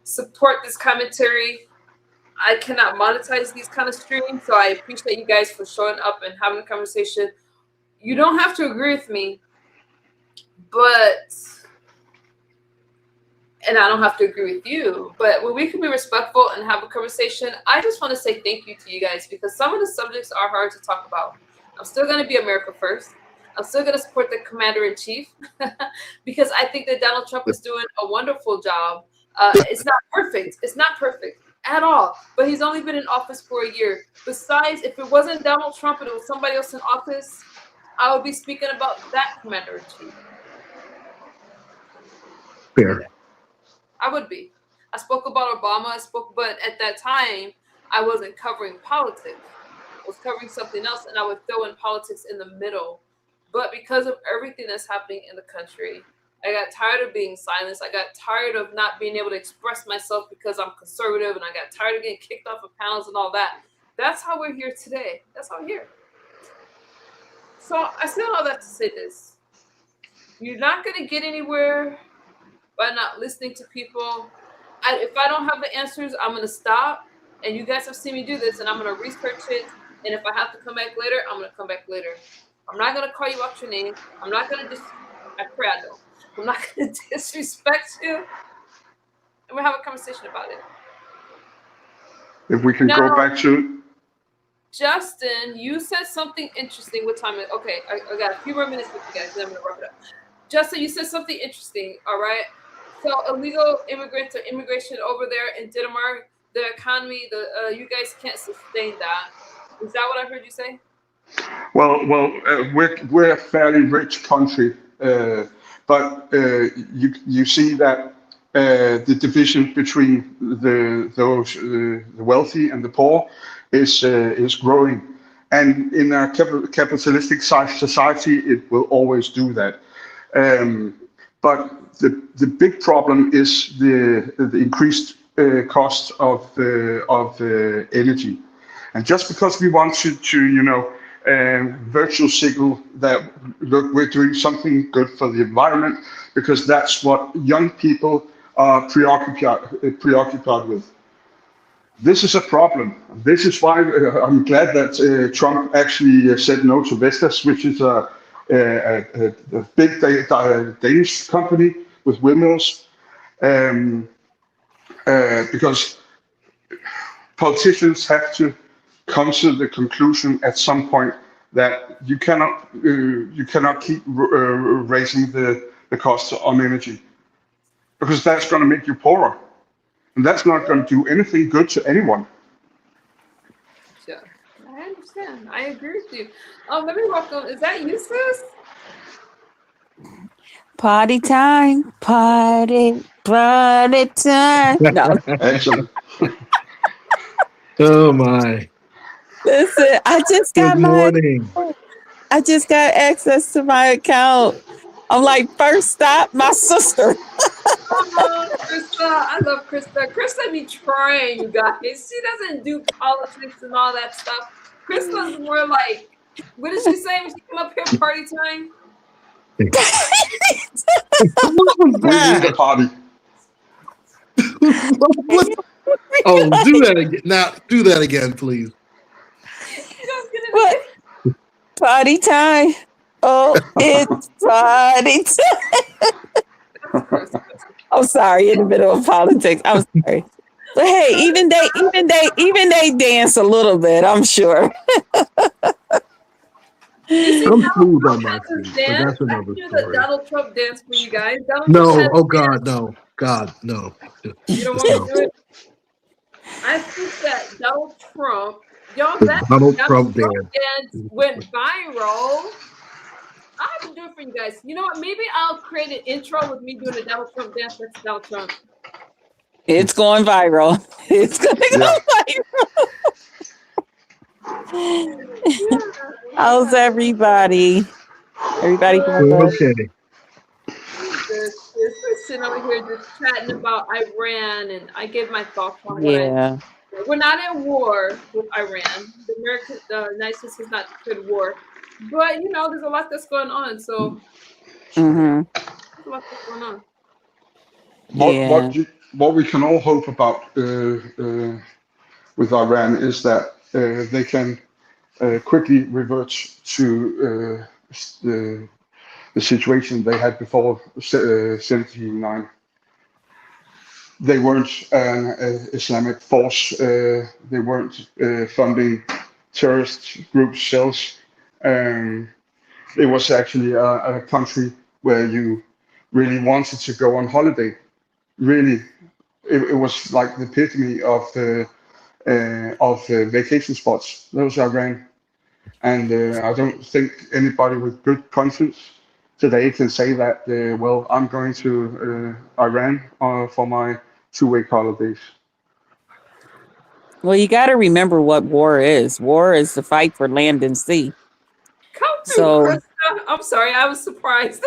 support this commentary. I cannot monetize these kind of streams, so I appreciate you guys for showing up and having a conversation. You don't have to agree with me, and I don't have to agree with you, but when we can be respectful and have a conversation, I just want to say thank you to you guys, because some of the subjects are hard to talk about. I'm still going to be America first. I'm still going to support the commander-in-chief because I think that Donald Trump is doing a wonderful job. It's not perfect. It's not perfect at all, but he's only been in office for a year. Besides, if it wasn't Donald Trump and it was somebody else in office, I would be speaking about that commander-in-chief. Fair. I would be. I spoke about Obama. But at that time, I wasn't covering politics. I was covering something else, and I would throw in politics in the middle. But because of everything that's happening in the country, I got tired of being silenced. I got tired of not being able to express myself because I'm conservative, and I got tired of getting kicked off of panels and all that. That's how we're here today. That's how we're here. So I say all that to say this. You're not going to get anywhere by not listening to people. If I don't have the answers, I'm going to stop. And you guys have seen me do this, and I'm going to research it. And if I have to come back later, I'm going to come back later. I'm not going to call you out your name. I'm not going to I pray I don't. I'm not going to disrespect you. And we'll have a conversation about it. If we can go back to Justin, you said something interesting. What time is it? Okay, I got a few more minutes with you guys, then I'm going to wrap it up. Justin, you said something interesting, all right? So illegal immigrants or immigration over there in Denmark, the economy, you guys can't sustain that. Is that what I heard you say? Well, we're a fairly rich country, but you see that the division between the wealthy and the poor is growing, and in a capitalistic society, it will always do that. But the big problem is the increased cost of energy, and just because we want to virtual signal that look, we're doing something good for the environment, because that's what young people are preoccupied with. This is a problem. This is why I'm glad that Trump actually said no to Vestas, which is a big Danish company with windmills, because politicians have to come to the conclusion at some point that you cannot keep raising the cost on energy, because that's going to make you poorer, and that's not going to do anything good to anyone. Yeah, I understand. I agree with you. Let me welcome. Is that you, sis? Party time, party time. No, Excellent. Oh my. listen, I just got Good morning. I just got access to my account. I'm like, first stop, my sister. Oh, Krista. I love Krista. Krista be trying, you guys. She doesn't do politics and all that stuff. Krista's more like, what did she say when she came up here party time? What was We need that? a party. What? Oh, do that again. Now, do that again, please. What? Party time. Oh, it's party time. I'm sorry, in the middle of politics. I'm sorry. But hey, even they dance a little bit, I'm sure. I'm smooth on my feet, but Dance. that's I another do the story. Donald Trump dance for you guys. Donald No, Trump oh God, no. God, no. You don't want to do it? I think that Donald Trump, y'all, The that Donald Donald Trump dance went viral. I have to do it for you guys. You know what? Maybe I'll create an intro with me doing a Donald Trump dance. That's Donald Trump. It's going viral. It's going to go viral. How's everybody? Everybody doing good? Okay. We're sitting over here just chatting about Iran, and I gave my thoughts on it. Yeah. We're not at war with Iran. The United States has not declared war. But, you know, there's a lot that's going on. So, there's a lot that's going on. What we can all hope about with Iran is that they can quickly revert to the situation they had before 79. They weren't an Islamic force. They weren't funding terrorist groups, cells. It was actually a country where you really wanted to go on holiday. Really, it was like the epitome of vacation spots. Those Iran, and I don't think anybody with good conscience today can say that. Well, I'm going to Iran for my two-way holidays. Well, you got to remember what war is. War is the fight for land and sea. Come through, So, Krista. I'm sorry, I was surprised.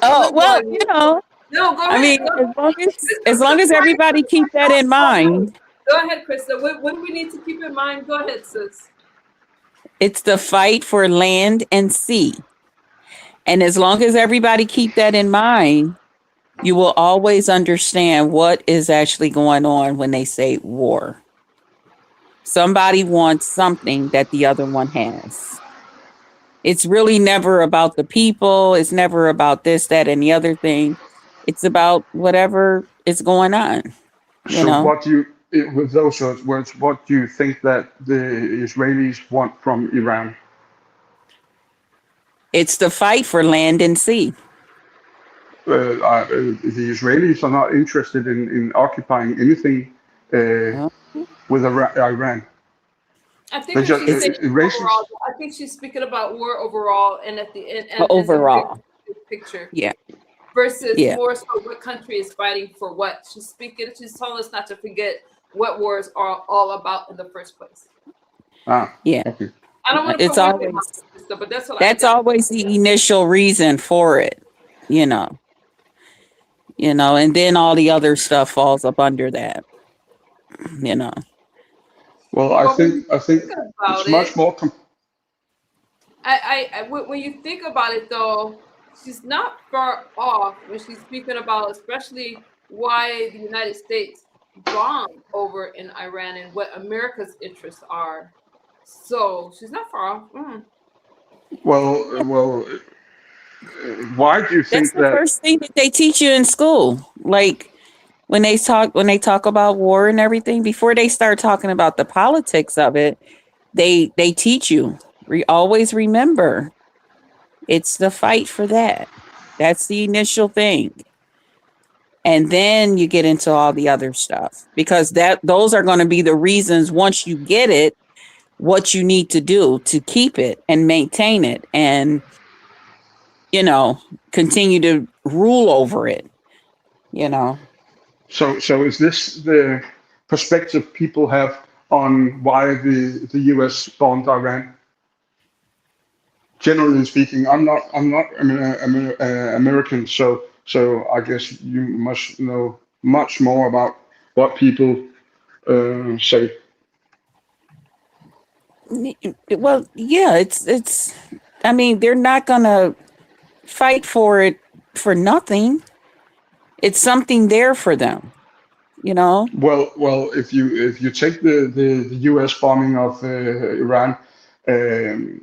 oh Go well, ahead. you know, No, go I ahead. mean, as long as everybody keep that in mind, Go ahead, Krista. What do we need to keep in mind? Go ahead, sis. it's the fight for land and sea. And as long as everybody keep that in mind, you will always understand what is actually going on when they say war. Somebody wants something that the other one has. It's really never about the people. It's never about this, that, and the other thing. It's about whatever is going on. You So know, with those words, what do you think that the Israelis want from Iran? it's the fight for land and sea. The Israelis are not interested in occupying anything Well, with Iran. I think They when just she's saying racist. overall, I think she's speaking about war overall and at the end and overall, the big picture yeah, versus yeah. more so what country is fighting for what. She's telling us not to forget what wars are all about in the first place. Yeah. Okay. I don't want to It's put words in always my sister, but that's what that's always the initial reason for it, you know. And then all the other stuff falls up under that, you know. Well, I think about it's much it. more. When you think about it, though, she's not far off when she's speaking about, especially why the United States bombed over in Iran and what America's interests are. So she's not far off. Well, why do you think That's the that? first thing that they teach you in school. Like when they talk about war and everything, before they start talking about the politics of it, they teach you. Always remember, it's the fight for that. That's the initial thing. And then you get into all the other stuff because those are going to be the reasons once you get it, what you need to do to keep it and maintain it and, continue to rule over it, So is this the perspective people have on why the U.S. bombed Iran? Generally speaking, I'm not American, so I guess you must know much more about what people say. Well, yeah, it's I mean, they're not going to fight for it for nothing. It's something there for them, Well, if you take the U.S. bombing of Iran, the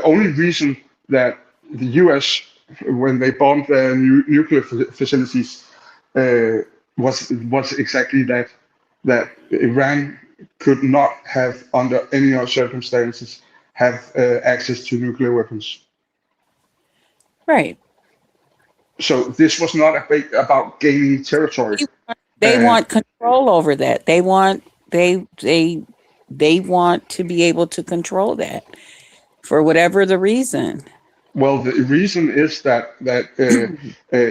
only reason that the U.S. when they bombed their nuclear facilities was exactly that Iran could not have under any other circumstances have access to nuclear weapons. Right. So this was not about gaining territory. They want control over that. They want to be able to control that for whatever the reason. Well, the reason is that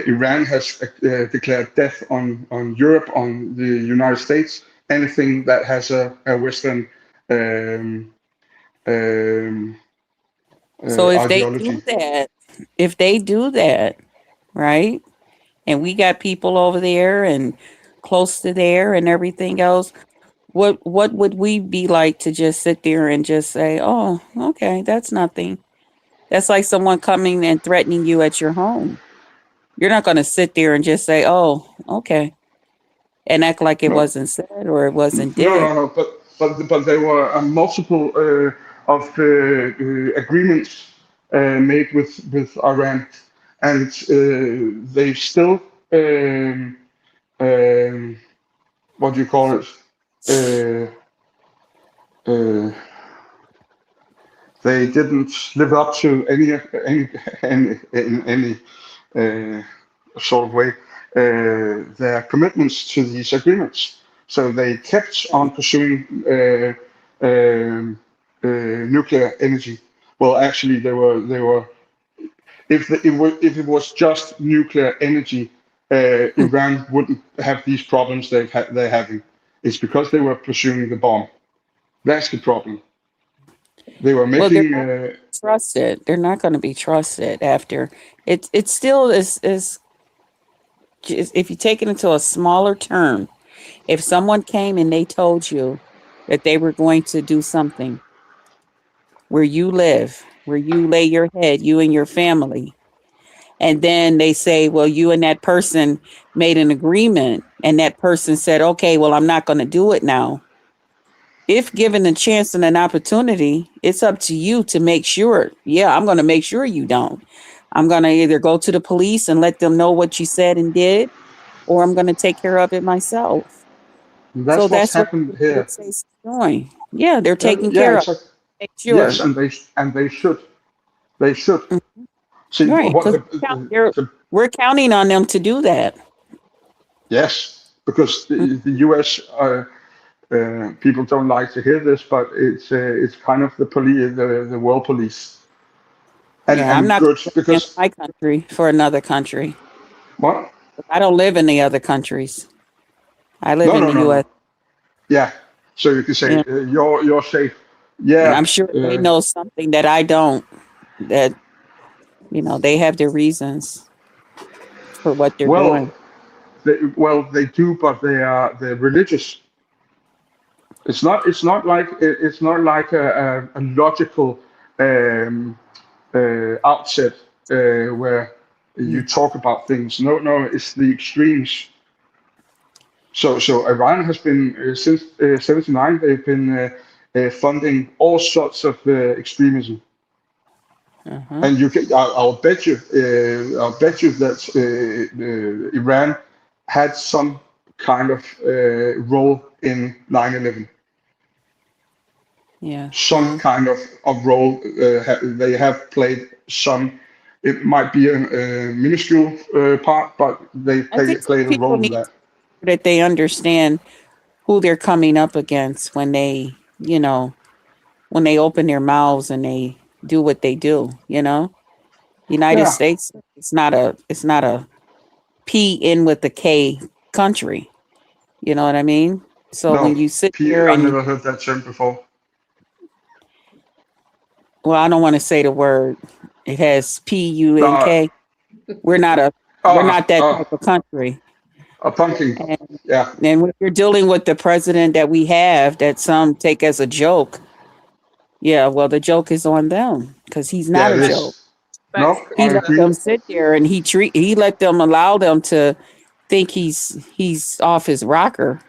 Iran has declared death on Europe, on the United States, anything that has a Western So if ideology. they do that, right? And we got people over there and close to there and everything else. What would we be like to just sit there and just say, "Oh, okay, that's nothing." That's like someone coming and threatening you at your home. You're not going to sit there and just say, "Oh, okay," and act like it wasn't said or it wasn't did. No. But there were multiple of agreements made with Iran, and they still what do you call it? They didn't live up to any sort of way their commitments to these agreements. So they kept on pursuing nuclear energy. Well, actually, they were. If it was just nuclear energy, Iran wouldn't have these problems they're having. It's because they were pursuing the bomb. That's the problem. They were Well, they're making. not trusted. They're not going to be trusted after. It still is if you take it into a smaller term, if someone came and they told you that they were going to do something where you live, where you lay your head, you and your family, and then they say, well, you and that person made an agreement, and that person said, okay, well, I'm not going to do it now. If given a chance and an opportunity, it's up to you to make sure. Yeah, I'm going to make sure you don't. I'm going to either go to the police and let them know what you said and did, or I'm going to take care of it myself. That's So what's that's what happened the here. United States is doing. Yeah, they're taking Yeah, care of exactly. it. Make sure. Yes, and they should. They should. See, Right. what 'Cause we're counting on them to do that. yes, because the U.S. People don't like to hear this, but it's kind of the world police, and Yeah, I'm not good going because against my country for another country. what? I don't live in the other countries. I live in the No. U.S. Yeah, so you can say Yeah. you're safe. And Yeah, I'm sure they know something that I don't. That they have their reasons for what they're doing. they do, but they're religious. It's not like a logical outset where you talk about things. No, it's the extremes. So Iran has been since '79. They've been funding all sorts of extremism, and I'll bet you that Iran had some kind of role in 9/11. Yeah. Some kind of role they have played some. It might be a minuscule part, but they I think played a people role in need that. that they understand who they're coming up against when they, when they open their mouths and they do what they do. United Yeah. States, it's not a P in with the K country. You know what I mean? So No, when you sit there I've and never heard that term before. well, I don't want to say the word. It has PUNK. We're not that type of country. A pumpkin. And, Yeah. and when you're dealing with the president that we have, that some take as a joke, yeah, well, the joke is on them because he's not Yeah, a it joke. is. No, He I let agree. them sit there and he let them allow them to think he's off his rocker,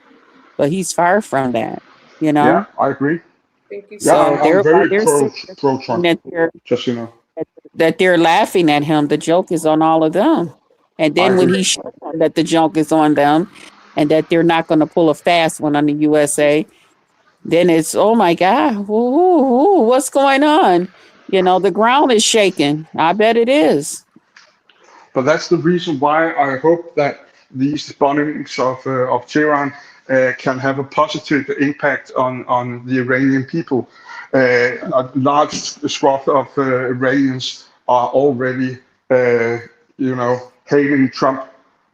but he's far from that. Yeah, I agree. Thank you. Yeah, So I'm very they're pro sitting Trump. Just that they're laughing at him. The joke is on all of them. And then when he shows them that the joke is on them and that they're not going to pull a fast one on the USA, then it's, oh my God, what's going on? The ground is shaking. I bet it is. But that's the reason why I hope that these bombings of Tehran can have a positive impact on the Iranian people. A large swath of Iranians are already, hailing Trump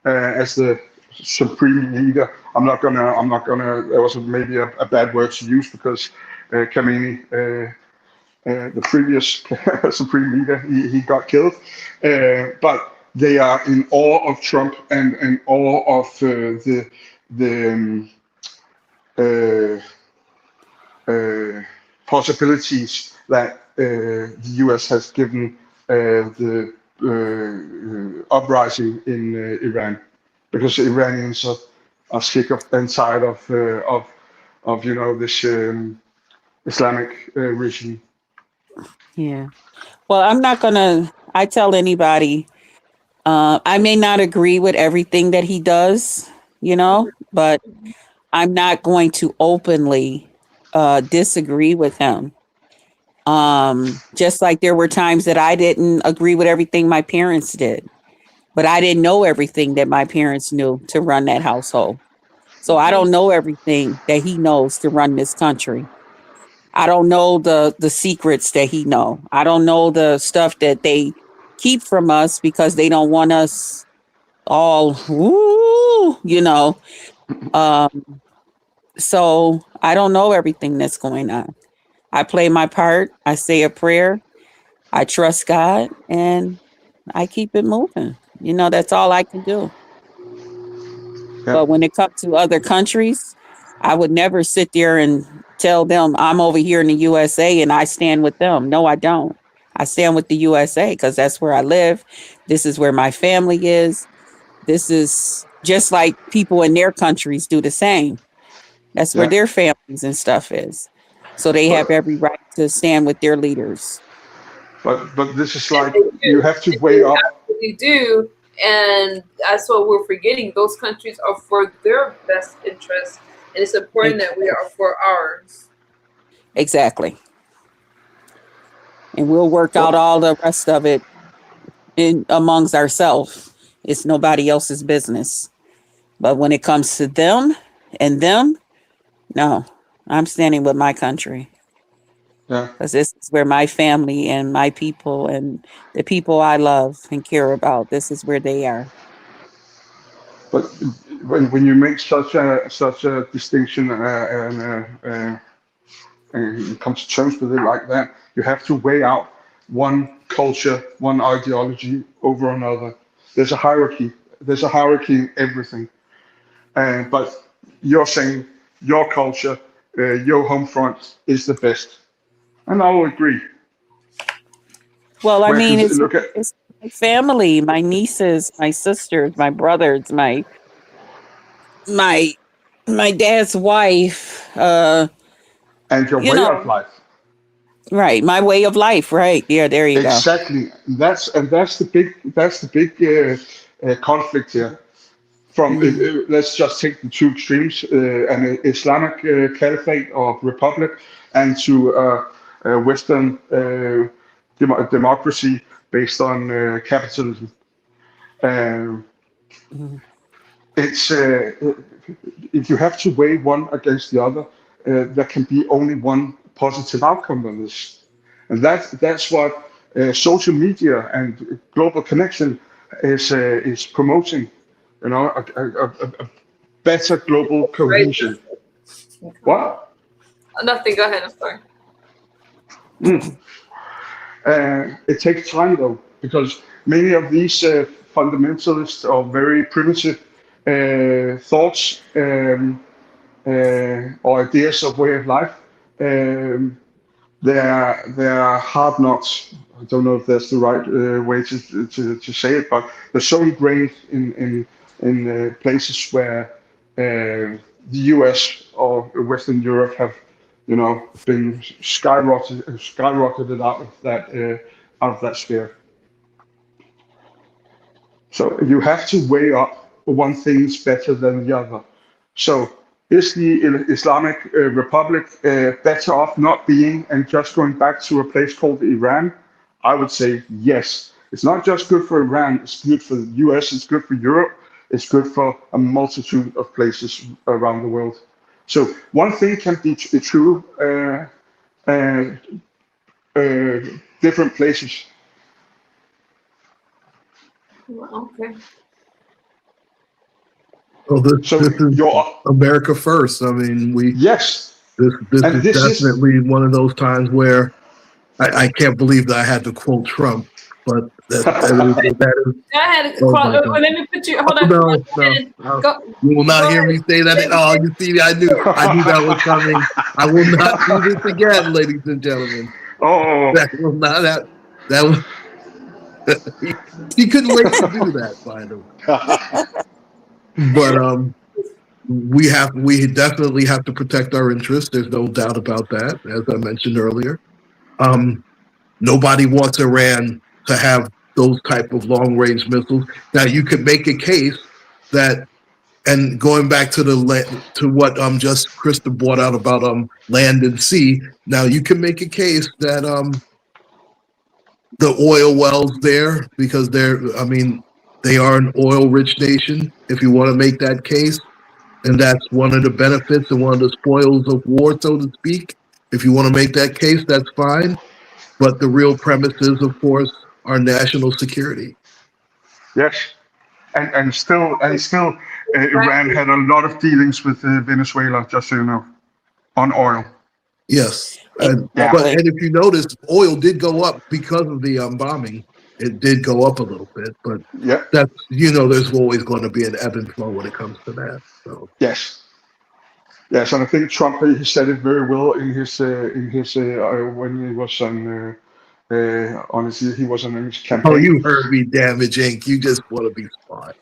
as the supreme leader. I'm not gonna. That was maybe a bad word to use because Khamenei, the previous supreme leader, he got killed. But they are in awe of Trump and in awe of the possibilities that the U.S. has given the uprising in Iran, because the Iranians are sick of and tired of this Islamic regime. Yeah. Well, I tell anybody, I may not agree with everything that he does, but I'm not going to openly disagree with him. Just like there were times that I didn't agree with everything my parents did, but I didn't know everything that my parents knew to run that household. So I don't know everything that he knows to run this country. I don't know the secrets that he know. I don't know the stuff that they keep from us because they don't want us all, woo, you know. So I don't know everything that's going on. I play my part. I say a prayer. I trust God, and I keep it moving. You know, that's all I can do. Yeah. But when it comes to other countries, I would never sit there and tell them I'm over here in the USA and I stand with them. No, I don't. I stand with the USA because that's where I live. This is where my family is. This is just like people in their countries do the same. That's where Yeah. their families and stuff is. So they have But every right to stand with their leaders. but this is And like they you do. have to They weigh up. absolutely do. And that's what we're forgetting. Those countries are for their best interest. And it's important that we are for ours. Exactly. And we'll work out Well, all the rest of it in amongst ourselves. It's nobody else's business. But when it comes to them and them, no, I'm standing with my country yeah. because this is where my family and my people and the people I love and care about, this is where they are. But when you make such a distinction and come to terms with it like that, you have to weigh out one culture, one ideology over another. There's a hierarchy. There's a hierarchy in everything. But you're saying your culture, your home front is the best, and I will agree. Well, I Where mean, look at it's my family, my nieces, my sisters, my brothers, my dad's wife, and your you way of know, life. right, my way of life, right. Yeah, there you go. Exactly. That's the big conflict here. From let's just take the two extremes: an Islamic caliphate or republic, and to Western democracy based on capitalism. Um, Mhm. it's if you have to weigh one against the other, there can be only one positive outcome on this, and that's what social media and global connection is promoting. You know, a better global Right? cohesion. What? Nothing. Go ahead. I'm sorry. Mm. It takes time though, because many of these fundamentalist or very primitive thoughts or ideas of way of life, they're hard knocks. I don't know if that's the right way to say it, but they're so ingrained in places where the US or Western Europe have, you know, been skyrocketed out of that sphere. So you have to weigh up one thing is better than the other. So is the Islamic Republic better off not being and just going back to a place called Iran? I would say yes. It's not just good for Iran, it's good for the US, it's good for Europe, it's good for a multitude of places around the world. So one thing can be true different places. Well, okay. Well, So this is your America first. I mean, yes, this and is this is definitely one of those times where I can't believe that I had to quote Trump, but that is Go ahead. oh my God. Let me put you. Hold Oh, on. no, Go no. ahead. Go. You will not Go hear ahead. me say that. Oh, you see, I knew that was coming. I will not do this again, ladies and gentlemen. oh. That will not that was he couldn't wait to do that finally. But we definitely have to protect our interests. There's no doubt about that, as I mentioned earlier. Nobody wants Iran to have those type of long range missiles. Now you could make a case that, and going back to what just Krista brought out about land and sea. Now you can make a case that the oil wells there, because they are an oil rich nation, if you want to make that case. And that's one of the benefits and one of the spoils of war, so to speak. If you want to make that case, that's fine. But the real premise is, of course, our national security. Yes, and still Iran had a lot of dealings with Venezuela, just so you know, on oil. Yes. Yeah. And if you notice, oil did go up because of the bombing. It did go up a little bit, but Yeah. that's, there's always going to be an ebb and flow when it comes to that. So Yes. Yes, and I think Trump he said it very well in his when he was on honestly he was on his campaign. oh, you heard me, Damage Inc. You just want to be smart.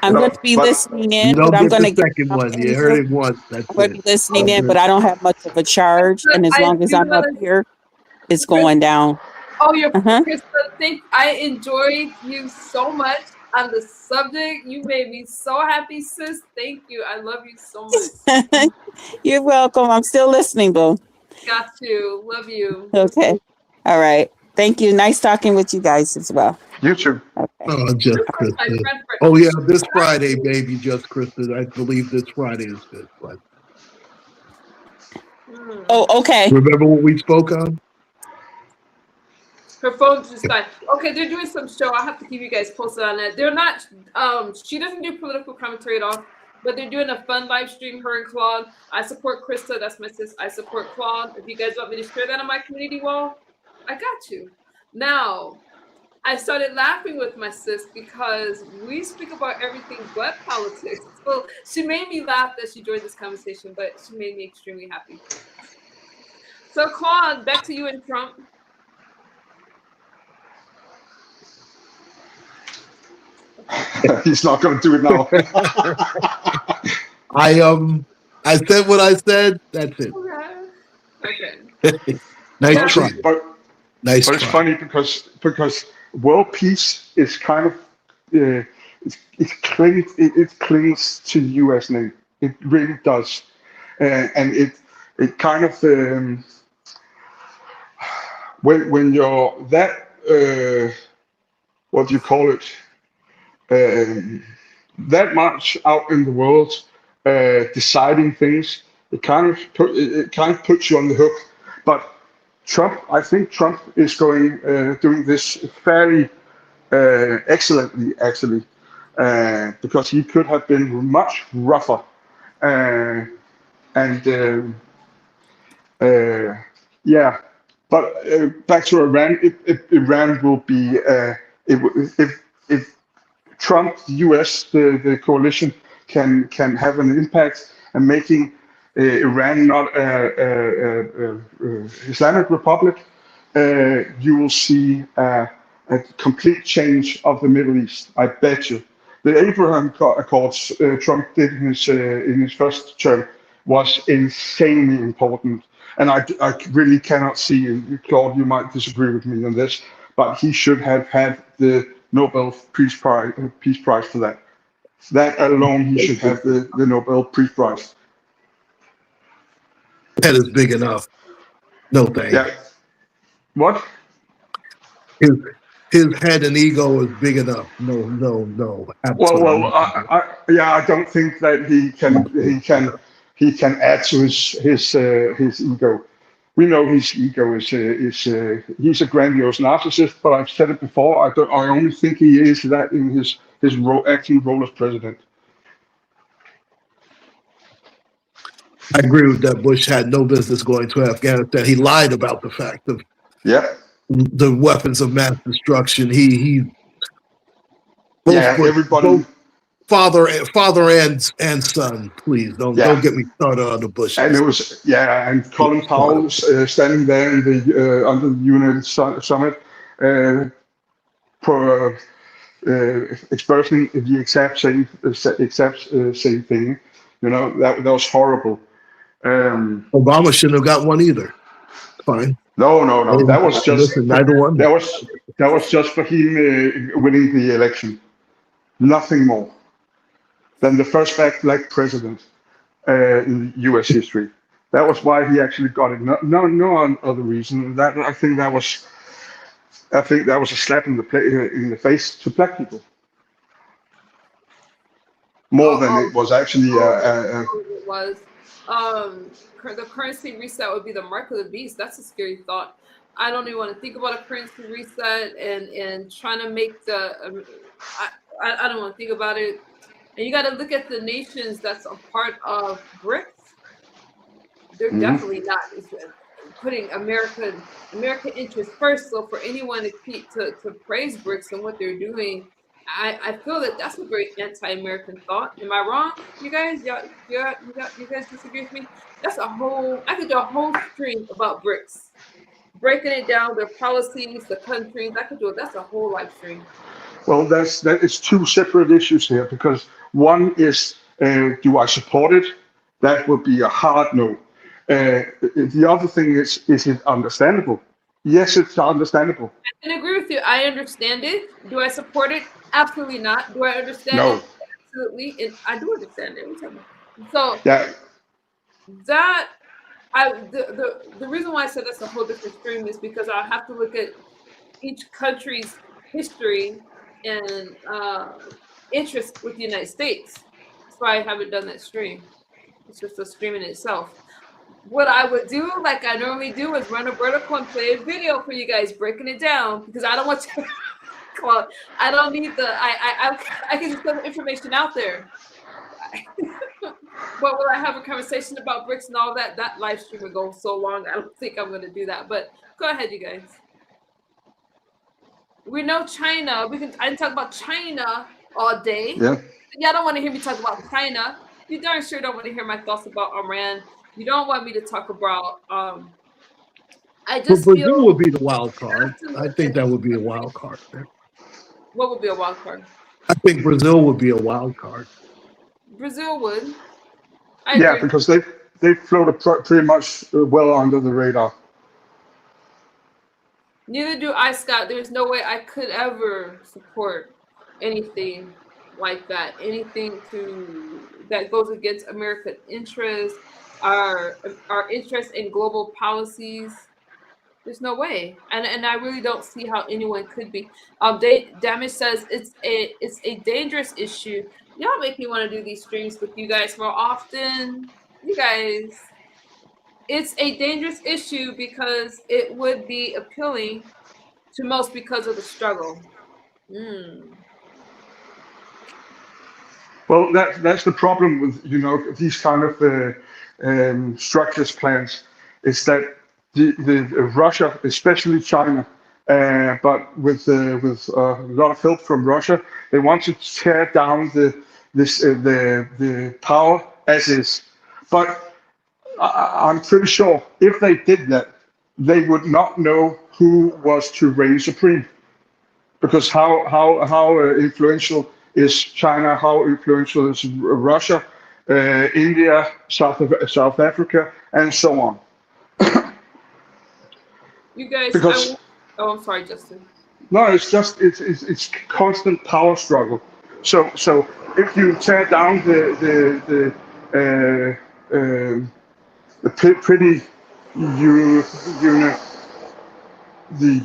I'm No, going to be but- listening You in, don't but I'm get going to the get second off one. You in heard here. it once. That's I'm going to it. be listening All in, good. but I don't have much of a charge. And as I long as do I'm up wanna- here, it's going down. Oh, you're Uh-huh. Krista. I enjoyed you so much on the subject. You made me so happy, sis. Thank you. I love you so much. You're welcome. I'm still listening, boo. Got you. Love you. Okay. All right. Thank you. Nice talking with you guys as well. You too. Okay. Oh, just My Krista. friend. Oh yeah, this Friday, baby, just Krista. I believe this Friday is good. But Oh, okay. remember what we spoke on? Her phone just died. Okay, they're doing some show. I'll have to keep you guys posted on that. They're not, she doesn't do political commentary at all, but they're doing a fun live stream, her and Claude. I support Krista, that's my sis. I support Claude. If you guys want me to share that on my community wall, I got you. Now, I started laughing with my sis because we speak about everything but politics. So she made me laugh that she joined this conversation, but she made me extremely happy. So Claude, back to you and Trump. He's not going to do it now. I said what I said. That's it. Okay. Nice try. But Nice it's try. funny because world peace is kind of it clings to the U.S. name. It really does, and it kind of when you're that what do you call it, that much out in the world deciding things, it kind of puts you on the hook. But Trump, I think Trump is doing this fairly excellently, actually, because he could have been much rougher. Yeah, but back to Iran, Iran will be if Trump, the U.S., the coalition can have an impact and making Iran not a Islamic Republic, you will see a complete change of the Middle East. I bet you. The Abraham Accords Trump did in his first term was insanely important, and I really cannot see. Claude, you might disagree with me on this, but he should have had the Nobel Peace Prize for that. That alone, he should have the Nobel Peace Prize. Head is big enough. No thanks. Yeah. What? His head and ego is big enough. No. Absolutely. Well, I don't think that he can add to his ego. We know his ego is he's a grandiose narcissist, but I've said it before. I only think he is that in his acting role as president. I agree with that. Bush had no business going to Afghanistan. He lied about the fact of the weapons of mass destruction. Both father and son. Please don't get me started on the Bush. And it was and Colin Powell standing there in the under the United Summit, expressing the exact same thing. You know, that was horrible. Obama shouldn't have got one either. Fine. No. That was just neither one. That was just for him winning the election. Nothing more than the first black president in U.S. history. That was why he actually got it. No other reason. I think that was a slap in the face to black people. More than it was actually. It was. The currency reset would be the mark of the beast. That's a scary thought. I don't even want to think about a currency reset and trying to make the. I don't want to think about it. And you got to look at the nations that's a part of BRICS. They're definitely not putting American interests first. So for anyone to praise BRICS and what they're doing, I feel that that's a very anti-American thought. Am I wrong, you guys? You guys disagree with me? That's a whole. I could do a whole stream about BRICS, breaking it down, their policies, the countries. I could do it. That's a whole live stream. Well, that is two separate issues here, because one is, do I support it? That would be a hard no. The other thing is it understandable? Yes, it's understandable. I can agree with you. I understand it. Do I support it? Absolutely not. Do I understand No. it? Absolutely. And I do understand it. So Yeah. that the reason why I said that's a whole different stream is because I have to look at each country's history and interest with the United States. That's why I haven't done that stream. It's just a stream in itself. What I would do, like I normally do, is run a vertical and play a video for you guys, breaking it down, because I don't want to. Well, I don't need the. I can just put information out there. But will I have a conversation about BRICS and all that? That live stream would go so long. I don't think I'm going to do that. But go ahead, you guys. We know China. I can talk about China all day. Yeah. Y'all don't want to hear me talk about China. You darn sure don't want to hear my thoughts about Iran. You don't want me to talk about. I just But Brazil feel. would be the wild card. I think that would be a wild card. What would be a wild card? I think Brazil would be a wild card. Brazil would. Yeah, agree. because they float pretty much well under the radar. Neither do I, Scott. There's no way I could ever support anything like that. Anything that goes against American interests, our interest in global policies. There's no way, and I really don't see how anyone could be. Damage says it's a dangerous issue. Y'all make me want to do these streams with you guys more often. You guys, it's a dangerous issue because it would be appealing to most because of the struggle. Well, that's the problem with these kind of structures plans, is that the Russia, especially China, but with a lot of help from Russia, they want to tear down the power as is. But I'm pretty sure if they did that, they would not know who was to reign supreme, because how influential is China, how influential is Russia, India, South Africa, and so on. You guys, Because- I'm sorry, Justin. No, it's constant power struggle. So if you tear down the pretty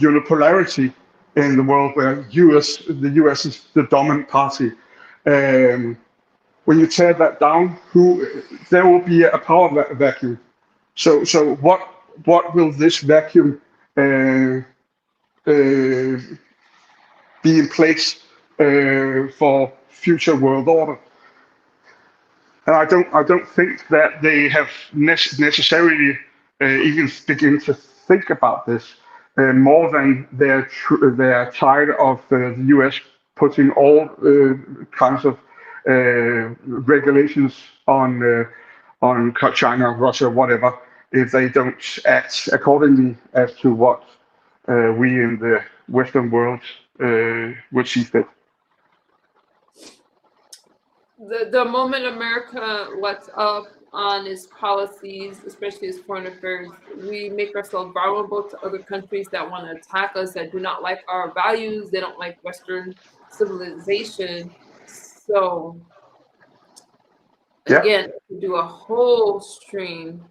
unipolarity in the world, where the US is the dominant party, when you tear that down, there will be a power vacuum. So what will this vacuum be in place for future world order? And I don't think that they have necessarily even begin to think about this more than they're tired of the US putting all kinds of regulations on China, Russia, whatever, if they don't act accordingly as to what we in the Western world would see fit. The moment America lets up on its policies, especially its foreign affairs, we make ourselves vulnerable to other countries that want to attack us, that do not like our values, they don't like Western civilization. So again, we do a whole stream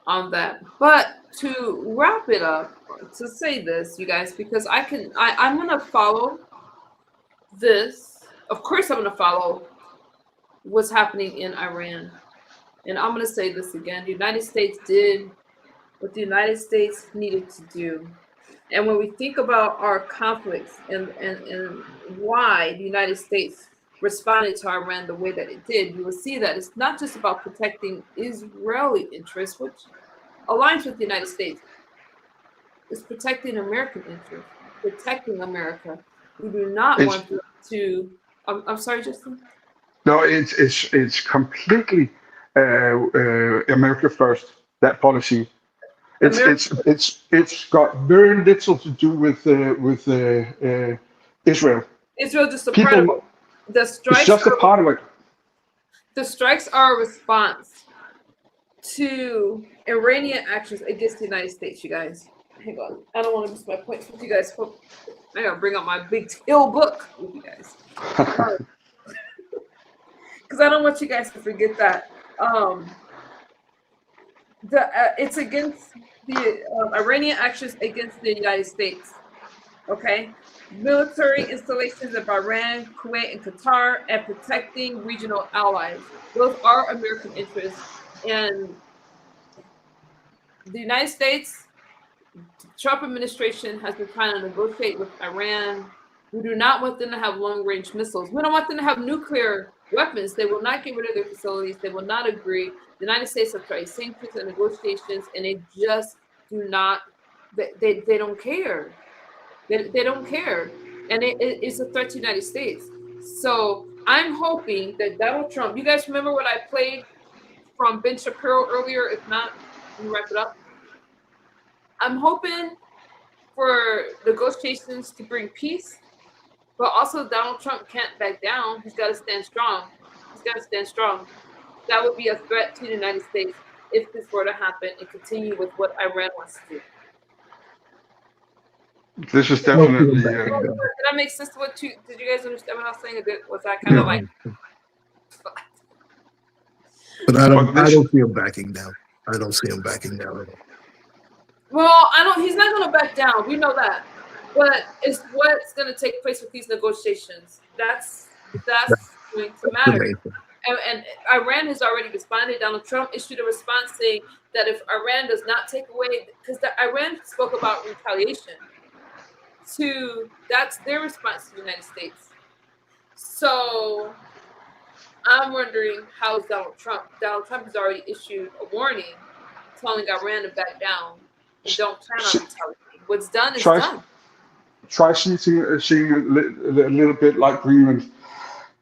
on that. But to wrap it up, to say this, you guys, because I'm gonna follow this. Of course, I'm gonna follow what's happening in Iran. And I'm going to say this again. The United States did what the United States needed to do. And when we think about our conflicts and why the United States responded to Iran the way that it did, you will see that it's not just about protecting Israeli interests, which aligns with the United States. It's protecting American interests, protecting America. We do not It's want to. I'm sorry, Justin. no, it's completely America first. That policy. It's got very little to do with Israel. Israel just a part People, of it. The it's strikes just a part of it. The strikes are a response to Iranian actions against the United States, you guys. Hang on. I don't want to miss my point with you guys. I gotta bring out my big tail book with you guys. Because I don't want you guys to forget that. It's against the Iranian actions against the United States. Okay? Military installations of Iran, Kuwait, and Qatar, and protecting regional allies. Those are American interests. And the United States, the Trump administration has been trying to negotiate with Iran. We do not want them to have long-range missiles. We don't want them to have nuclear weapons. They will not get rid of their facilities. They will not agree. The United States have tried sanctions and negotiations, and they just do not, they don't care. They don't care. And it's a threat to the United States. So I'm hoping that Donald Trump, you guys remember what I played from Ben Shapiro earlier? If not, let me wrap it up. I'm hoping for negotiations to bring peace, but also Donald Trump can't back down. He's got to stand strong. He's got to stand strong. That would be a threat to the United States if this were to happen and continue with what Iran wants to do. This is definitely. Did that make sense to what did you guys understand what I was saying? Was that kind of like? But I don't see him backing down. I don't see him backing down at all. Well, he's not going to back down. We know that. But it's what's going to take place with these negotiations. That's going to matter. And Iran has already responded. Donald Trump issued a response saying that if Iran does not take away, because Iran spoke about retaliation, that's their response to the United States. So I'm wondering how is Donald Trump? Donald Trump has already issued a warning telling Iran to back down and don't plan on retaliating. What's done is done. Try seeing a little bit like Greenland.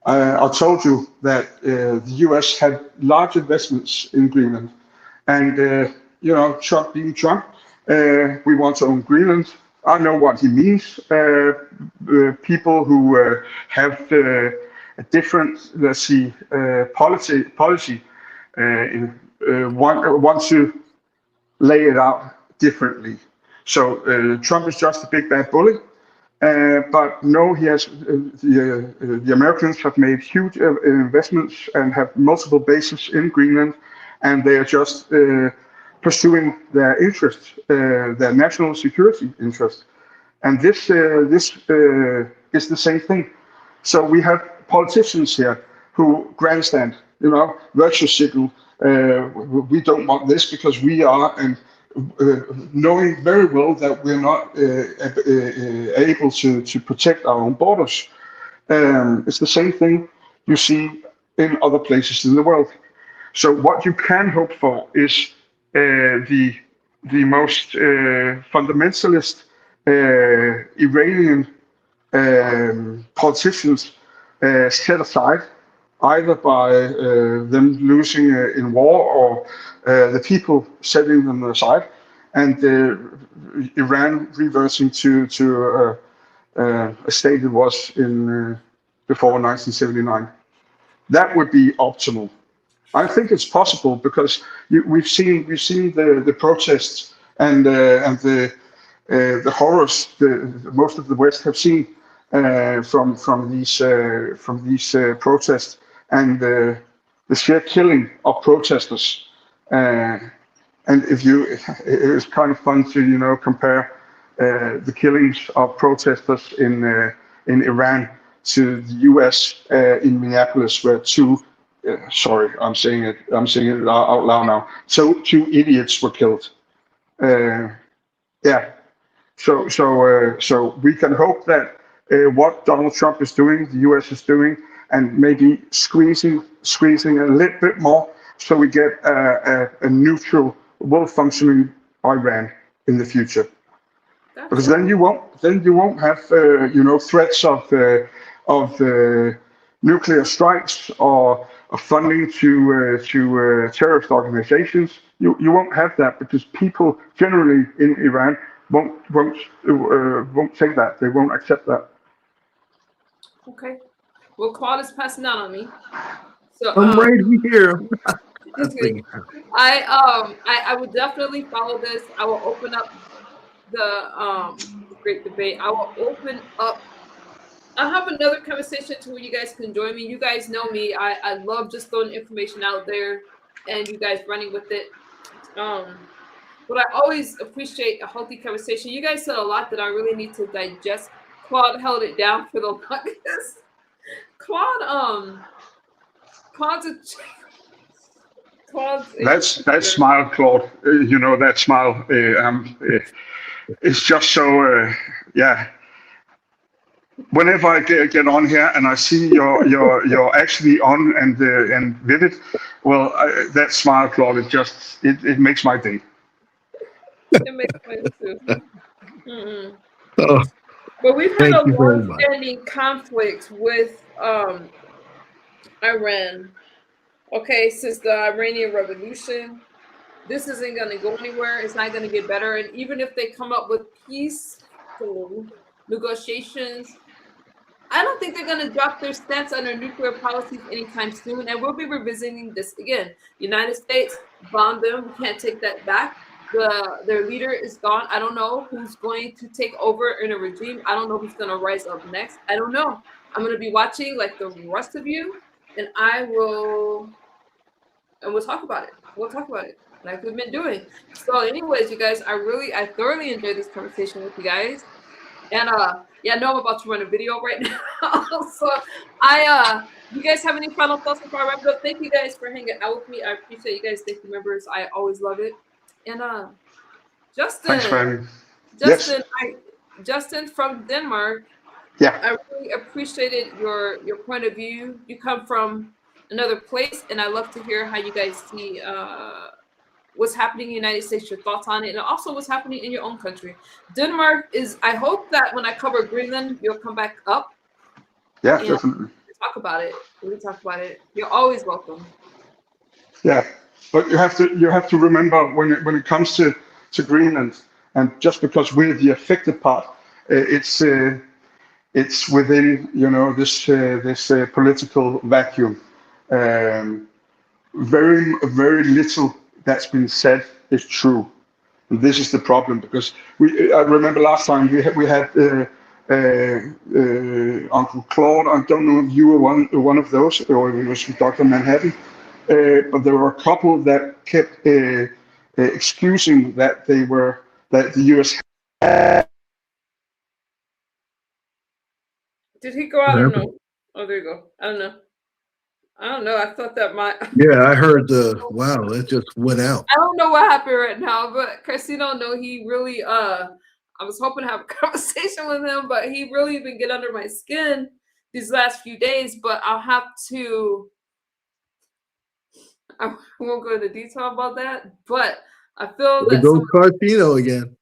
I told you that the U.S. had large investments in Greenland, and Trump being Trump, we want to own Greenland. I know what he means. People who have a different, let's see, policy want to lay it out differently. So Trump is just a big bad bully. But no, he has the Americans have made huge investments and have multiple bases in Greenland, and they are just pursuing their interests, their national security interests. And this is the same thing. So we have politicians here who grandstand, virtue signal. We don't want this because we are, and knowing very well that we're not able to protect our own borders. It's the same thing you see in other places in the world. So what you can hope for is the most fundamentalist Iranian politicians set aside, either by them losing in war or the people setting them aside, and Iran reversing to a state it was in before 1979. That would be optimal. I think it's possible because we've seen the protests and the horrors most of the West have seen from these protests and the sheer killing of protesters. And it's kind of fun to compare the killings of protesters in Iran to the U.S. In Minneapolis, where sorry, I'm saying it out loud now. So 2 idiots were killed. Yeah, So we can hope that what Donald Trump is doing, the U.S. is doing, and maybe squeezing a little bit more, so we get a neutral, well-functioning Iran in the future. Because then you won't have threats of nuclear strikes or funding to terrorist organizations. You won't have that because people generally in Iran won't take that. They won't accept that. Okay. Well, Claude is passing out on me. So I'm right here. it's good. I would definitely follow this. I will open up the great debate. I will open up. I'll have another conversation to where you guys can join me. You guys know me. I love just throwing information out there and you guys running with it. But I always appreciate a healthy conversation. You guys said a lot that I really need to digest. Claude held it down for the longest. That smile, Claude. That smile. It's just so. Yeah. Whenever I get on here and I see you're actually on and vivid, well, that smile, Claude, it makes my day. It makes sense too. Mm-hmm. Oh, But we've had a thank you very much. long-standing conflict with Iran. Okay, since the Iranian Revolution, this isn't going to go anywhere. It's not going to get better. And even if they come up with peaceful negotiations, I don't think they're going to drop their stance on their nuclear policies anytime soon. And we'll be revisiting this again. United States bombed them. We can't take that back. Their leader is gone. I don't know who's going to take over in a regime. I don't know who's going to rise up next. I don't know. I'm going to be watching like the rest of you, and we'll talk about it. We'll talk about it like we've been doing. So anyways, you guys, I thoroughly enjoyed this conversation with you guys. And yeah, I know I'm about to run a video right now. So you guys have any final thoughts before I wrap it up? Thank you guys for hanging out with me. I appreciate you guys. Thank you, members. I always love it. And Justin, Thanks for having me. Justin from Denmark. Yeah. I really appreciated your point of view. You come from another place, and I love to hear how you guys see what's happening in the United States, your thoughts on it, and also what's happening in your own country. Denmark is, I hope that when I cover Greenland, you'll come back up. Yeah, definitely. Talk about it. We'll talk about it. You're always welcome. Yeah, but you have to remember when it comes to Greenland, and just because we're the affected part, it's within this political vacuum. Very little that's been said is true. And this is the problem, because I remember last time we had Uncle Claude. I don't know if you were one of those, or it was Dr. Manhattan, but there were a couple that kept excusing that the U.S. Did he go out or no? Oh, there you go. I don't know. I thought that might. Yeah, I heard wow, it just went out. I don't know what happened right now, but Casino, no, he really, I was hoping to have a conversation with him, but he really been getting under my skin these last few days, but I won't go into detail about that, but I feel There that goes Carcino again.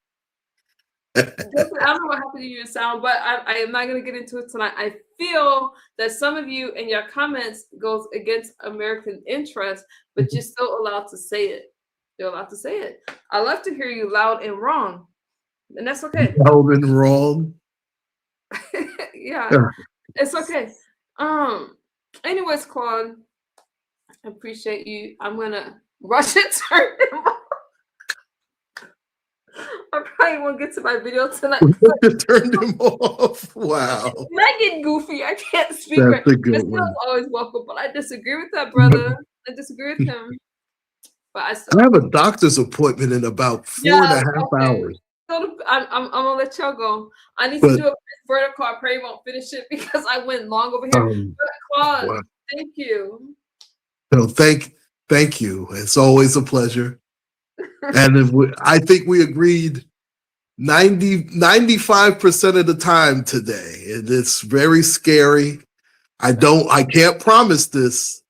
I don't know what happened to your sound, but I am not going to get into it tonight. I feel that some of you in your comments goes against American interests, but you're still allowed to say it. You're allowed to say it. I love to hear you loud and wrong, and that's okay. Loud and wrong. Yeah, it's okay. Anyways, Claude, I appreciate you. I'm gonna rush it. Turn him off. I probably won't get to my video tonight. Turned him off. Wow. I get goofy. I can't speak. That's a good It's one. always welcome, but I disagree with that brother. I disagree with him. But I have a doctor's appointment in about 4.5 hours. I'm gonna let y'all go. I need to do a vertical. I pray you won't finish it because I went long over here. But Claude, wow. thank you. So thank you. It's always a pleasure. And I think we agreed 95% of the time today. And it's very scary. I can't promise this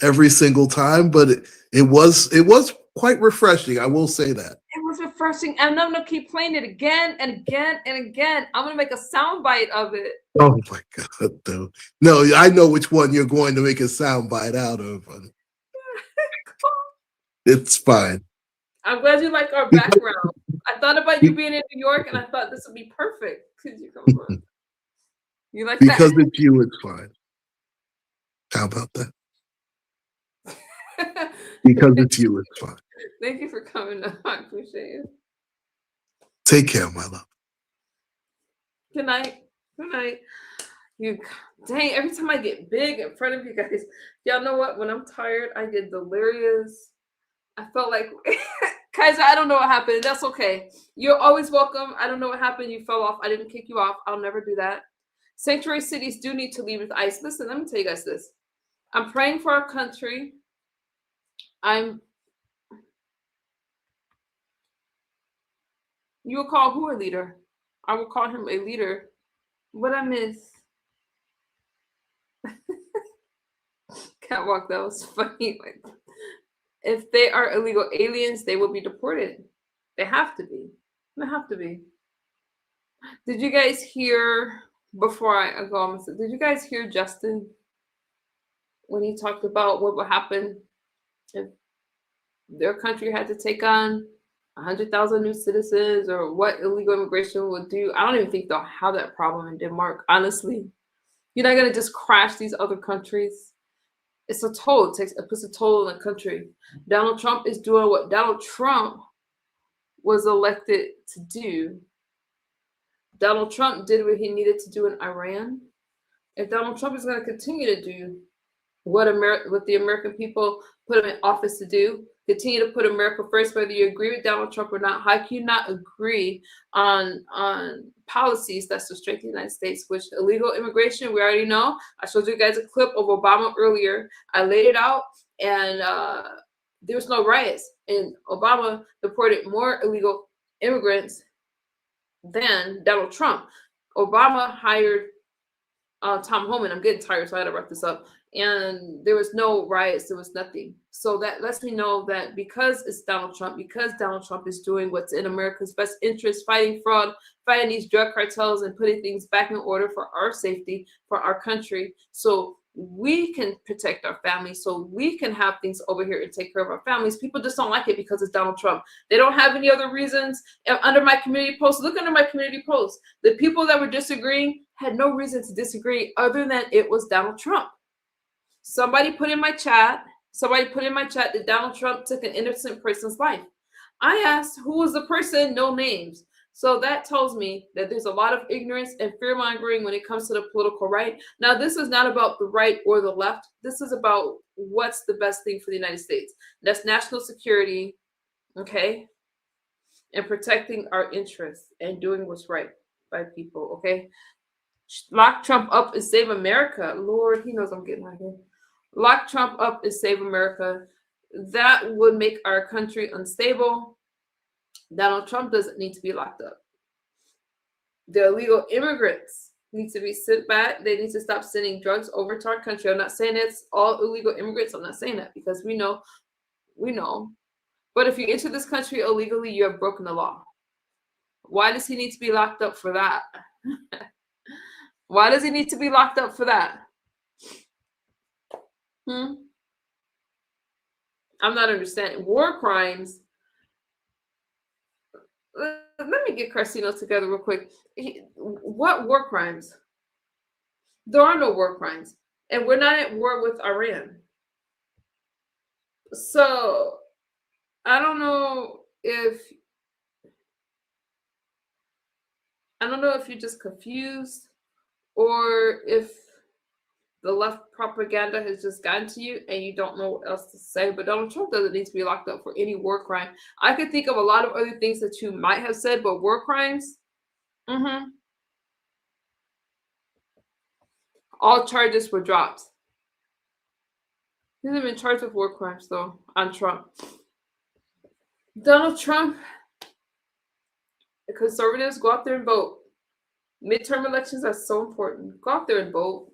every single time, but it was quite refreshing. I will say that. It was refreshing, and I'm gonna keep playing it again and again and again. I'm gonna make a sound bite of it. Oh my God, no. No, I know which one you're going to make a sound bite out of. It's fine. I'm glad you like our background. I thought about you being in New York, and I thought this would be perfect. Could you come on? You like Because that? it's you, it's fine. How about that? Because it's you, it's fine. Thank you for coming up. I appreciate it. Take care, my love. Good night. Good night. You dang, every time I get big in front of you guys, y'all know what? When I'm tired, I get delirious. I felt like Kaiser, I don't know what happened. That's okay. You're always welcome. I don't know what happened. You fell off. I didn't kick you off. I'll never do that. Sanctuary cities do need to leave with ICE. Listen, let me tell you guys this. I'm praying for our country. You will call who a leader? I will call him a leader. What I miss? Catwalk, that was funny. If they are illegal aliens, they will be deported. They have to be. They have to be. Did you guys hear, before I go on, did you guys hear Justin when he talked about what would happen if their country had to take on 100,000 new citizens, or what illegal immigration would do? I don't even think they'll have that problem in Denmark, honestly. You're not going to just crash these other countries. It's a toll. It puts a toll on the country. Donald Trump is doing what Donald Trump was elected to do. Donald Trump did what he needed to do in Iran. If Donald Trump is going to continue to do what the American people put him in office to do, continue to put America first, whether you agree with Donald Trump or not, how can you not agree on policies that's to strengthen the United States? Which illegal immigration, we already know. I showed you guys a clip of Obama earlier. I laid it out, and there was no riots. And Obama deported more illegal immigrants than Donald Trump. Obama hired Tom Homan. I'm getting tired, so I had to wrap this up. And there was no riots, there was nothing. So that lets me know that because it's Donald Trump, because Donald Trump is doing what's in America's best interest, fighting fraud, fighting these drug cartels, and putting things back in order for our safety, for our country, so we can protect our families, so we can have things over here and take care of our families. People just don't like it because it's Donald Trump. They don't have any other reasons. Under my community post, look under my community post. The people that were disagreeing had no reason to disagree other than it was Donald Trump. Somebody put in my chat that Donald Trump took an innocent person's life. I asked, who was the person? No names. So that tells me that there's a lot of ignorance and fear-mongering when it comes to the political right. Now, this is not about the right or the left. This is about what's the best thing for the United States. That's national security, okay? And protecting our interests and doing what's right by people, okay? Lock Trump up and save America. Lord, he knows I'm getting out of here. Lock Trump up and save America. That would make our country unstable. Donald Trump doesn't need to be locked up. The illegal immigrants need to be sent back. They need to stop sending drugs over to our country. I'm not saying it's all illegal immigrants. I'm not saying that, because we know. But if you enter this country illegally, you have broken the law. Why does he need to be locked up for that? Why does he need to be locked up for that? I'm not understanding. War crimes. Let me get Carcino together real quick. What war crimes? There are no war crimes. And we're not at war with Iran. So, I don't know if you're just confused, or if the left propaganda has just gotten to you and you don't know what else to say. But Donald Trump doesn't need to be locked up for any war crime. I could think of a lot of other things that you might have said, but war crimes, all charges were dropped. He hasn't been charged with war crimes, though, on Trump. Donald Trump conservatives, go out there and vote. Midterm elections are so important. Go out there and vote.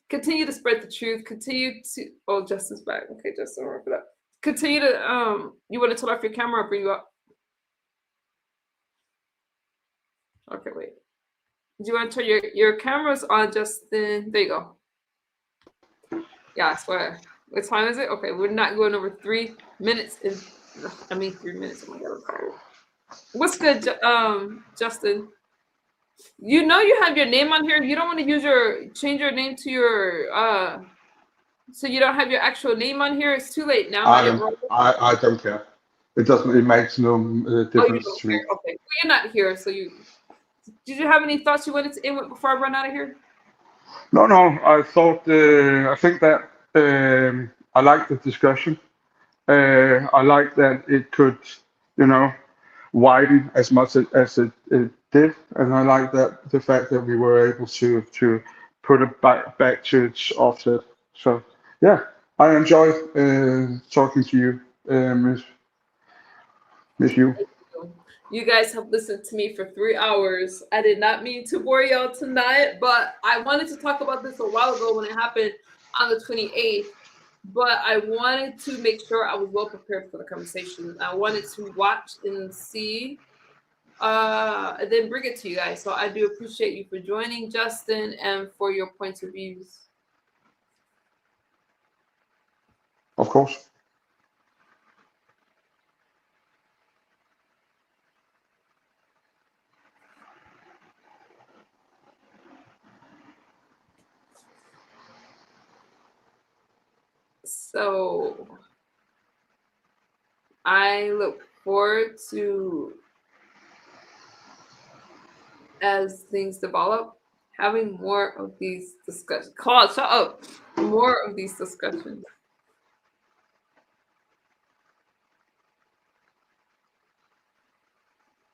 Continue to spread the truth. Continue to. Oh, Justin's back. Okay, Justin, wrap it up. Continue to. You want to turn off your camera? I'll bring you up. Okay, wait. Do you want to turn your cameras on, Justin? There you go. Yeah, I swear. What time is it? Okay, we're not going over 3 minutes. 3 minutes. Oh my God, I'm tired. What's good, Justin? You know you have your name on here. You don't want to change your name to your so you don't have your actual name on here. It's too late now. I don't care. It makes no difference to me. Okay, well, you're not here, so you. Did you have any thoughts you wanted to end with before I run out of here? No. I think that I like the discussion. I like that it could, widen as much as it did, and I like that the fact that we were able to put it back to its offset. So yeah, I enjoy talking to you, Miss Yu. You guys have listened to me for 3 hours. I did not mean to bore y'all tonight, but I wanted to talk about this a while ago when it happened on the 28th. But I wanted to make sure I was well prepared for the conversation. I wanted to watch and see, and then bring it to you guys. So I do appreciate you for joining, Justin, and for your points of views. Of course. So I look forward to, as things develop, having more of these discussions. Claude, shut up. More of these discussions.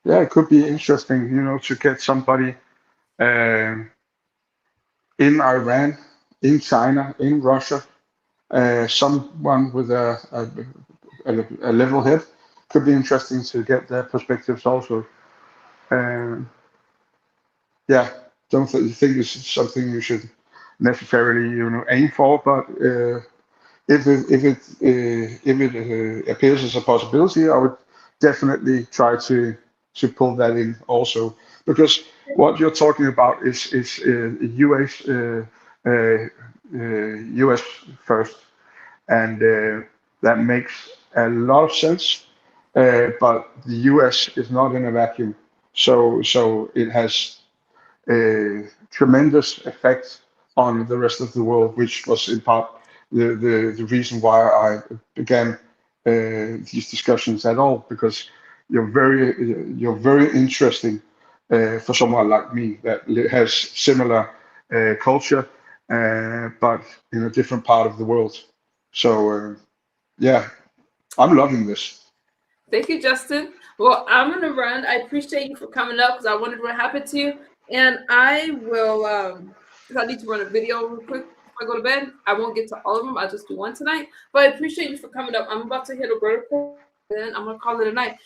Yeah, it could be interesting, to get somebody in Iran, in China, in Russia, someone with a level head. Could be interesting to get their perspectives also. Yeah, don't think it's something you should necessarily aim for, but if it appears as a possibility, I would definitely try to pull that in also, because what you're talking about is US first, and that makes a lot of sense. But the US is not in a vacuum, so it has a tremendous effect on the rest of the world, which was in part the reason why I began these discussions at all, because you're very interesting for someone like me that has similar culture, but in a different part of the world. So yeah, I'm loving this. Thank you, Justin. Well, I'm going to run. I appreciate you for coming up because I wondered what happened to you. And I will, because I need to run a video real quick before I go to bed. I won't get to all of them. I'll just do one tonight. But I appreciate you for coming up. I'm about to hit a vertical, and then I'm going to call it a night.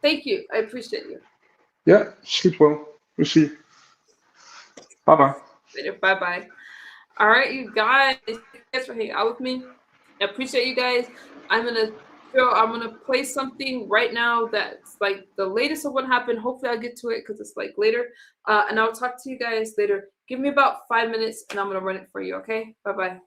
Thank you. I appreciate you. Yeah, sleep well. We'll see you. Bye-bye. Later. Bye-bye. All right, you guys. Thanks for hanging out with me. I appreciate you guys. I'm gonna play something right now that's like the latest of what happened. Hopefully I'll get to it because it's like later. And I'll talk to you guys later. Give me about 5 minutes and I'm gonna run it for you, okay? Bye-bye.